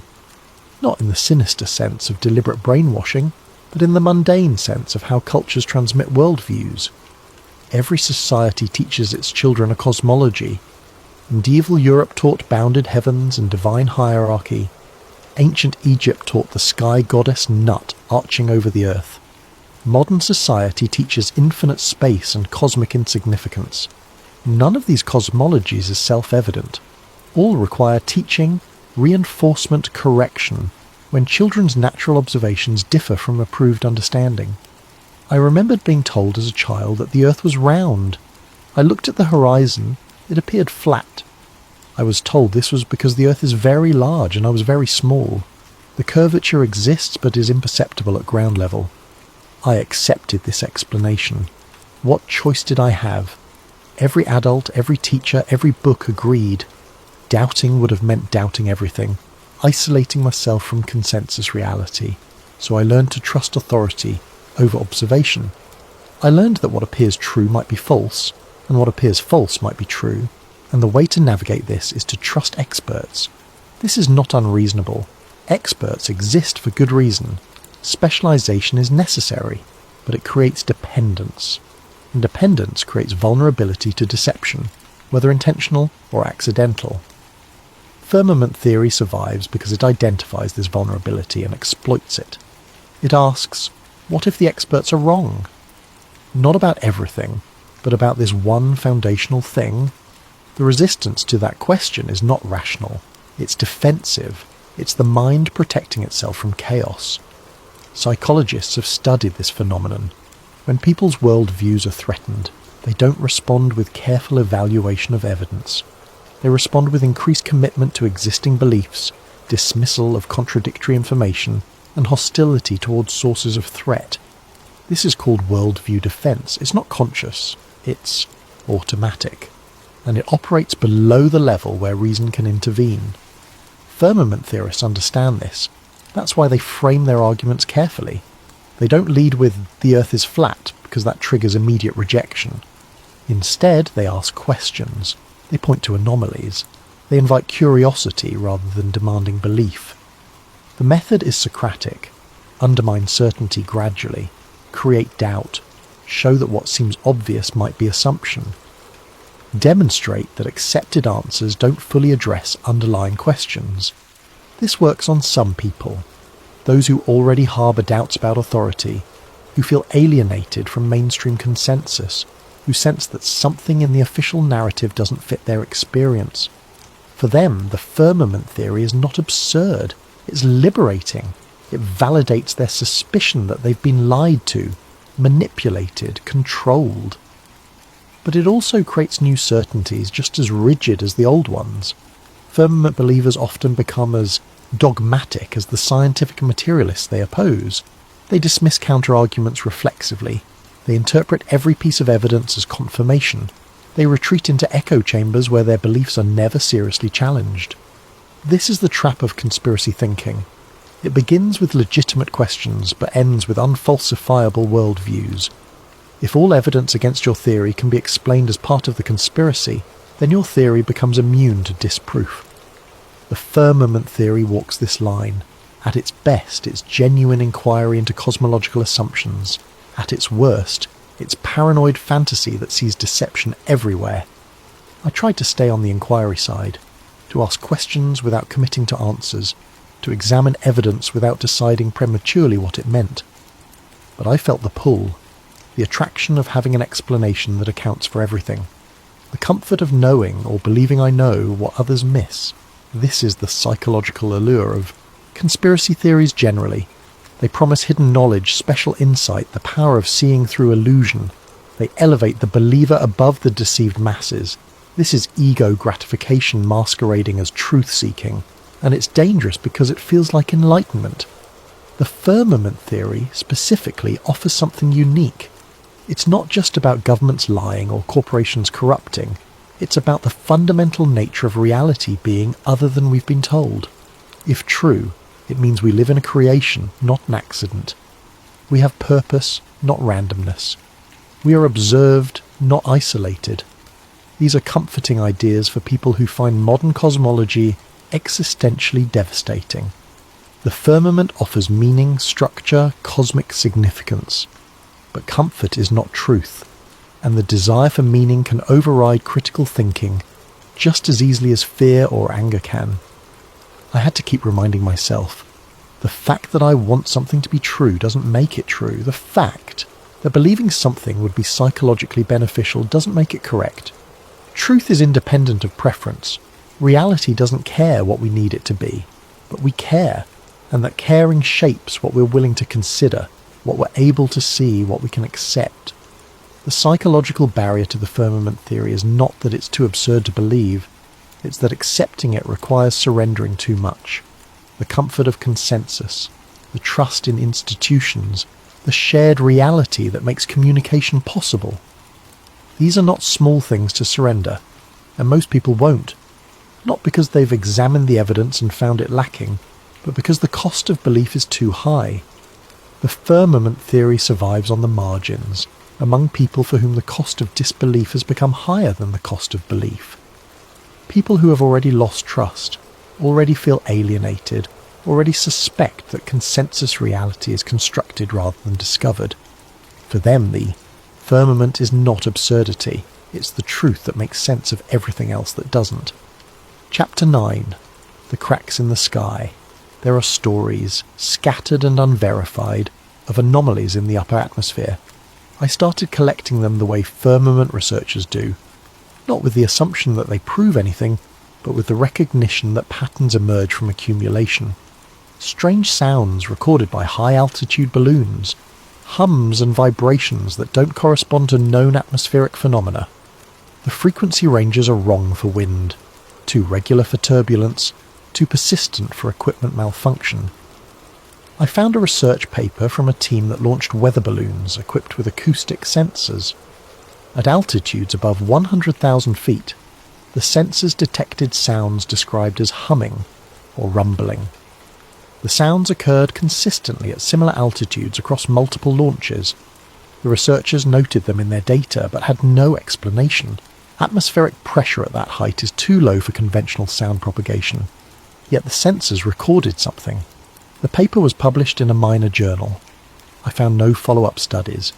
Not in the sinister sense of deliberate brainwashing, but in the mundane sense of how cultures transmit worldviews. Every society teaches its children a cosmology. Medieval Europe taught bounded heavens and divine hierarchy. Ancient Egypt taught the sky goddess Nut arching over the earth. Modern society teaches infinite space and cosmic insignificance. None of these cosmologies is self-evident. All require teaching, reinforcement, correction, when children's natural observations differ from approved understanding. I remembered being told as a child that the earth was round. I looked at the horizon, it appeared flat. I was told this was because the earth is very large and I was very small. The curvature exists but is imperceptible at ground level. I accepted this explanation. What choice did I have? Every adult, every teacher, every book agreed. Doubting would have meant doubting everything, isolating myself from consensus reality. So I learned to trust authority over observation. I learned that what appears true might be false, and what appears false might be true, and the way to navigate this is to trust experts. This is not unreasonable. Experts exist for good reason. Specialization is necessary, but it creates dependence. And dependence creates vulnerability to deception, whether intentional or accidental. Firmament theory survives because it identifies this vulnerability and exploits it. It asks, what if the experts are wrong? Not about everything, but about this one foundational thing. The resistance to that question is not rational. It's defensive. It's the mind protecting itself from chaos. Psychologists have studied this phenomenon. When people's worldviews are threatened, they don't respond with careful evaluation of evidence. They respond with increased commitment to existing beliefs, dismissal of contradictory information, and hostility towards sources of threat. This is called worldview defense. It's not conscious, it's automatic. And it operates below the level where reason can intervene. Firmament theorists understand this. That's why they frame their arguments carefully. They don't lead with, the earth is flat, because that triggers immediate rejection. Instead, they ask questions. They point to anomalies. They invite curiosity rather than demanding belief. The method is Socratic. Undermine certainty gradually. Create doubt. Show that what seems obvious might be assumption. Demonstrate that accepted answers don't fully address underlying questions. This works on some people. Those who already harbour doubts about authority, who feel alienated from mainstream consensus, who sense that something in the official narrative doesn't fit their experience. For them, the firmament theory is not absurd, it's liberating. It validates their suspicion that they've been lied to, manipulated, controlled. But it also creates new certainties just as rigid as the old ones. Firmament believers often become as dogmatic as the scientific materialists they oppose. They dismiss counter-arguments reflexively. They interpret every piece of evidence as confirmation. They retreat into echo chambers where their beliefs are never seriously challenged. This is the trap of conspiracy thinking. It begins with legitimate questions but ends with unfalsifiable worldviews. If all evidence against your theory can be explained as part of the conspiracy, then your theory becomes immune to disproof. The firmament theory walks this line. At its best, it's genuine inquiry into cosmological assumptions. At its worst, it's paranoid fantasy that sees deception everywhere. I tried to stay on the inquiry side, to ask questions without committing to answers, to examine evidence without deciding prematurely what it meant. But I felt the pull, the attraction of having an explanation that accounts for everything. The comfort of knowing or believing I know what others miss. This is the psychological allure of conspiracy theories generally. They promise hidden knowledge, special insight, the power of seeing through illusion. They elevate the believer above the deceived masses. This is ego gratification masquerading as truth-seeking, and it's dangerous because it feels like enlightenment. The firmament theory specifically offers something unique. It's not just about governments lying or corporations corrupting. It's about the fundamental nature of reality being other than we've been told. If true, it means we live in a creation, not an accident. We have purpose, not randomness. We are observed, not isolated. These are comforting ideas for people who find modern cosmology existentially devastating. The firmament offers meaning, structure, cosmic significance. But comfort is not truth, and the desire for meaning can override critical thinking just as easily as fear or anger can. I had to keep reminding myself, the fact that I want something to be true doesn't make it true. The fact that believing something would be psychologically beneficial doesn't make it correct. Truth is independent of preference. Reality doesn't care what we need it to be, but we care, and that caring shapes what we're willing to consider, what we're able to see, what we can accept. The psychological barrier to the firmament theory is not that it's too absurd to believe, it's that accepting it requires surrendering too much. The comfort of consensus, the trust in institutions, the shared reality that makes communication possible. These are not small things to surrender, and most people won't. Not because they've examined the evidence and found it lacking, but because the cost of belief is too high. The firmament theory survives on the margins, among people for whom the cost of disbelief has become higher than the cost of belief. People who have already lost trust, already feel alienated, already suspect that consensus reality is constructed rather than discovered. For them, the firmament is not absurdity, it's the truth that makes sense of everything else that doesn't. Chapter 9. The Cracks in the Sky. There are stories, scattered and unverified, of anomalies in the upper atmosphere. I started collecting them the way firmament researchers do, not with the assumption that they prove anything, but with the recognition that patterns emerge from accumulation. Strange sounds recorded by high-altitude balloons, hums and vibrations that don't correspond to known atmospheric phenomena. The frequency ranges are wrong for wind, too regular for turbulence, too persistent for equipment malfunction. I found a research paper from a team that launched weather balloons equipped with acoustic sensors. At altitudes above 100,000 feet, the sensors detected sounds described as humming or rumbling. The sounds occurred consistently at similar altitudes across multiple launches. The researchers noted them in their data but had no explanation. Atmospheric pressure at that height is too low for conventional sound propagation. Yet the sensors recorded something. The paper was published in a minor journal. I found no follow-up studies.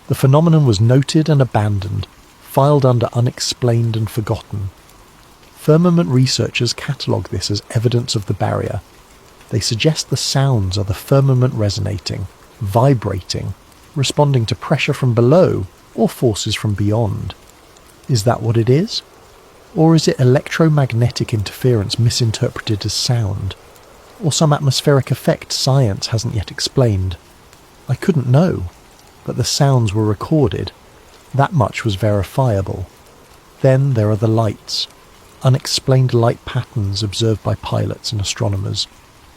The phenomenon was noted and abandoned, filed under unexplained and forgotten. Firmament researchers catalogue this as evidence of the barrier. They suggest the sounds are the firmament resonating, vibrating, responding to pressure from below or forces from beyond. Is that what it is? Or is it electromagnetic interference misinterpreted as sound? Or some atmospheric effect science hasn't yet explained? I couldn't know, but the sounds were recorded. That much was verifiable. Then there are the lights. Unexplained light patterns observed by pilots and astronomers.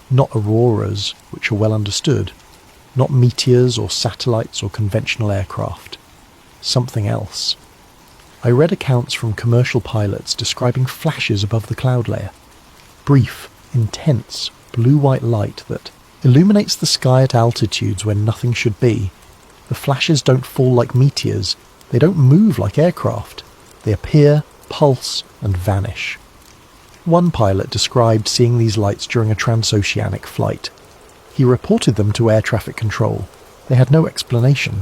Not auroras, which are well understood. Not meteors or satellites or conventional aircraft. Something else. I read accounts from commercial pilots describing flashes above the cloud layer. Brief, intense, blue-white light that illuminates the sky at altitudes when nothing should be. The flashes don't fall like meteors. They don't move like aircraft. They appear, pulse, and vanish. One pilot described seeing these lights during a transoceanic flight. He reported them to air traffic control. They had no explanation.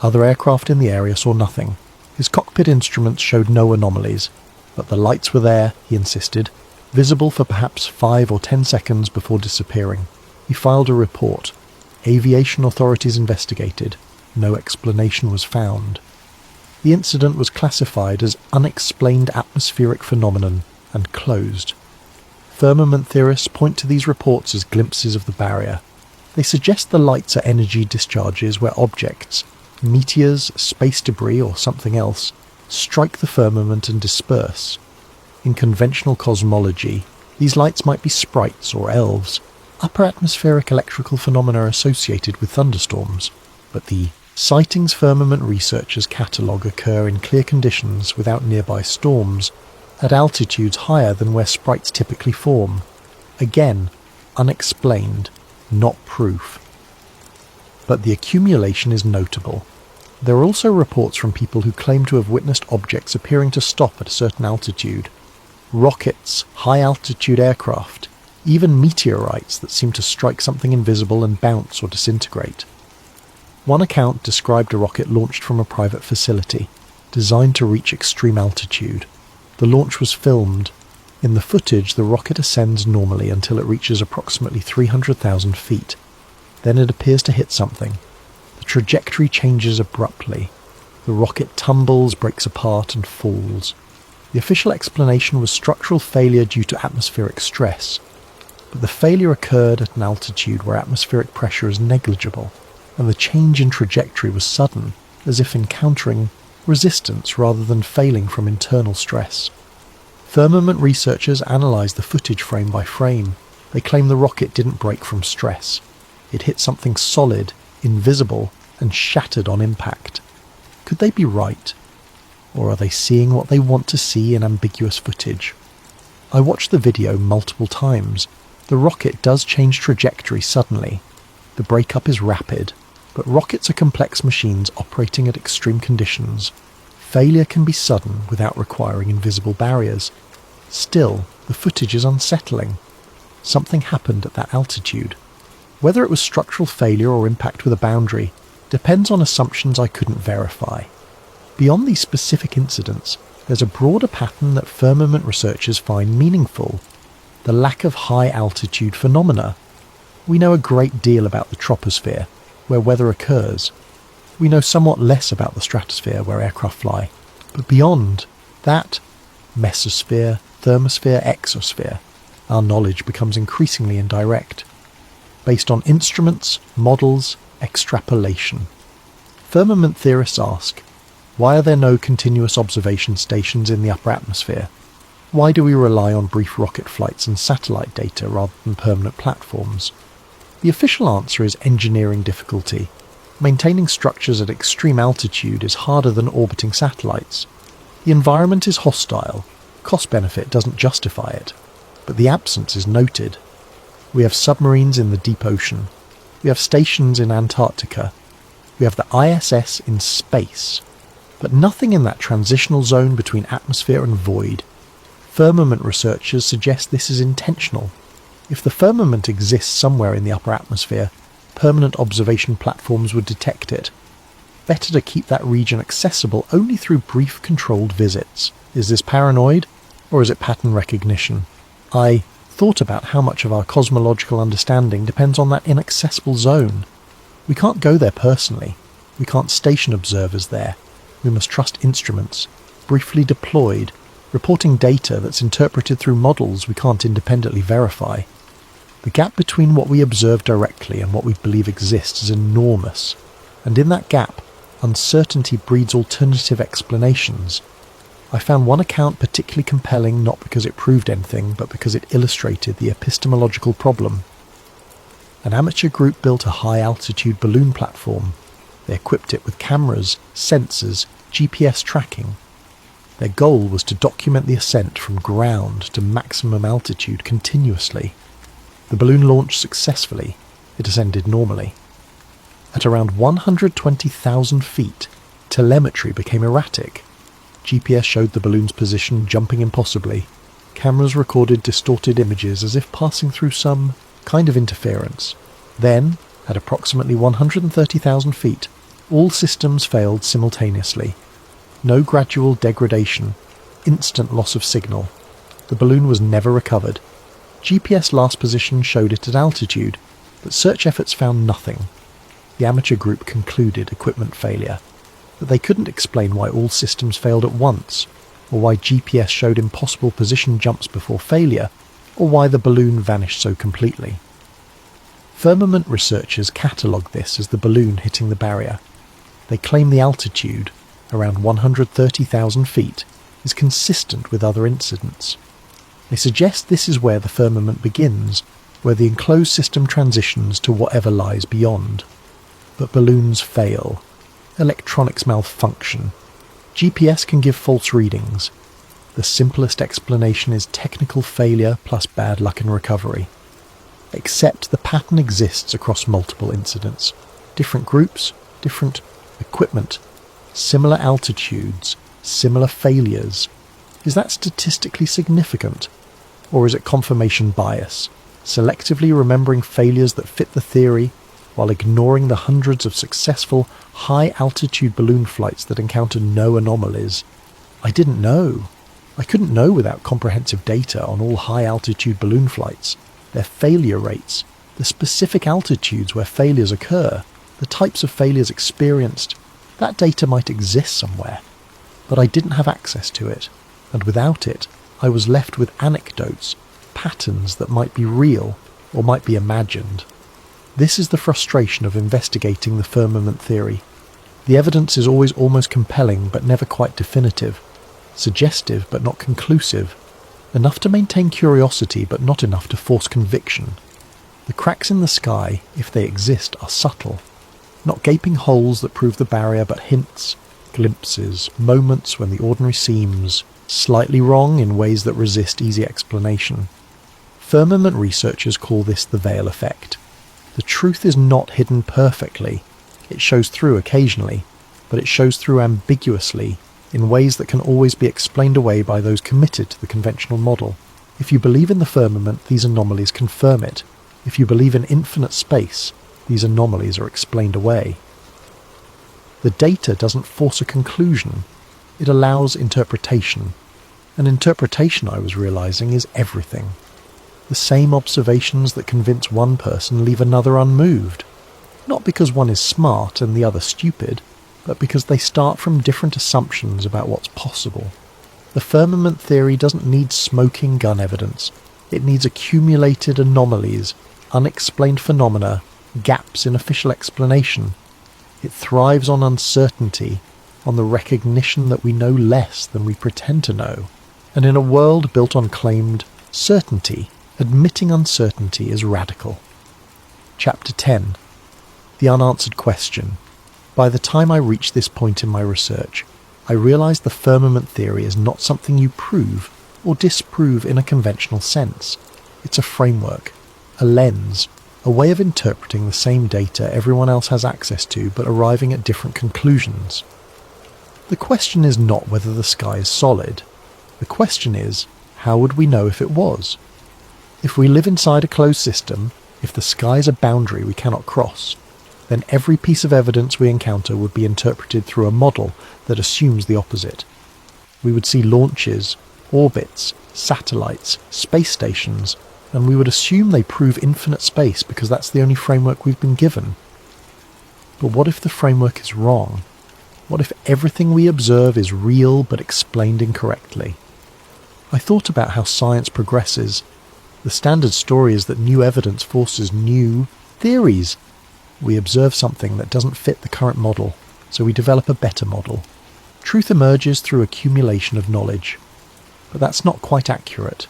Other aircraft in the area saw nothing. His cockpit instruments showed no anomalies, but the lights were there, he insisted, visible for perhaps 5 or 10 seconds before disappearing. He filed a report. Aviation authorities investigated. No explanation was found. The incident was classified as unexplained atmospheric phenomenon and closed. Firmament theorists point to these reports as glimpses of the barrier. They suggest the lights are energy discharges where objects, meteors, space debris or something else, strike the firmament and disperse. In conventional cosmology, these lights might be sprites or elves, upper atmospheric electrical phenomena associated with thunderstorms, but the sightings firmament researchers catalogue occur in clear conditions without nearby storms, at altitudes higher than where sprites typically form. Again, unexplained, not proof. But the accumulation is notable. There are also reports from people who claim to have witnessed objects appearing to stop at a certain altitude. Rockets, high-altitude aircraft, even meteorites that seem to strike something invisible and bounce or disintegrate. One account described a rocket launched from a private facility, designed to reach extreme altitude. The launch was filmed. In the footage, the rocket ascends normally until it reaches approximately 300,000 feet. Then it appears to hit something. The trajectory changes abruptly. The rocket tumbles, breaks apart, and falls. The official explanation was structural failure due to atmospheric stress. But the failure occurred at an altitude where atmospheric pressure is negligible, and the change in trajectory was sudden, as if encountering resistance rather than failing from internal stress. Firmament researchers analysed the footage frame by frame. They claim the rocket didn't break from stress. It hit something solid, invisible, and shattered on impact. Could they be right? Or are they seeing what they want to see in ambiguous footage? I watched the video multiple times. The rocket does change trajectory suddenly. The breakup is rapid, but rockets are complex machines operating at extreme conditions. Failure can be sudden without requiring invisible barriers. Still, the footage is unsettling. something happened at that altitude. Whether it was structural failure or impact with a boundary depends on assumptions I couldn't verify. Beyond these specific incidents, there's a broader pattern that firmament researchers find meaningful: the lack of high-altitude phenomena. We know a great deal about the troposphere, where weather occurs. We know somewhat less about the stratosphere, where aircraft fly. But beyond that, mesosphere, thermosphere, exosphere, our knowledge becomes increasingly indirect, based on instruments, models, extrapolation. Firmament theorists ask, why are there no continuous observation stations in the upper atmosphere? Why do we rely on brief rocket flights and satellite data rather than permanent platforms? The official answer is engineering difficulty. Maintaining structures at extreme altitude is harder than orbiting satellites. The environment is hostile. Cost-benefit doesn't justify it. But the absence is noted. We have submarines in the deep ocean. We have stations in Antarctica. We have the ISS in space. But nothing in that transitional zone between atmosphere and void. Firmament researchers suggest this is intentional. If the firmament exists somewhere in the upper atmosphere, permanent observation platforms would detect it. Better to keep that region accessible only through brief controlled visits. Is this paranoid, or is it pattern recognition? I thought about how much of our cosmological understanding depends on that inaccessible zone. We can't go there personally. We can't station observers there. We must trust instruments, briefly deployed, reporting data that's interpreted through models we can't independently verify. The gap between what we observe directly and what we believe exists is enormous, and in that gap, uncertainty breeds alternative explanations. I found one account particularly compelling not because it proved anything, but because it illustrated the epistemological problem. An amateur group built a high-altitude balloon platform. They equipped it with cameras, sensors, GPS tracking. Their goal was to document the ascent from ground to maximum altitude continuously. The balloon launched successfully. It ascended normally. At around 120,000 feet, telemetry became erratic. GPS showed the balloon's position jumping impossibly. Cameras recorded distorted images as if passing through some kind of interference. Then, at approximately 130,000 feet, all systems failed simultaneously. No gradual degradation, instant loss of signal. The balloon was never recovered. GPS last position showed it at altitude, but search efforts found nothing. The amateur group concluded equipment failure, but they couldn't explain why all systems failed at once, or why GPS showed impossible position jumps before failure, or why the balloon vanished so completely. Firmament researchers catalogue this as the balloon hitting the barrier. They claim the altitude, around 130,000 feet, is consistent with other incidents. They suggest this is where the firmament begins, where the enclosed system transitions to whatever lies beyond. But balloons fail. Electronics malfunction. GPS can give false readings. The simplest explanation is technical failure plus bad luck in recovery. Except the pattern exists across multiple incidents. Different groups, different equipment, similar altitudes, similar failures. Is that statistically significant? Or is it confirmation bias, selectively remembering failures that fit the theory while ignoring the hundreds of successful high-altitude balloon flights that encountered no anomalies? I didn't know. I couldn't know without comprehensive data on all high-altitude balloon flights, their failure rates, the specific altitudes where failures occur, the types of failures experienced. That data might exist somewhere, but I didn't have access to it, and without it, I was left with anecdotes, patterns that might be real or might be imagined. This is the frustration of investigating the firmament theory. The evidence is always almost compelling but never quite definitive, suggestive but not conclusive, enough to maintain curiosity but not enough to force conviction. The cracks in the sky, if they exist, are subtle, not gaping holes that prove the barrier but hints, glimpses, moments when the ordinary seems slightly wrong in ways that resist easy explanation. Firmament researchers call this the veil effect. The truth is not hidden perfectly. It shows through occasionally, but it shows through ambiguously, in ways that can always be explained away by those committed to the conventional model. If you believe in the firmament, these anomalies confirm it. If you believe in infinite space, these anomalies are explained away. The data doesn't force a conclusion, it allows interpretation. And interpretation, I was realizing, is everything. The same observations that convince one person leave another unmoved. Not because one is smart and the other stupid, but because they start from different assumptions about what's possible. The firmament theory doesn't need smoking gun evidence. It needs accumulated anomalies, unexplained phenomena, gaps in official explanation. It thrives on uncertainty, on the recognition that we know less than we pretend to know. And in a world built on claimed certainty, admitting uncertainty is radical. Chapter 10. The Unanswered Question. By the time I reached this point in my research, I realized the firmament theory is not something you prove or disprove in a conventional sense. It's a framework, a lens, a way of interpreting the same data everyone else has access to but arriving at different conclusions. The question is not whether the sky is solid. The question is, how would we know if it was? If we live inside a closed system, if the sky is a boundary we cannot cross, then every piece of evidence we encounter would be interpreted through a model that assumes the opposite. We would see launches, orbits, satellites, space stations, and we would assume they prove infinite space because that's the only framework we've been given. But what if the framework is wrong? What if everything we observe is real but explained incorrectly? I thought about how science progresses. The standard story is that new evidence forces new theories. We observe something that doesn't fit the current model, so we develop a better model. Truth emerges through accumulation of knowledge. But that's not quite accurate.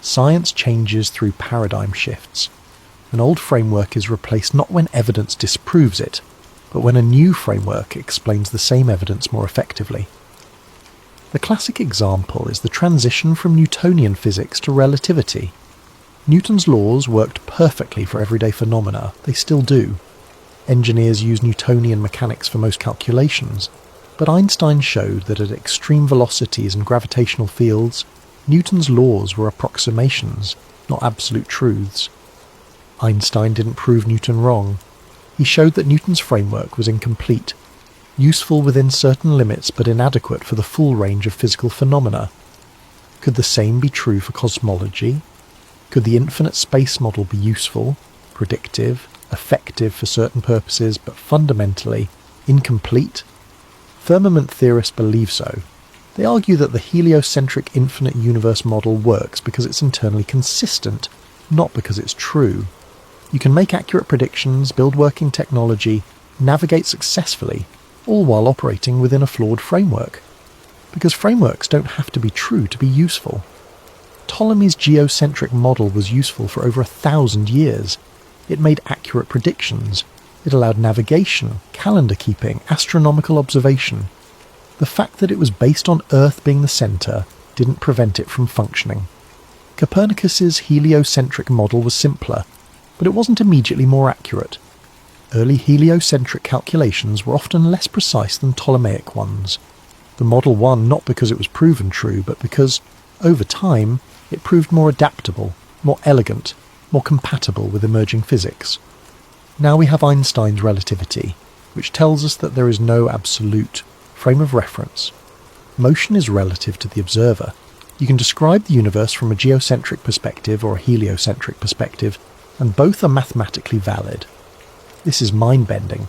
Science changes through paradigm shifts. An old framework is replaced not when evidence disproves it, but when a new framework explains the same evidence more effectively. The classic example is the transition from Newtonian physics to relativity. Newton's laws worked perfectly for everyday phenomena. They still do. Engineers use Newtonian mechanics for most calculations, but Einstein showed that at extreme velocities and gravitational fields, Newton's laws were approximations, not absolute truths. Einstein didn't prove Newton wrong. He showed that Newton's framework was incomplete, useful within certain limits but inadequate for the full range of physical phenomena. Could the same be true for cosmology? Could the infinite space model be useful, predictive, effective for certain purposes, but fundamentally incomplete? Firmament theorists believe so. They argue that the heliocentric infinite universe model works because it's internally consistent, not because it's true. You can make accurate predictions, build working technology, navigate successfully, all while operating within a flawed framework. Because frameworks don't have to be true to be useful. Ptolemy's geocentric model was useful for over 1,000 years. It made accurate predictions. It allowed navigation, calendar keeping, astronomical observation. The fact that it was based on Earth being the centre didn't prevent it from functioning. Copernicus's heliocentric model was simpler, but it wasn't immediately more accurate. Early heliocentric calculations were often less precise than Ptolemaic ones. The model won not because it was proven true, but because, over time, it proved more adaptable, more elegant, more compatible with emerging physics. Now we have Einstein's relativity, which tells us that there is no absolute frame of reference. Motion is relative to the observer. You can describe the universe from a geocentric perspective or a heliocentric perspective, and both are mathematically valid. This is mind-bending.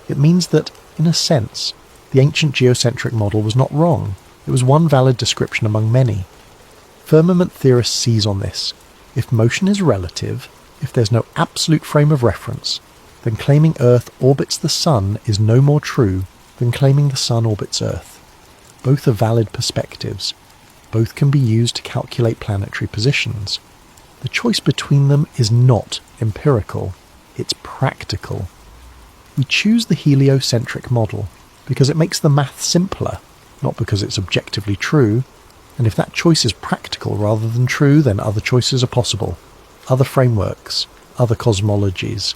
It means that, in a sense, the ancient geocentric model was not wrong. It was one valid description among many. Firmament theorists seize on this. If motion is relative, if there's no absolute frame of reference, then claiming Earth orbits the Sun is no more true than claiming the Sun orbits Earth. Both are valid perspectives. Both can be used to calculate planetary positions. The choice between them is not empirical, it's practical. We choose the heliocentric model because it makes the math simpler, not because it's objectively true, and if that choice is practical rather than true, then other choices are possible, other frameworks, other cosmologies.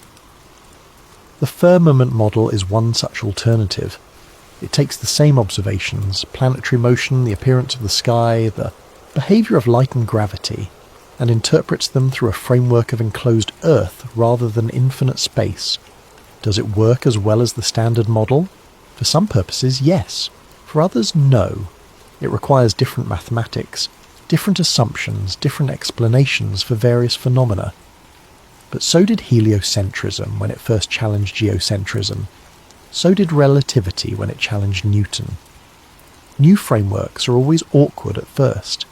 The firmament model is one such alternative. It takes the same observations, planetary motion, the appearance of the sky, the behaviour of light and gravity, and interprets them through a framework of enclosed Earth rather than infinite space. Does it work as well as the standard model? For some purposes, yes. For others, no. It requires different mathematics, different assumptions, different explanations for various phenomena. But so did heliocentrism when it first challenged geocentrism. So did relativity when it challenged Newton. New frameworks are always awkward at first.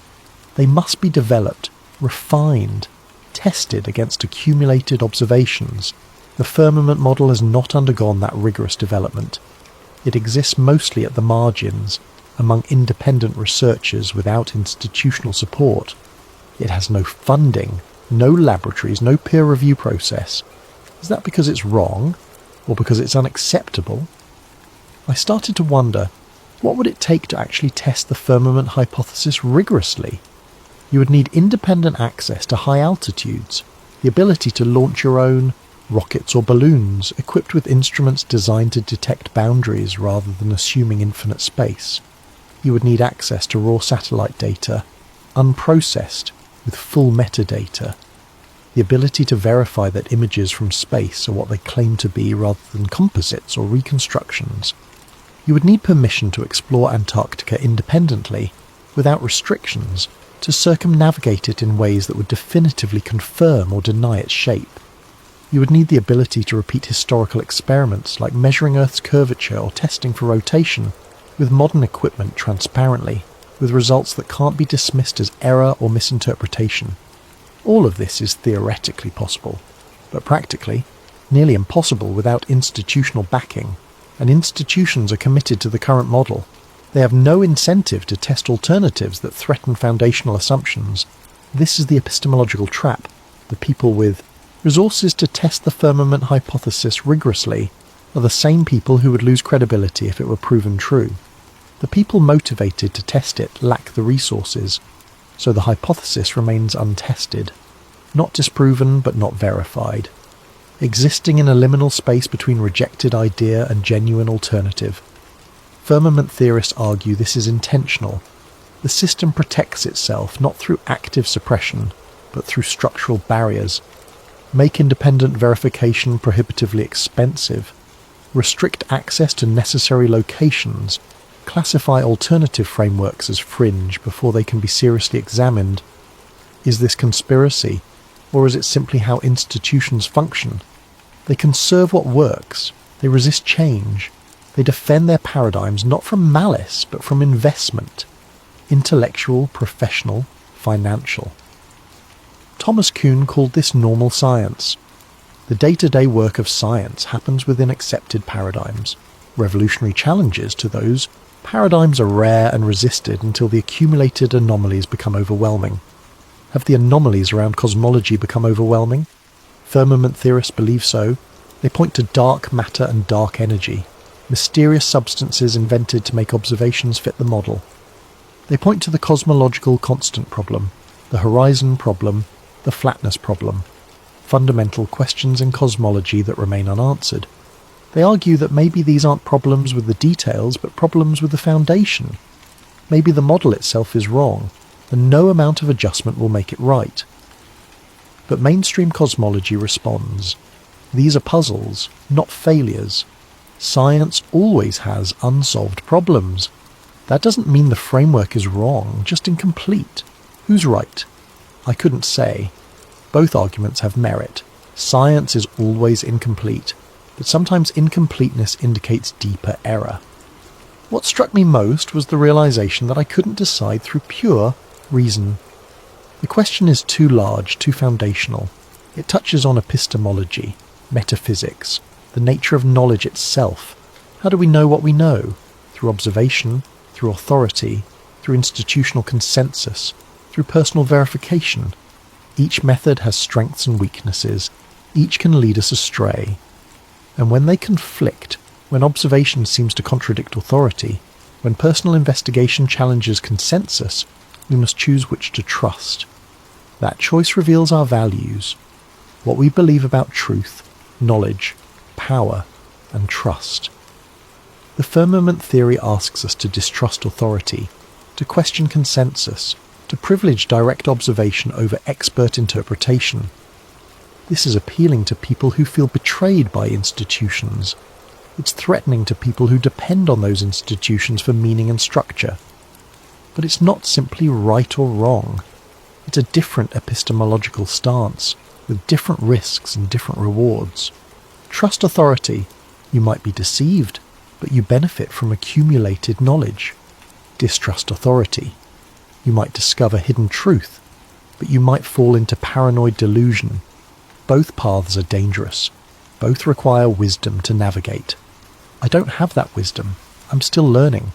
They must be developed, refined, tested against accumulated observations. The firmament model has not undergone that rigorous development. It exists mostly at the margins, among independent researchers without institutional support. It has no funding, no laboratories, no peer review process. Is that because it's wrong, or because it's unacceptable? I started to wonder, what would it take to actually test the firmament hypothesis rigorously? You would need independent access to high altitudes, the ability to launch your own rockets or balloons equipped with instruments designed to detect boundaries rather than assuming infinite space. You would need access to raw satellite data, unprocessed, with full metadata, the ability to verify that images from space are what they claim to be rather than composites or reconstructions. You would need permission to explore Antarctica independently, without restrictions, to circumnavigate it in ways that would definitively confirm or deny its shape. You would need the ability to repeat historical experiments like measuring Earth's curvature or testing for rotation, with modern equipment transparently, with results that can't be dismissed as error or misinterpretation. All of this is theoretically possible, but practically, nearly impossible without institutional backing, and institutions are committed to the current model. They have no incentive to test alternatives that threaten foundational assumptions. This is the epistemological trap. The people with resources to test the firmament hypothesis rigorously are the same people who would lose credibility if it were proven true. The people motivated to test it lack the resources, so the hypothesis remains untested, not disproven but not verified, existing in a liminal space between rejected idea and genuine alternative. Firmament theorists argue this is intentional. The system protects itself not through active suppression, but through structural barriers. Make independent verification prohibitively expensive, restrict access to necessary locations, classify alternative frameworks as fringe before they can be seriously examined. Is this conspiracy, or is it simply how institutions function? They conserve what works, they resist change, they defend their paradigms not from malice but from investment, intellectual, professional, financial. Thomas Kuhn called this normal science. The day-to-day work of science happens within accepted paradigms. Revolutionary challenges to those paradigms are rare and resisted until the accumulated anomalies become overwhelming. Have the anomalies around cosmology become overwhelming? Firmament theorists believe so. They point to dark matter and dark energy, mysterious substances invented to make observations fit the model. They point to the cosmological constant problem, the horizon problem, the flatness problem, fundamental questions in cosmology that remain unanswered. They argue that maybe these aren't problems with the details, but problems with the foundation. Maybe the model itself is wrong, and no amount of adjustment will make it right. But mainstream cosmology responds. These are puzzles, not failures. Science always has unsolved problems. That doesn't mean the framework is wrong, just incomplete. Who's right? I couldn't say. Both arguments have merit. Science is always incomplete, but sometimes incompleteness indicates deeper error. What struck me most was the realization that I couldn't decide through pure reason. The question is too large, too foundational. It touches on epistemology, metaphysics, the nature of knowledge itself. How do we know what we know? Through observation, through authority, through institutional consensus, through personal verification. Each method has strengths and weaknesses. Each can lead us astray. And when they conflict, when observation seems to contradict authority, when personal investigation challenges consensus, we must choose which to trust. That choice reveals our values, what we believe about truth, knowledge, power, and trust. The firmament theory asks us to distrust authority, to question consensus, to privilege direct observation over expert interpretation. This is appealing to people who feel betrayed by institutions. It's threatening to people who depend on those institutions for meaning and structure. But it's not simply right or wrong. It's a different epistemological stance, with different risks and different rewards. Trust authority. You might be deceived, but you benefit from accumulated knowledge. Distrust authority. You might discover hidden truth, but you might fall into paranoid delusion. Both paths are dangerous. Both require wisdom to navigate. I don't have that wisdom. I'm still learning,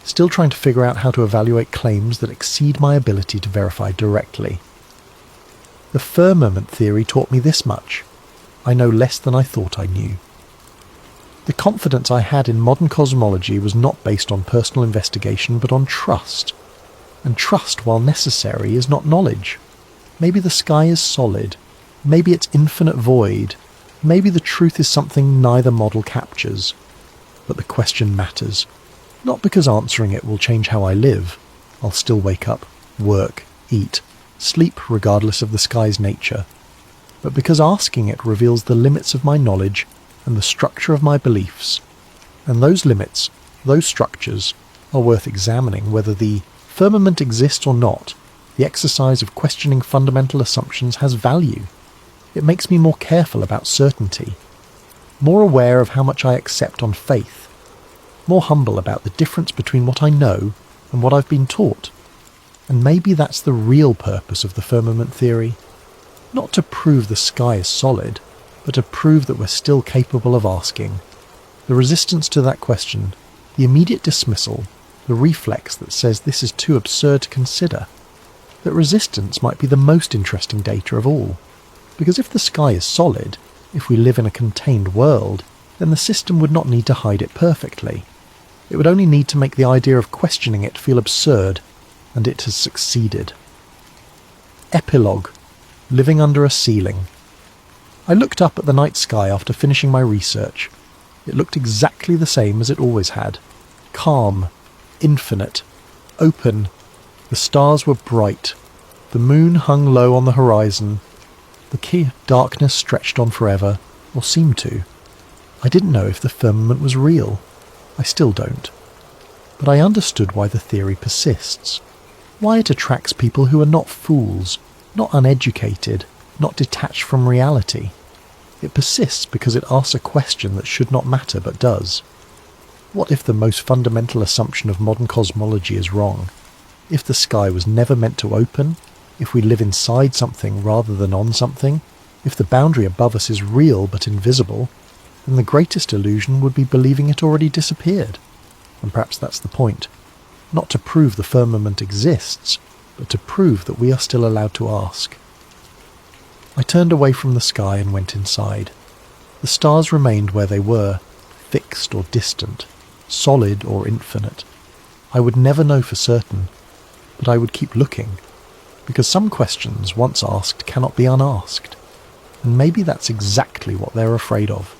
still trying to figure out how to evaluate claims that exceed my ability to verify directly. The firmament theory taught me this much. I know less than I thought I knew. The confidence I had in modern cosmology was not based on personal investigation, but on trust. And trust, while necessary, is not knowledge. Maybe the sky is solid. Maybe it's infinite void. Maybe the truth is something neither model captures. But the question matters. Not because answering it will change how I live. I'll still wake up, work, eat, sleep regardless of the sky's nature. But because asking it reveals the limits of my knowledge and the structure of my beliefs. And those limits, those structures, are worth examining whether the firmament exists or not. The exercise of questioning fundamental assumptions has value. It makes me more careful about certainty, more aware of how much I accept on faith, more humble about the difference between what I know and what I've been taught. And maybe that's the real purpose of the firmament theory. Not to prove the sky is solid, but to prove that we're still capable of asking. The resistance to that question, the immediate dismissal, the reflex that says this is too absurd to consider. That resistance might be the most interesting data of all. Because if the sky is solid, if we live in a contained world, then the system would not need to hide it perfectly. It would only need to make the idea of questioning it feel absurd, and it has succeeded. Epilogue. Living under a ceiling. I looked up at the night sky after finishing my research. It looked exactly the same as it always had. Calm, infinite, open. The stars were bright. The moon hung low on the horizon. The key of darkness stretched on forever, or seemed to. I didn't know if the firmament was real. I still don't. But I understood why the theory persists. Why it attracts people who are not fools, not uneducated, not detached from reality. It persists because it asks a question that should not matter but does. What if the most fundamental assumption of modern cosmology is wrong? If the sky was never meant to open? If we live inside something rather than on something? If the boundary above us is real but invisible? Then the greatest illusion would be believing it already disappeared. And perhaps that's the point. Not to prove the firmament exists, but to prove that we are still allowed to ask. I turned away from the sky and went inside. The stars remained where they were, fixed or distant, solid or infinite. I would never know for certain, but I would keep looking, because some questions once asked cannot be unasked, and maybe that's exactly what they're afraid of.